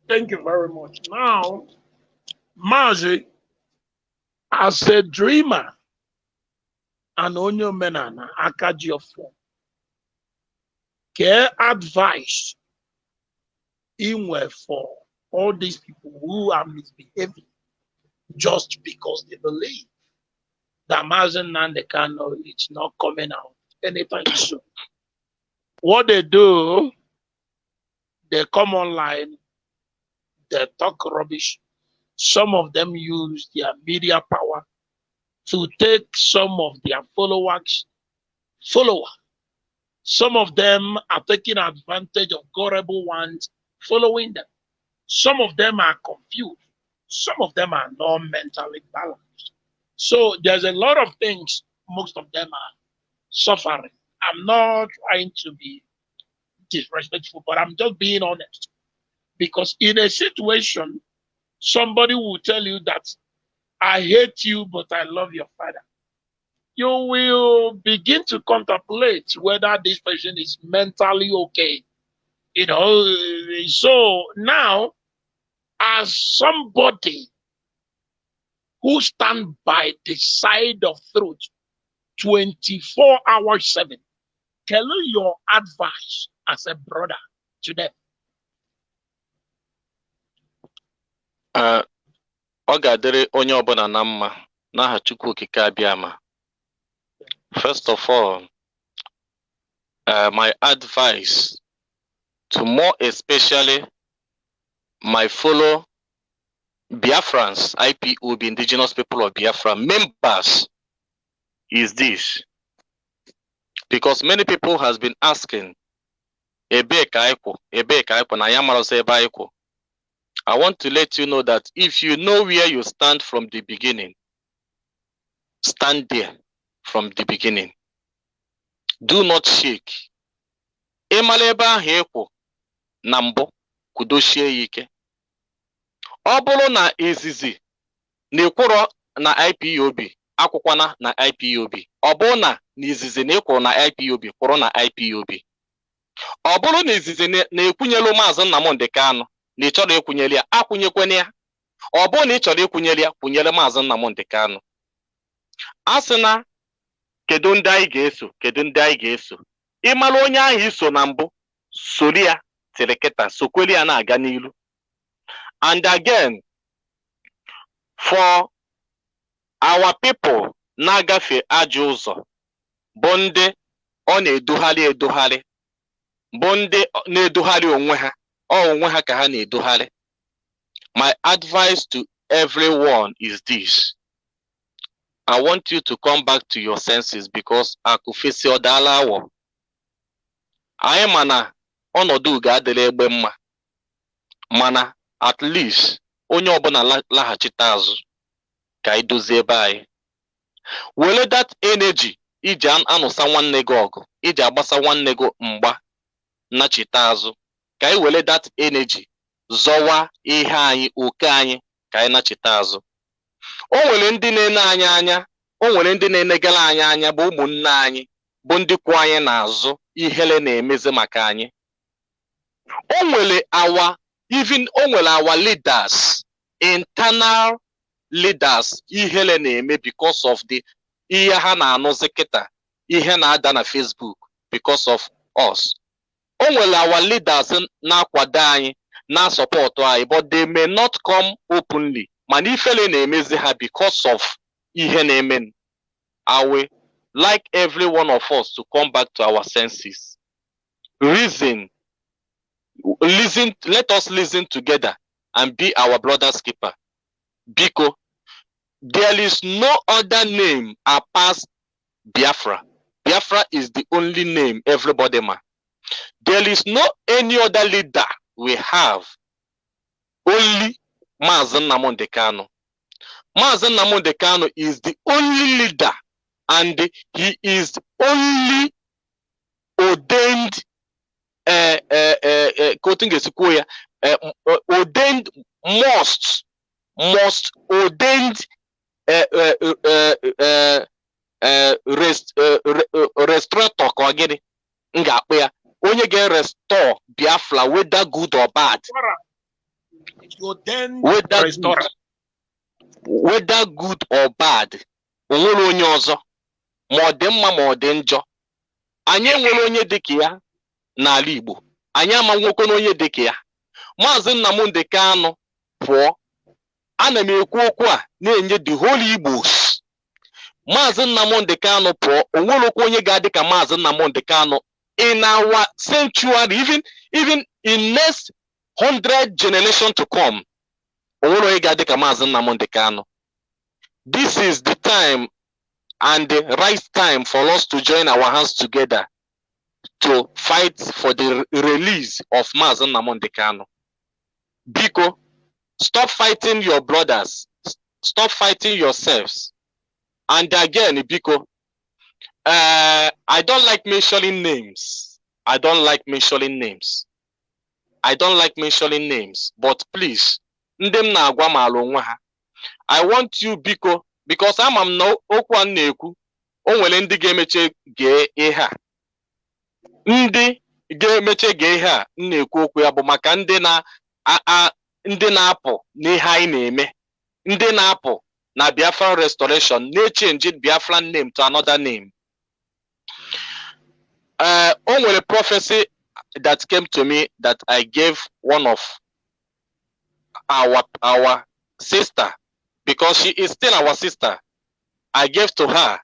S1: Thank you very much. Now, Maazị, as a dreamer, and onye omenala Akajiofo, care advice in for all these people who are misbehaving just because they believe that Maazị Nnamdi Kanu is not coming out anytime soon. What they do, they come online, they talk rubbish. Some of them use their media power to take some of their followers. Some of them are taking advantage of gullible ones following them. Some of them are confused. Some of them are not mentally balanced. So there's a lot of things most of them are suffering. I'm not trying to be disrespectful, but I'm just being honest. Because in a situation, somebody will tell you that I hate you, but I love your father. You will begin to contemplate whether this person is mentally okay. You know, so now, as somebody who stand by the side of truth 24 hours 7, tell your advice as a brother to them.
S2: Ọ ga-adịrị onye ọbụla na mma n'aha Chukwu Okike Abịama. First of all, my advice to more especially my fellow Biafrans, IPOB, indigenous people of Biafra members, is this. Because many people has been asking, ebe ka aiko na yamaro se ebe aiko. I want to let you know that if you know where you stand from the beginning, stand there from the beginning. Do not shake. Emaleba heko nambo kudoshie yike. Ọ bụrụ na izizi na-ekwuru na IPOB, akwụkwana na IPOB. Ọ bụrụ na izizi na-ekwuru na IPOB, kwuru na IPOB. Ọ bụrụ na izizi na-ekwunyelu Maazị Nnamdi Kanu na ị chọrọ ịkwụnyere ya, akwụnyekwana ya. Ọ bụrụ na ị chọrọ ịkwụnyere ya, kwụnyere Maazị Nnamdi Kanu. A sị na kedu ndị anyị ga-eso, kedu ndị anyị ga-eso. Ịmara onye ahụ iso na mbụ, sori ya tiri kịta, sokweli ya na-aga n'ilu. And again, for our people na-agafe ajọ ụzọ, bụ ndị ọ na-edogharị, bụ ndị na-edogharị onwe ha, onwe ha ka ha na-edogharị. My advice to everyone is this. I want you to come back to your senses because akụfesi ọdala awọ. Anyị mana ọnọdụ ga-adịrị egbe mma, mana at least onye ọbụla laghachite azụ ka anyị dozie ebe anyị. Were that energy iji anụsa nwanne gị ọgụ, iji agbasa nwanne gị mgba, nachite azụ, ka anyị were that energy zọwa ihe anyị, oke anyị, ka anyị nachite azụ. O nwere ndị na-ene anyị anya, o nwere ndị na-enegala anyị anya, bụ ụmụnne anyị, bụ ndị kwụ anyị n'azụ, ihere na-emezi maka anyị. O nwere our leaders, internal leaders, ihere na-eme because of the ihe ha na-anụzi kịta, ihe na-ada na Facebook because of us. O nwere our leaders na-akwado anyị, na-support anyị, but they may not come openly. Mana ifele na-emezi ha because of ihe na-eme. I will like every one of us to come back to our senses. Listen, let us listen together and be our brother's keeper. Because there is no other name apart Biafra. Biafra is the only name everybody man. There is no any other leader we have. Only Maazị Nnamdi Kanu. Maazị Nnamdi Kanu is the only leader, and he is only ordained ordained most ordained restorator ka gịnị ga-akpọ ya, onye ga-restore Biafra whether good or bad. Whether good or bad, onwere onye ọzọ, ma ọ dị mma ma ọ dị njọ. Anyị enwere onye dịka ya n'ala Igbo, anyị ama nwoke na onye dịka ya. Maazị Nnamdi Kanu pụọ, ana m ekwu okwu a na-enye the whole Igbos. Maazị Nnamdi Kanu pụọ, onwere onye ga-adị ka Maazị Nnamdi Kanu in our sanctuary, even in next 100 generations to come. Onwere onye ga-adị ka Maazị Nnamdi Kanu. This is the time and the right time for us to join our hands together to fight for the release of Maazị Nnamdi Kanu. Biko, stop fighting your brothers. Stop fighting yourselves. And again, Biko, I don't like mentioning names. I don't like mentioning names. But please, ndem na agwa malu onwe ha. I want you, Biko, because I'm no okwu a na-ekwu, o nwere ndị ga-emeche gee ihe a. Ndị ga-emeche gee ihe a na-ekwu okwu ya bụ maka ndị na-apụ n'ihe anyị na-eme. Ndị na-apụ na Biafran restoration, they change Biafran name to another name. Only a prophecy that came to me that I gave one of our sister, because she is still our sister. I gave to her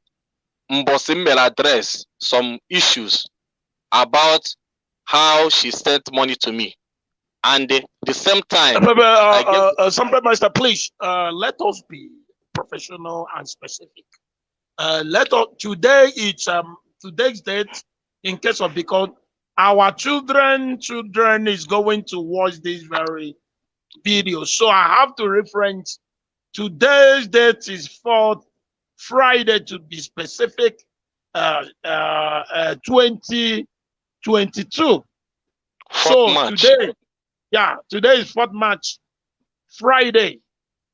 S2: email address some issues about how she sent money to me. And at the same time,
S1: Sampe Master, please let us be professional and specific. Today it's today's date, in case of, because our children is going to watch this very video, so I have to reference today's date is 4th Friday to be specific, 2022. So March. Today is 4th March Friday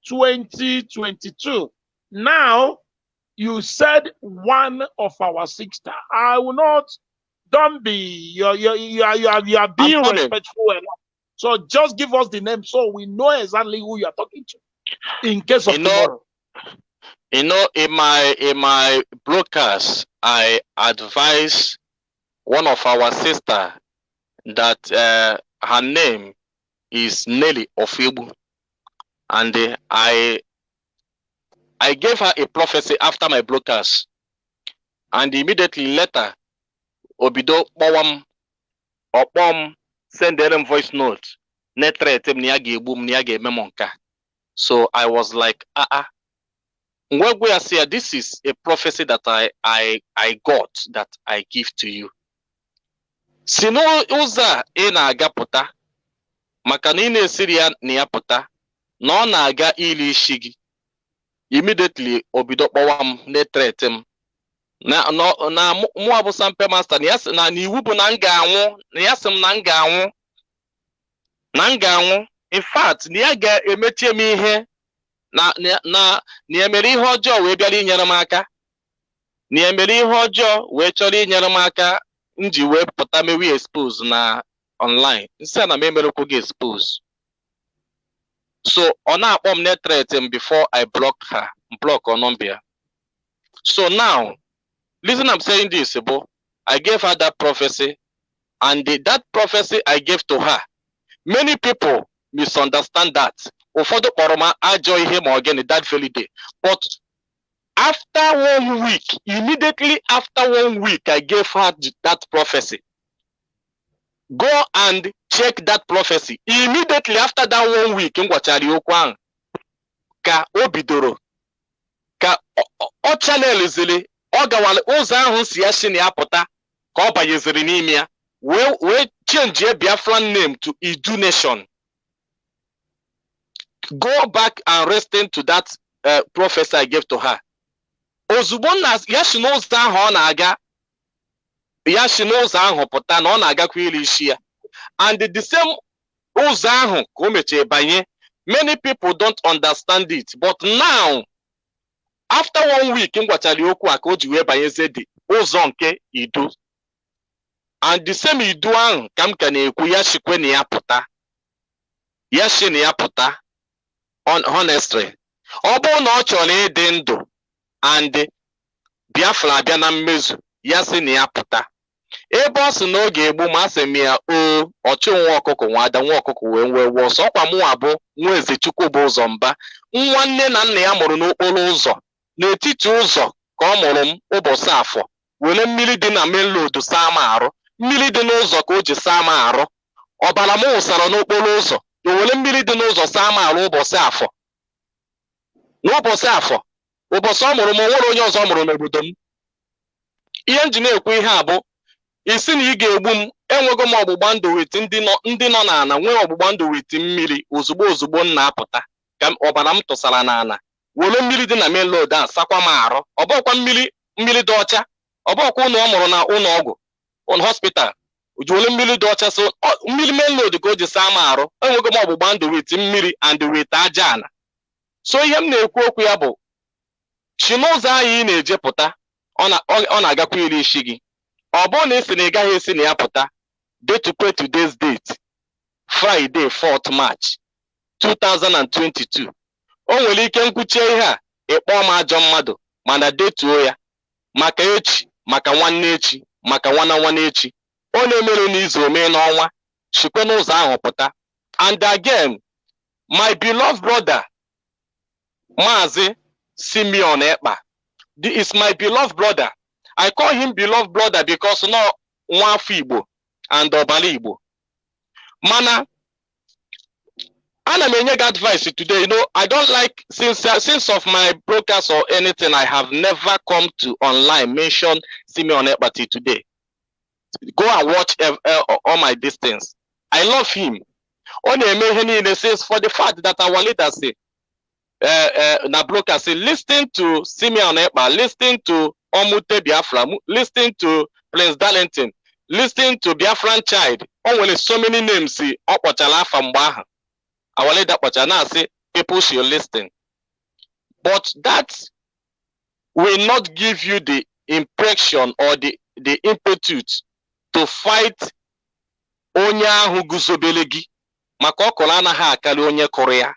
S1: 2022. Now, you said one of our sister. I will not. Don't be. You are being respectful enough. So just give us the name so we know exactly who you are talking to. In case of tomorrow.
S2: In my broadcast, I advise one of our sister that her name is Nelly Ofibu, and I gave her a prophecy after my broadcast, and immediately later, Obido Opom send them voice note. So I was like, this is a prophecy that I got that I give to you. Sino uza na agaputa maka na ina Syria na ya puta na ọ na-aga ili isi gị. Immediately obido kpọwa m na-etrete m na mụ abụ Sampe Master na iwu bụ na m ga-anwụ na ya sị m na m ga-anwụ in fact na ya ga-emechi m ihe na emere ihe ọjọọ wee bịara inyere m aka na emere ihe ọjọọ wee chọrọ inyere m aka nji wee pụta mewe expose na online nsi na m emerekwu gị expose. So ọ na-akpọ m na-threat m before I block her number. So now listen, I'm saying this, Bo. I gave her that prophecy, and that prophecy I gave to her, many people misunderstand that. Ụfọdụ kpọrọ m ajọ ihe ma again that very day. But after 1 week, immediately after 1 week, I gave her that prophecy. Go and check that prophecy. Immediately after that 1 week, ka o bidoro ka o channel zili ọ gawala ụzọ ahụ si ya si na ya pụta ka ọ banyeziri n'ime ya wee change Biafran name to Idu Nation. Go back and listen to that prophecy I gave to her. Ozugbo na ya si n'ụzọ ahụ ọ na-aga, ya si n'ụzọ ahụ pụta na ọ na-agakwa ili isi ya, and the same ụzọ ahụ ka o mechie banye. Many people don't understand it, but now after 1 week m gwachara okwu a ka o ji wee banyeze dị ụzọ nke Idu, and the same Idu ahụ ka m ka na-ekwu ya shikwe na ya pụta, ya shi na ya pụta. Honestly, ọ bụrụ na ọ chọrọ ịdị ndụ and Biafra abịa na mmezu, ya si na ya pụta. Ebe ọ sị na ọ ga-egbu ma asị m ya ọchụ nwa ọkụkọ nwa ada nwa ọkụkọ wee wee ọsọ ọkwa mụ abụ nwa eze Chukwu bụ ụzọ mba, nwa nne na nna ya mụrụ n'okporo ụzọ n'etiti ụzọ ka ọ mụrụ m ụbọchị afọ, were mmiri dị na main road saa m arụ, mmiri dị n'ụzọ ka o ji saa m arụ, ọbara m wụsara n'okporo ụzọ, o were mmiri dị n'ụzọ saa m arụ ụbọchị afọ. N'ụbọchị afọ, ụbọchị ọ mụrụ m nwere onye ọzọ mụrụ n'obodo m. Ihe m ji na-ekwu ihe a bụ isi na ị ga-egbu m, enwego m ọgbụgba ndụ weti ndị nọ n'ana nwee ọgbụgba ndụ weti mmiri ozugbo m na-apụta ka ọbara m tụsara n'ana, were mmiri dị na main road a sakwa m arụ. Ọ bụkwa mmiri dị ọcha, ọ bụkwa ụlọ ọ mụrụ na ụlọ ọgwụ hospital, ji were mmiri dị ọcha, so mmiri main road ka o ji saa m arụ. Enwego m ọgbụgba ndụ weti mmiri and weti aja ana. So ihe m na-ekwu okwu ya bụ chi n'ụzọ anyị na-eje pụta, ọ na-agakwa iri isi gị. Ọ bụrụ na esi na ị gaghị esi na ya pụta, detukwe today's date, Friday 4th March 2022. O nwere ike nkwuchie ihe a ịkpọọ m ajọ mmadụ, mana detuo ya maka echi, maka nwanne echi, maka nwanne echi. Ọ na-emere n'izu omee n'ọnwa, chikwe n'ụzọ ahụ pụta. And again, my beloved brother Maazị Simeon Ekpa, this is my beloved brother. I call him beloved brother because no nwafọ Igbo and ọbara Igbo. Mana ana m enye gị advice today. You know, I don't like since of my broadcast or anything, I have never come to online mention Simeon Ekpa till today. Go and watch all my distance. I love him. Ọ na-eme ihe niile since for the fact that our leader say na broadcast say listen to Simeon Ekpa, listen to Omute Biafra, listen to Prince Darlington, listen to Biafran Child. O nwere so many names ọ kpọchara afa mgbe ahụ. our leader Pachana say people should listen. But that will not give you the impression or the impetus to fight onye ahụ guzobele gị maka ọkụrụ anaghị akarị onye kụrụ ya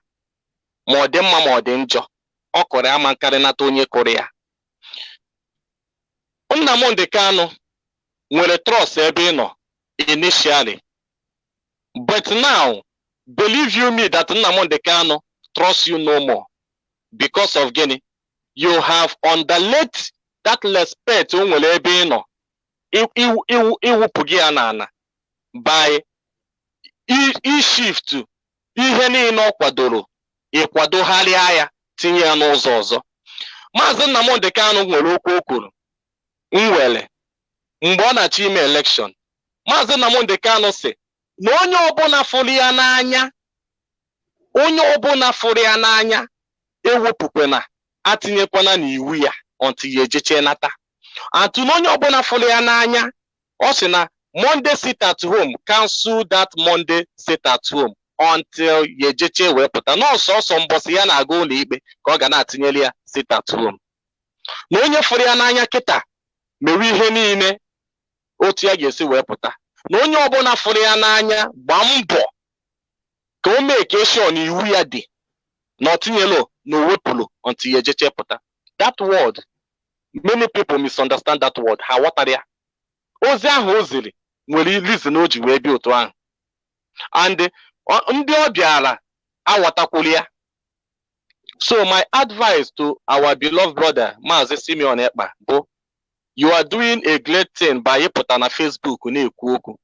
S2: ma ọ dị mma ma ọ dị njọ ọkụrụ ama nkarị nata onye kụrụ ya. Nnamdi Kanu nwere trust ebe ị nọ initially, but now believe you me that Nnamdi Kanu trusts you no more because of gịnị? You have underlaid that respect o nwere ebe ị nọ iwụpụ gị ya n'ala by shift ihe niile ọ kwadoro ịkwadogharịa ya tinye ya n'ụzọ ọzọ. Maazị Nnamdi Kanu nwere okwu o kwuru nwere mgbe ọ na-achọ ime election. Maazị Nnamdi Kanu sị na onye ọbụla fụrụ ya n'anya ewepụkwana atinyekwana n'iwu ya until ya ejeche nata. Atụ na onye ọbụla fụrụ ya n'anya ọ sị na Monday sit at home, cancel that Monday sit at home until ya ejeche wee pụta. N'ọsọsọ mbọsị ya na-aga ụlọ ikpe ka ọ ga na-atinyere ya sit at home. Na onye fụrụ ya n'anya kịta mere ihe niile otu ya ga-esi wee pụta. Na onye ọbụla fụrụ ya n'anya gbaa mbọ ka o mee ka sure na iwu ya dị na otinyelo na owepụlụ until ya ejeche pụta. That word, many people misunderstand that word. Ha ghọtara ya. Ozi ahụ o ziri nwere reason o ji wee bịa otu ahụ, and ndị ọ bịara aghọtakwuru ya. So my advice to our beloved brother Maazị Simeon Ekpa bụ, you are doing a great thing by ịpụta na Facebook na-ekwu okwu.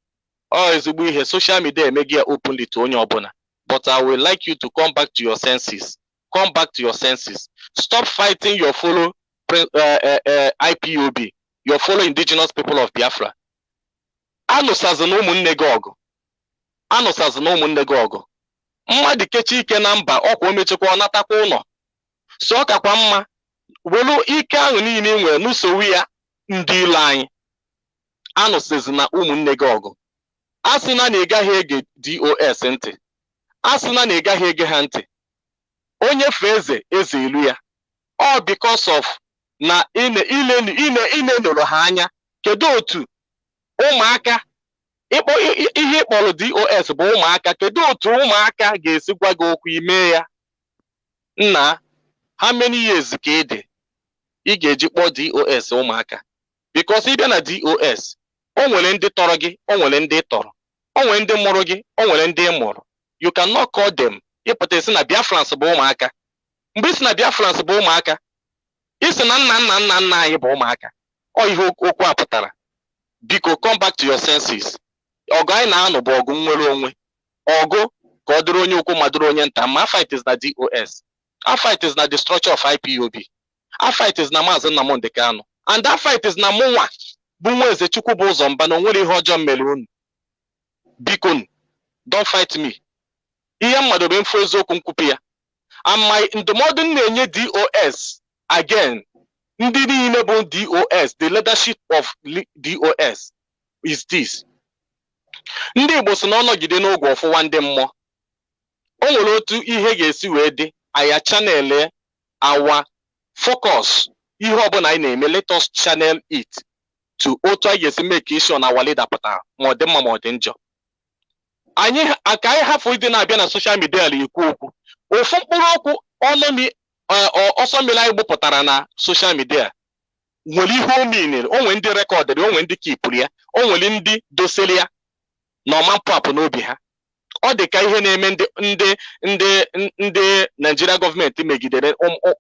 S2: Ezigbo ihe, social media emeghị ya openly to onye ọbụla. But I would like you to come back to your senses. Come back to your senses. Stop fighting your fellow IPOB, your fellow indigenous people of Biafra. Anụsazina ụmụnne gị ọgụ. Anụsazina ụmụnne gị ọgụ. Mmadụ kechi ike na mba ọkwa omechekwa ọ natakwa ụlọ. So ọ kakwa mma welu ike ahụ niile nwere n'usoro ya ndị ilo anyị. Anụsazina ụmụnne gị ọgụ. Asịna na ị gaghị ege DOS ntị. Asịna na ị gaghị ege ha ntị. Onye fe eze ilu ya. All because of na ine nụrụ ha anya. Kedu otu ụmụaka ihe ịkpọrọ DOS bụ ụmụaka, kedu otu ụmụaka ga-esi gwa gị okwu ime ya? Nna, how many years ka ị ga-eji kpọọ DOS ụmụaka? Because ị bịa na DOS, o nwere ndị tọrọ gị, o nwere ndị tọrọ, o nwere ndị mụrụ gị, o nwere ndị mụrụ. You cannot call them. Ịpụta isi na Biafrans bụ ụmụaka. Mgbe isi na Biafrans bụ ụmụaka, isi na nna anyị bụ ụmụaka. Ọ ihe okwu a pụtara. Biko, come back to your senses. Ọgụ anyị na-anụ bụ ọgụ nwere onwe. Ọgụ ka ọ dịrị onye ukwu ma dịrị onye nta. Ma fight is na DOS. Our fight is na the structure of IPOB. Our fight is na Maazị Nnamdi Kanu. And that fight is na mụnwa bụ nwa eze Chukwu bụ ụzọ mba na onwere ihe ọjọọ mere unu. Biko, don't fight me. Ihe mmadụ bụ mfu eziokwu nkwupụ ya. And my ndụmọdụ na-enye DOS again, ndị niile bụ DOS, the leadership of DOS is this. Ndị Igbo si na ọnọgide n'ogwe ọfụwa ndị mmụọ. O nwere otu ihe ga-esi wee dị, aya channel our focus. Ihe ọbụla anyị na-eme, let us channel it to otu anyị ga-esi make sure na our leader pụtara ma ọ dị mma ma ọ dị njọ. Anyị aka anyị hafụ ịdị na-abịa na social media ekwu okwu. Ofu mkpụrụ okwu ọsọ mmiri anyị gbupụtara na social media nwere ihe o minere. O nwere ndị rekọdịrị, o nwere ndị kipụrụ ya, o nwere ndị dosere ya na ọma mpapụ n'obi ha. Ọ dị ka ihe na-eme ndị Nigeria gọọmenti megidere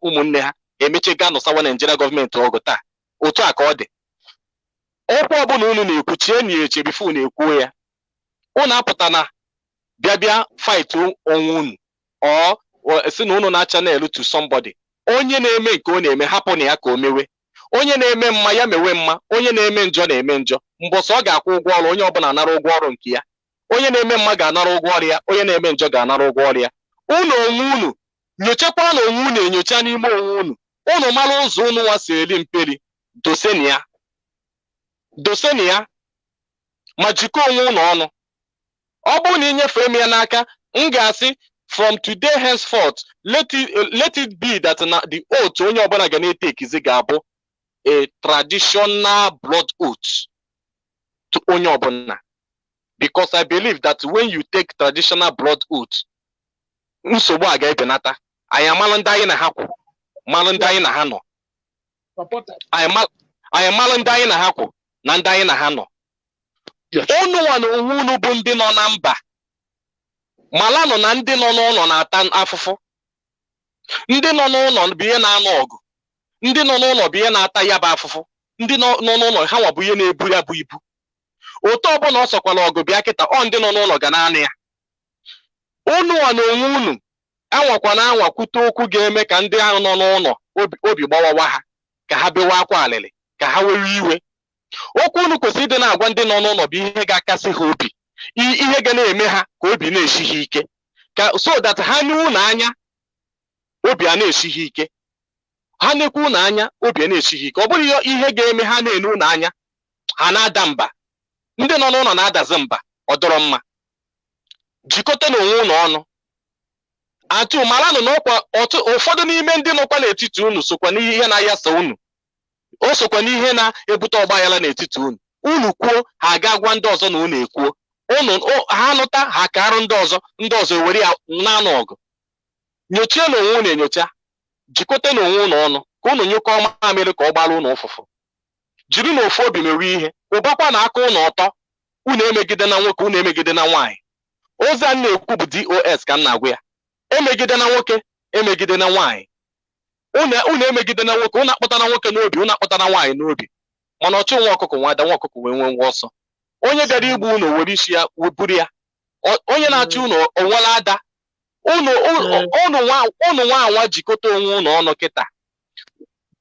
S2: ụmụnne ha emeche ga nụsawa Nigeria gọọmenti ọgụ taa. Otu a ka ọ dị. Okwu ọbụla unu na-ekwu chie na eche bifo na-ekwuo ya. Unu apụta na bịa fight onwe unu or si na unu na channel to somebody. Onye na-eme nke ọ na-eme hapụ na ya ka o mewe. Onye na-eme mma ya mewe mma, onye na-eme njọ na-eme njọ. Mbọsọ ọ ga-akwụ ụgwọ ọrụ, onye ọbụla anara ụgwọ ọrụ nke ya. Onye na-eme mma ga-anara ụgwọ ọrụ ya, onye na-eme njọ ga-anara ụgwọ ọrụ ya. Unu onwe unu nyochakwa na onwe unu enyocha n'ime onwe unu. Unu mara ụzọ unu nwa si eri mperi, doseni ya ma jikọọ onwe unu ọnụ. Ọ bụrụ na inyefere m ya n'aka, m ga-asị from today henceforth, let it be that the oath onye ọbụla ga na-etake is ga-abụ a traditional blood oath to onye ọbụla. Because I believe that when you take traditional blood oath, nsogbu a ga-ebenata. Anyị amalụ ndị anyị na ha kwụ, malụ ndị anyị na ha nọ. Anyị amalụ ndị anyị na ha kwụ na ndị anyị na ha nọ. Unu nwa na onwe unu bụ ndị nọ na mba, malanụ na ndị nọ n'ụlọ na-ata afụfụ. Ndị nọ n'ụlọ bụ ihe na-anụ ọgụ, ndị nọ n'ụlọ bụ ihe na-ata ya bụ afụfụ, ndị nọ n'ụlọ ha nwa bụ ihe na-ebu ya bụ ibu. Otu ọbụla ọ sọkwala ọgụ bịa kịta, ọ ndị nọ n'ụlọ ga na-anụ ya. Unu nwa na onwe unu anwakwa na anwa kwute okwu ga-eme ka ndị ahụ nọ n'ụlọ obi gbawawa ha, ka ha bewa akwa alịlị, ka ha were iwe. Okwu unu kwesịrị ịdị na-agwa ndị nọ n'ụlọ bụ ihe ga-akasị ha obi, ihe ga na-eme ha ka obi na-esi ha ike, ka so that ha n'iwu na anya obi a na-esi ha ike, ha na-ekwu na anya obi a na-esi ha ike. Ọ bụrụ ihe ga-eme ha na-enu na anya ha na-ada mba. Ndị nọ n'ụlọ na-adazi mba, ọ dọrọ mma. Jikọta n'onwe unu ọnụ. Atụ maranụ na ụfọdụ n'ime ndị nọkwa n'etiti unu sokwa n'ihe na-ayasa unu. O sokwa n'ihe na-ebute ọgbaghara n'etiti unu. Unu kwuo, ha ga-agwa ndị ọzọ na unu ekwuo. Ha nụta, ha karụ ndị ọzọ were ya na-anụ ọgụ. Nyochie n'onwe unu enyocha. Jikọta n'onwe unu ọnụ ka unu nyụkọ mamịrị ka ọ gbara unu ụfụfụ. Jiri n'ofu obi mewe ihe, ụbakwa na aka unu ọtọ. Unu emegide na nwoke, unu emegide na nwaanyị. Ozi a na-ekwu bụ DOS ka m na-agwa ya. Emegide na nwoke, emegide na nwaanyị. Unu emegide na nwoke, unu akpọta na nwoke n'obi, unu akpọta na nwaanyị n'obi. Mana ọchụ nwa ọkụkọ nwada, nwa ọkụkọ wee nwee nwa ọsọ. Onye bịara igbu unu were isi ya weburu ya. Onye na-achụ unu onwela ada. Unu nwa anwa jikọta onwe unu ọnụ kịta.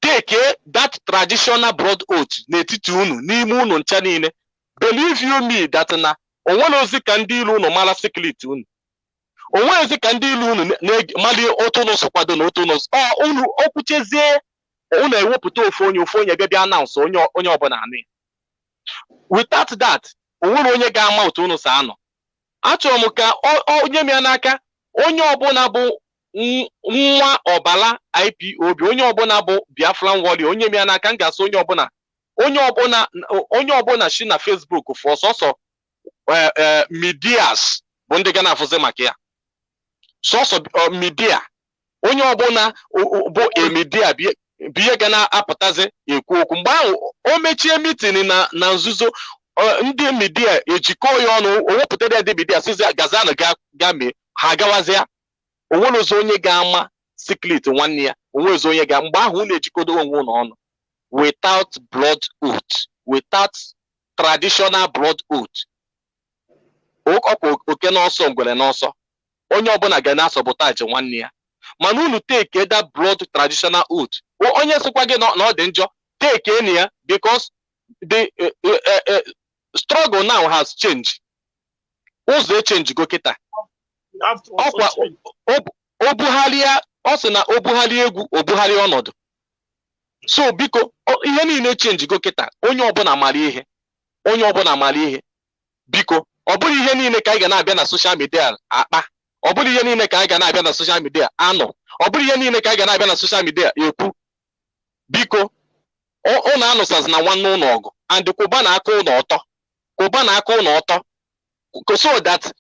S2: Take that traditional blood oath n'etiti unu, n'ime unu ncha niile. Believe you me that na onwere ozi ka ndị ilu unu mara secret unu. Onwere ozi ka ndị ilu unu mali otu unu so kwado na otu unu unu okwuchezie, unu ewepụta ofu onye bịa announce onye ọbụla anụ ya. Without that, onwere onye ga-ama otu unu so anọ. Achọrọ m ka onye m ya n'aka, onye ọbụla bụ nwa ọbala IPOB, onye ọbụla bụ Biafran warrior, onye m ya n'aka, m ga-asị onye ọbụla si na Facebook fụ ọsọsọ medias bụ ndị ga na-afụzi maka ya. Sọsọ media, onye ọbụla bụ media bụ ihe ga na-apụtazi ekwu okwu. Mgbe ahụ o mechie meeting na nzuzo, ndị media ejikọ ya ọnụ, o wepụtara ndị media sizi gazanụ ga mee, ha agawazịa. Onwere ozi onye ga-ama secret nwanne ya, onwere ozi onye mgbe ahụ unu ejikọdo onwe unu ọnụ. Without blood oath, without traditional blood oath, ọkwa oke n'ọsọ ngwere n'ọsọ, onye ọbụla ga na-asọbotaji nwanne ya. Mana unu take that blood traditional oath, onye sịkwa gị na ọ dị njọ, take enyi ya, because the struggle now has changed. Ụzọ echange go kịta. Ọkwa obugharịa, ọ sị na obugharịa egwu, obugharịa ọnọdụ. So biko, ihe niile change go kịta. Onye ọbụla mara ihe. Biko, ọ bụrụ ihe niile ka anyị ga na-abịa na social media akpa. Ọ bụrụ ihe niile ka anyị ga na-abịa na social media anọ. Ọ bụrụ ihe niile ka anyị ga na-abịa na social media ekwu. Biko, ụnụ anụsazi na nwanne ụlọ ọgụ, and kwụba na aka ụlọ ọtọ. So that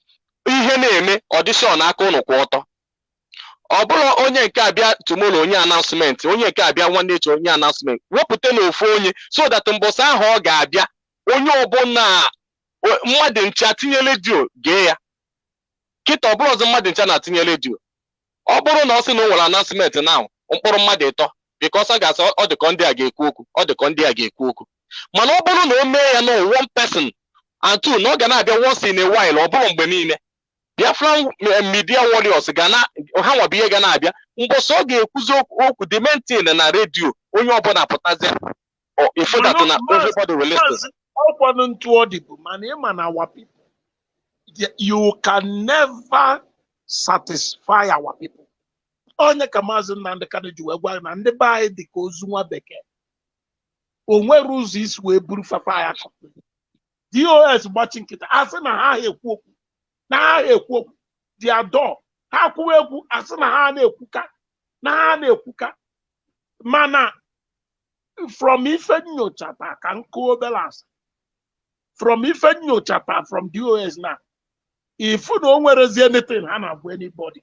S2: ihe na-eme audition aka ụnụ kwụ ọtọ. Ọ bụrụ onye nke abịa tomorrow onye announcement, onye nke abịa nwanne echi onye announcement, wepụta n'ofu onye, so that mbọsị ahụ ọ ga-abịa, onye ọbụla mmadụ ncha tinye redio gee ya. Kịta ọ bụrụ ọzọ mmadụ ncha na-atinye redio. Ọ bụrụ na ọ sị na o nwere announcement na mkpụrụ mmadụ ịtọ, because ọ ga-asị ọ dịka ndị a ga-ekwu okwu, mana ọ bụrụ na o mee ya na one person and two, na ọ ga na-abịa once in a while, ọ bụrụ mgbe niile. Biafran media warriors ha nwabụ ihe ga na-abịa mbọsị ọ ga-ekwuzi okwu the main thing na redio, onye ọbụla pụtazi ifedatụ na everybody will listen.
S1: Ọkwanụ ntụ ọ dị bụ mana ịma na our people, you can never satisfy our people. Onye ka Maazị Nnamdi Kanu ji wee gwa na ndị be anyị dị ka ozu nwa bekee, o nwere ụzọ isi wee buru fafa ya DOS gbachi nkịta, asị na ha ekwu okwu, their door ha kwuwa ekwu asị na ha na-ekwuka mana from ife nyochata ka nkụ obere asị from ife nyochata from DOS na ifu na o nwerezi anything ha na-abụ anybody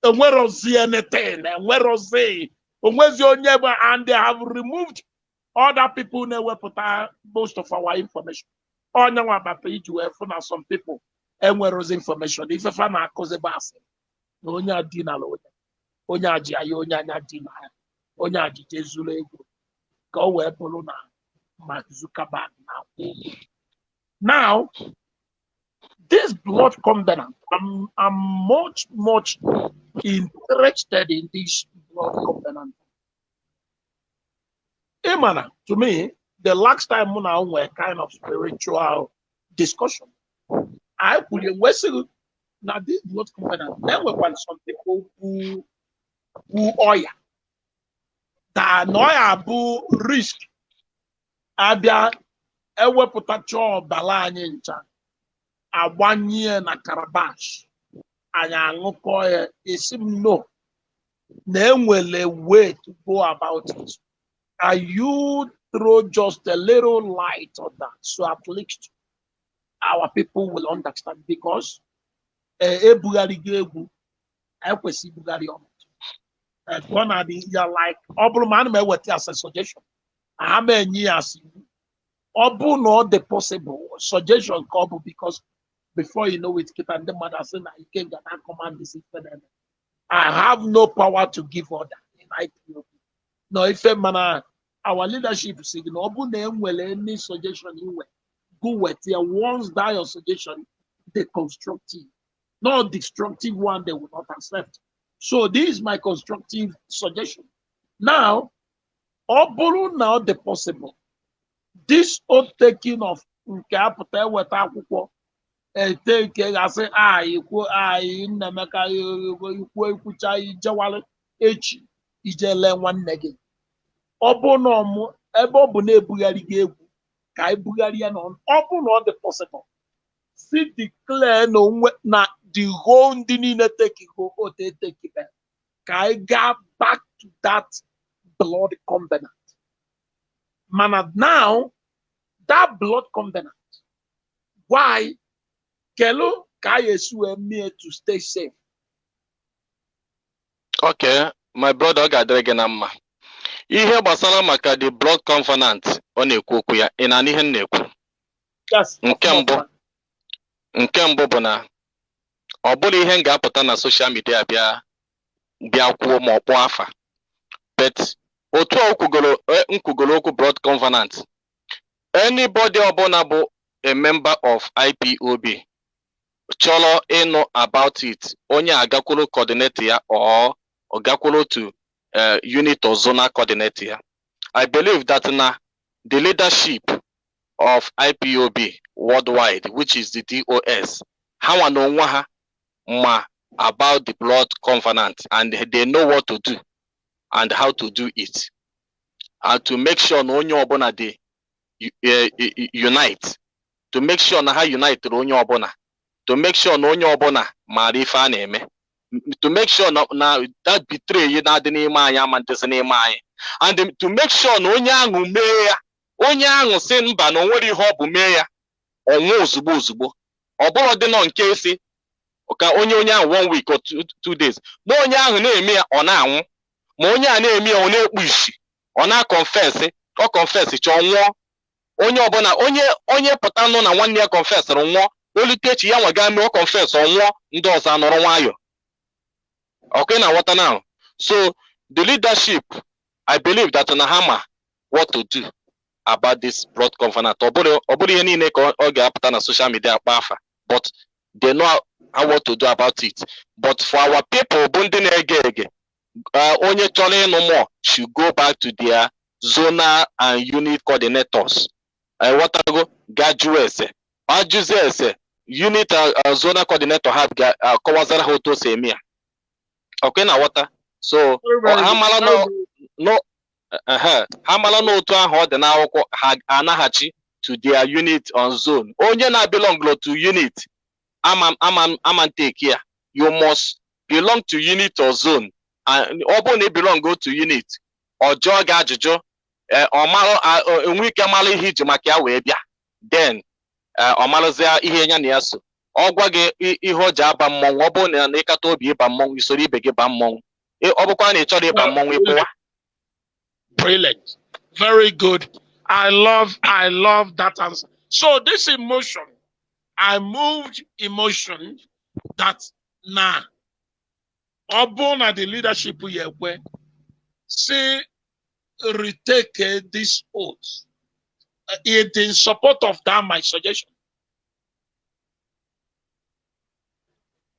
S1: enwerozi anything onwezi onye bụ and they have removed other people na-ewepụta most of our information onye nwa bata iji wee fụ na some people enwerozi information ifefa na-akụzi bụ asị na onye adinala onye aji ya onye anya dina ya onye ajije zuru ego ka o wee bụrụ na Mark Zuckerberg na now this blood covenant I'm much interested in this blood covenant. Imana, to me, the last time we were kind of spiritual discussion. I could wrestle now this blood covenant. Then we want some people who oya that noya bu risk. Abia ewepụta chọọ bala anyị ncha agbanye na karabash anyị aṅụkọ ya isi m no na enwere way to go about it. Can you throw just a little light on that so at least our people will understand? Because ebugharị gị egwu ekwesị ibugharị ọnọdụ gonna be like ọ bụrụ ma ana m eweta as a suggestion I'm a years or not the possible suggestion couple because before you know it, keep and the mother saying that you can't get that command this. I have no power to give order in IPOB. No, if our leadership signal any suggestion you go with here once that your suggestion the constructive, not destructive one they will not accept. So this is my constructive suggestion. Now now the possible. This old taking of capital with akwụkwọ take asị ikwu Nnameka ikwucha ijewale echi ijele nwanne gị ọ bụ na ọmụ ebe ọ bụ na-ebugharị gị egwu ka ebugharị ya n'ọnụ ọ bụ na ọ dị possible si declare na the whole ndị niile take go ote take ka anyị gaa back to that blood covenant. Mana now, that blood covenant, why? Kelo Kayesu me to stay safe.
S2: Okay, my brother Gadregenama. Ihe gbasara maka the blood covenant ọ na-ekwu okwu ya ị na ihe na-ekwu.
S1: Yes.
S2: Nke mbụ bụ na ọ bụrụ ihe m ga-apụta na social media bịa kwuo ma ọ kpọọ afa. But otu nkwugoro okwu blood covenant. Anybody ọbụla bụ a member of IPOB chọrọ ịnụ about it, onye agakwuru coordinator ya or gakwuru to unit or zonal coordinator ya. I believe that na the leadership of IPOB worldwide, which is the DOS, ha na onwe ha ma about the blood covenant and they know what to do and how to do it, and to make sure na onye ọbụla dey unite, to make sure na ha unite onye ọbụla, to make sure na onye ọbụla mara ife a na-eme, to make sure na that betray yi na-adị n'ime anyị ama ndịsị n'ime anyị, and to make sure na onye ahụ mee ya, onye ahụ si mba na onwere ihe ọ bụ mee ya ọnwụ ozugbo ọ bụrụ dị nọ nke isi ka onye ahụ 1 week or 2 days na onye ahụ na-eme ya ọ na-anwụ, ma onye a na-eme ya ọ na-ekpu isi ọ na-confess ọ confess chọọ nwụọ, onye ọbụla onye pụta nụ na nwanne ya confessrụ nwụọ olitechi ya nwa ga mee ọ confess ọ nwụọ, ndị ọzọ anọrọ nwayọ. Okay, na what now? So the leadership, I believe that na ha what to do about this blood covenant. Ọ bụrụ ihe niile ka ọ ga-apụta na social media akpa afa, but they know how what to do about it. But for our people bụ ndị na-ege ege, onye chọrọ ịnụ more should go back to their zonal and unit coordinators. Watago gaju ese ajuze ese unit zonal coordinator ha kọwazara ha otu o si eme ya. Okay, na wata. So ha mara n'otu ahụ ọ dị n'akwụkwọ ha anaghachi to their unit on zone. Onye na belong to unit ama take ya you must belong to unit or zone. And open belong go to unit or jog ajujo or malo enwe ike mala ihe iji maka ya wee bịa. Then ọ malụzia ihe nya na ya so. Ọ gwa gị ihe o ji aba mmọnwụ, ọ bụ na ịkata obi ịba mmọnwụ isoro ibe gị ba mmọnwụ. Ọ bụkwa na ị chọrọ ịba mmọnwụ ịpụwa.
S1: Brilliant. Very good. I love that answer. So this emotion, I moved emotion that now upon the leadership we say retake this oath. It in support of that my suggestion.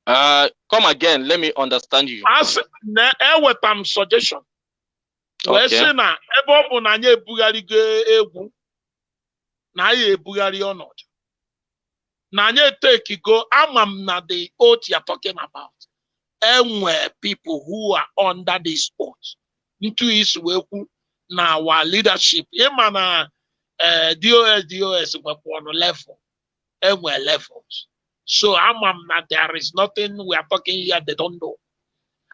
S2: Come again, let me understand you.
S1: As with suggestion. Wee sị na ebe ọ bụ na anyị ebugharịgo egwu na anyị ebugharị ọnọdụ na anyị etekigo ama m na the oath you're talking about enwe people who are under this oath ntu isi wee kwu na our leadership ịma na DOS nwekwa ọnụ level enwe levels so ama m na there is nothing we are talking here they don't know.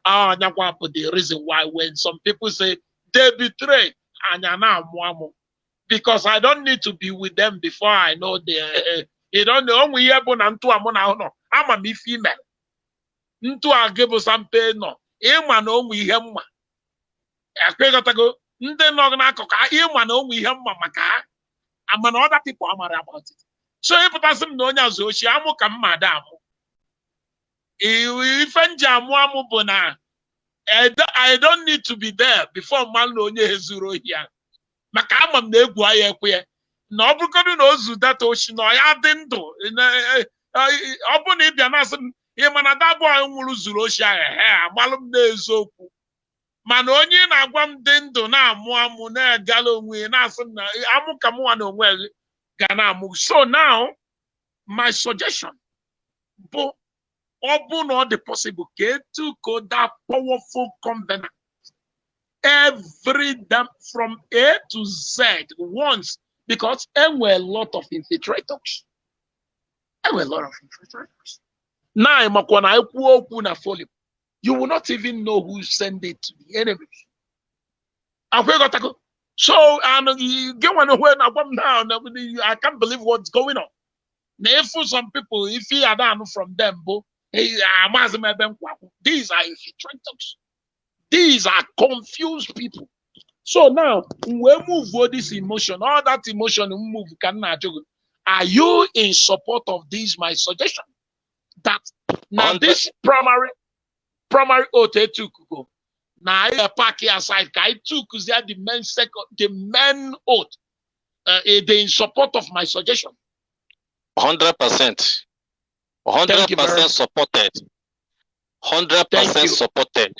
S1: Nyakwa bụ the reason why when some people say they betray Anyana because I don't need to be with them before I know they you don't know we have ntu amuna no ama me female ntu agebu Sampe no ịma na onwe ihe mma akwegotago ndị nọ n'akụkụ ịma na onwe ihe mma maka ama na other people amara about it so ịpụtasị m na onye azụ ochi amụ ka mma ada amụ ife nji amụ bụ na I don't need to be there before man onye hezuru here. Maka ama m na egwu aya ekwe na ọbụgodu na ozu data oshi na ya dị ndụ ọ bụ na ịbịa na asị m ị mana dabụ nwụrụ zuru oshi agha agbalụ m n'eziokwu mana onye na-agwa m dị ndụ na-amụ na-egala onwe na-asị m na amụ ka mụnwa na onwe ga na-amụ. So now my suggestion bụ ọ not the possible to go that powerful covenant every damn from A to Z once because there were a lot of infiltrators. Now I'm na follow. You will not even know who sent it to the enemies. So and you get one when I come down, I can't believe what's going on. Now, for some people, if you are down from them, these are infiltrators. These are confused people. So now we move with this emotion. All that emotion move. Are you in support of this? My suggestion that now this primary oath took go. Now I pack aside. I took the main oath. They in support of my suggestion.
S2: 100%. 100% supported. 100% supported.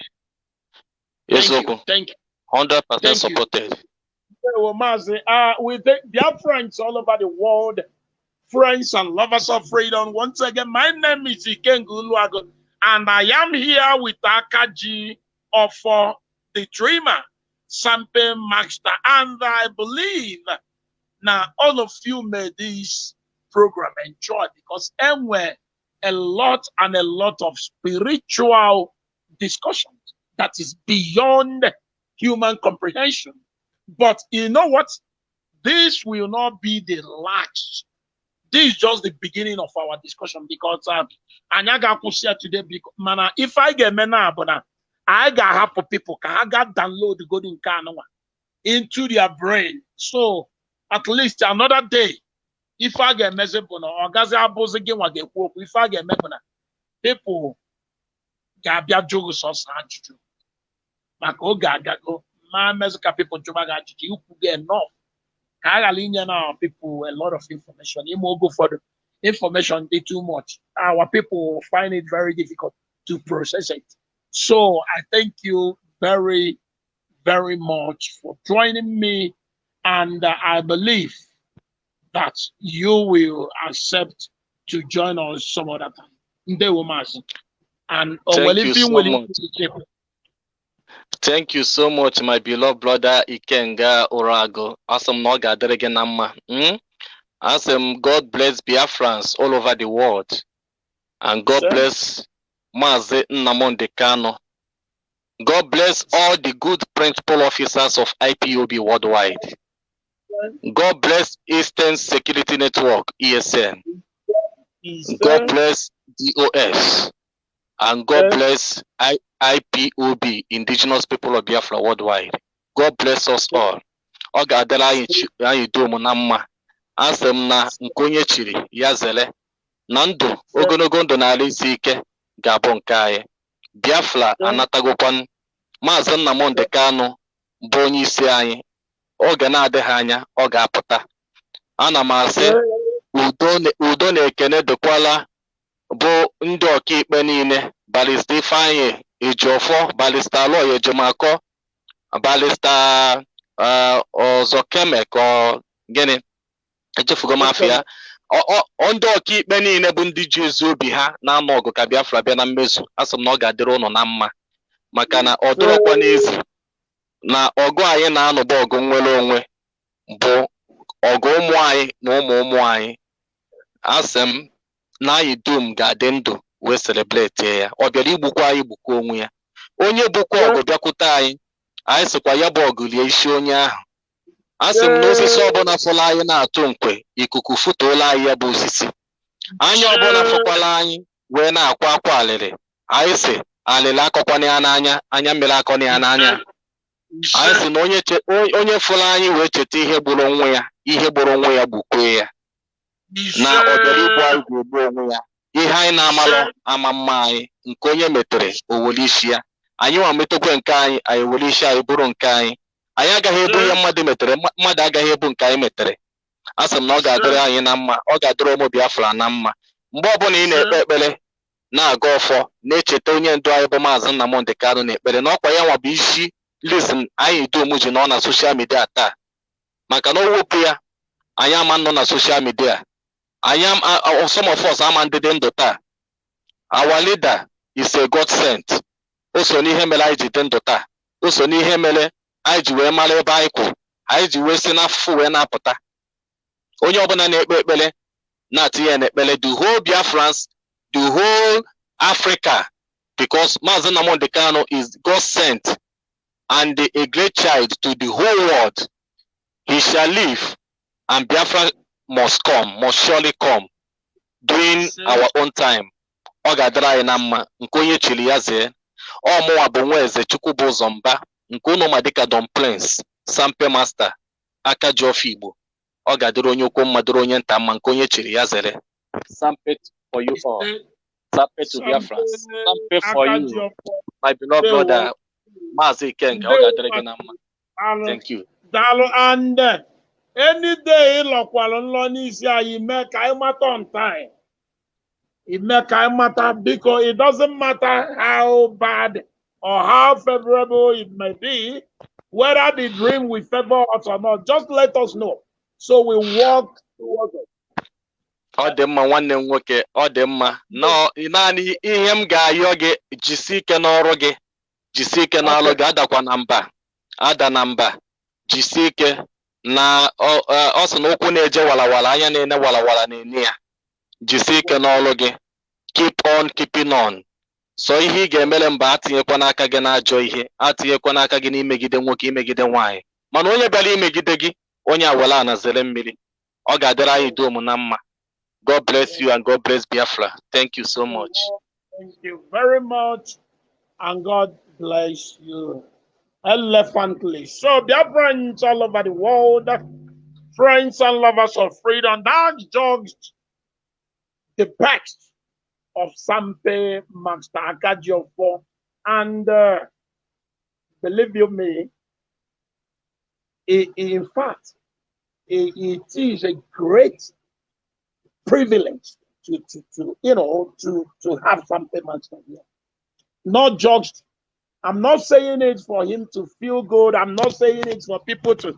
S2: Yes,
S1: thank you.
S2: 100% supported.
S1: We thank dear friends all over the world, friends and lovers of freedom. Once again, my name is Ikengu Uluago, and I am here with Akaji of the dreamer, Sampe Master. And I believe now all of you made this program enjoy because anywhere a lot of spiritual discussions that is beyond human comprehension. But you know what? This will not be the last. This is just the beginning of our discussion because Anyaga Kusia today, man, if I get mena, but I got help for people, I got download the golden canoa into their brain. So at least another day. If I get message or Gaza Bose again, I get work. If I get member, people Gabia Jogos or Sanju. Mako Gagago, my Mexican people, Jomaga, you could get enough. Kagalinia now, people, a lot of information. You will go for the information, they too much. Our people find it very difficult to process it. So I thank you very, very much for joining me. And I believe that you will accept to join us some other time. And
S2: thank you so much, my beloved brother Ikenga Orago. Awesome Noga Deregenama. Awesome. God bless Biafrans all over the world. And God bless Mazi Nnamdi Kanu. God bless all the good principal officers of IPOB worldwide. God bless Eastern Security Network, ESN. God bless DOS. And God bless IPOB, Indigenous People of Biafra worldwide. God bless us all. Ọ ga-adịrị anyị dum na mma. Asị m na nke onye chiri ya zere na ndụ ogologo ndụ n'ala isi ike ga-abụ nke anyị. Biafra anatagokwan. Maazị Nnamdi Kanu bụ onye isi anyị. Oge na-adịghị anya ọ ga-apụta. Ana m asị udo na ekene dịkwala bụ ndị ọkaikpe niile, Barrister Ifeanyi Ejiofor, Barrister Aloy Ejimakor, Barrister Ozokeme ka gịnị echefugo m afọ ya. Ndị ọkaikpe niile bụ ndị ji ezi obi ha na-anọ ọgụ ka Biafra bịa na mmezu. Asị m na ọ ga-adịrị ụnụ na mma, maka na ọ dịrọkwa n'ezi na ọgụ anyị na-anụ bụ ọgụ nwere onwe, bụ ọgụ ụmụ anyị na ụmụ anyị. Asị m na anyị dum ga-adị ndụ wee celebrate ya. Ọ bịara igbukwa anyị gbukwa onwe ya. Onye bụkwa ọgụ bịakwute anyị sịkwa ya bụ ọgụ lie isi onye ahụ. Asị m na osisi ọbụla fọla anyị na-atụ nkwe, ikuku futuola anyị ya bụ osisi. Anya ọbụla fọkwala anyị wee na-akwa akwa alịrị, anyị sị alịrị akọkwana ya n'anya, anya mmiri akọna ya n'anya. Anyị sị na onye fọla anyị wee cheta ihe gburu onwe ya gbukwee ya. Na ọ bịara igbu anyị ga-egbu onwe ya. Ihe anyị na-amalụ ama mma anyị, nke onye metere owere isi ya. Anyị nwa metokwe nke anyị were isi anyị bụrụ nke anyị. Anyị agaghị ebu ihe mmadụ metere, mmadụ agaghị ebu nke anyị metere. Asị m na ọ ga-adịrị anyị na mma, ọ ga-adịrị ụmụ Biafra na mma. Mgbe ọbụla ị na-ekpe ekpere na-aga ọfọ, na-echeta onye ndu anyị bụ Maazị Nnamdi Kanu na-ekpere na ọkwa ya nwa bụ isi listen anyị dum ji nọ na soshal midia taa. Maka na o wepụ ya, anyị ama nọ na soshal midia. Some of us ama ndị dị ndụ taa. Our leader is a God sent. O so n'ihe mere anyị ji dị ndụ taa. O so n'ihe mere anyị ji wee mara ebe anyị kwụ. Anyị ji wee si n'afụfụ wee na-apụta. Onye ọbụla na-ekpe ekpere na-atinye n'ekpere, the whole Biafrans, the whole Africa, because Maazị Nnamdi Kanu is God sent and a great child to the whole world. He shall live and Biafra must surely come during our own time. Ọ ga-adịrị anyị na mma, nke onye chiri ya zee. Ọ mụnwa bụ nwa eze Chukwu bụ ụzọ mba, nke unu ma dịka Don Prince, Sampe Master, aka ji ọfọ Igbo. Ọ ga-adịrị onye ukwu mma, dịrị onye nta mma, nke onye chiri ya zere. Sampe for you all. Sampe to Biafrans. Sampe for you, my beloved brother, Maazị Ikenga. Ọ ga-adịrị gị na mma. Thank you.
S1: And any day ịlọkwalụ nlọ n'isi anyị, mee ka anyị mata on time. It make a matter because it doesn't matter how bad or how favorable it may be, whether the dream will favor us or not. Just let us know, so we walk towards it.
S2: Ọ dị mma nwanne m nwoke, ọ dị mma. Naanị ihe m ga-ayọ gị, jisi ike n'ọrụ gị, jisi ike n'ọrụ gị, adakwa na mba, ada na mba, jisi ike na ọ sị na okwu na-eje walawala, anya na-ene walawala na-ene ya. Jisi ike n'ọrụ gị, keep on keeping on. So ihe ị ga-emere mba, atinyekwa n'aka gị n'ajọ ihe, atinyekwa n'aka gị n'imegide nwoke, imegide nwaanyị. Mana onye bịara imegide gị, onye awela na zere mmiri. Ọ ga-adịrị anyị dum na mma. God bless you and God bless Biafra. Thank you so much.
S1: Thank you very much and God bless you elephantly. So Biafrans all over the world, friends and lovers of freedom, that judged the text of Sampe Master Akajiofor, and believe you me, in fact, it is a great privilege to have Sampe Master here. Not judged. I'm not saying it for him to feel good. I'm not saying it for people to,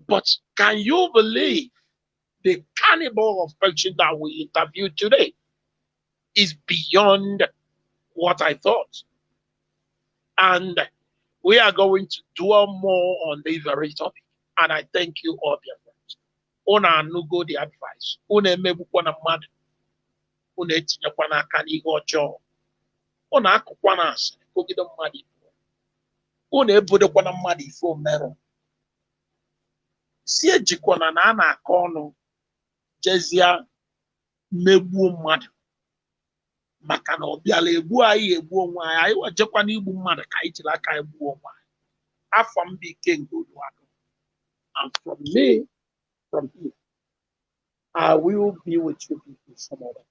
S1: but can you believe the cannibal of fiction that we interviewed today is beyond what I thought. And we are going to dwell more on this very topic. And I thank you all, dear friends. Una anugo the advice. Una emebukwana mad. Una etinyekwana aka n'ihe ọjọọ. ọ na-akụkwa na asịrị kogide mmadụ ife ọ na-ebodokwa na mmadụ ife omerụ si ejikwana na a na-akọ ọnụ jezie mmegbuo mmadụ maka na ọ bịala egbu anyị egbu onwe anyị anyị wejekwana igbu mmadụ ka anyị jiri aka anyị gbuo onwe anyị afọ mba ike nke Oluwadụ and from here I will be with you people some other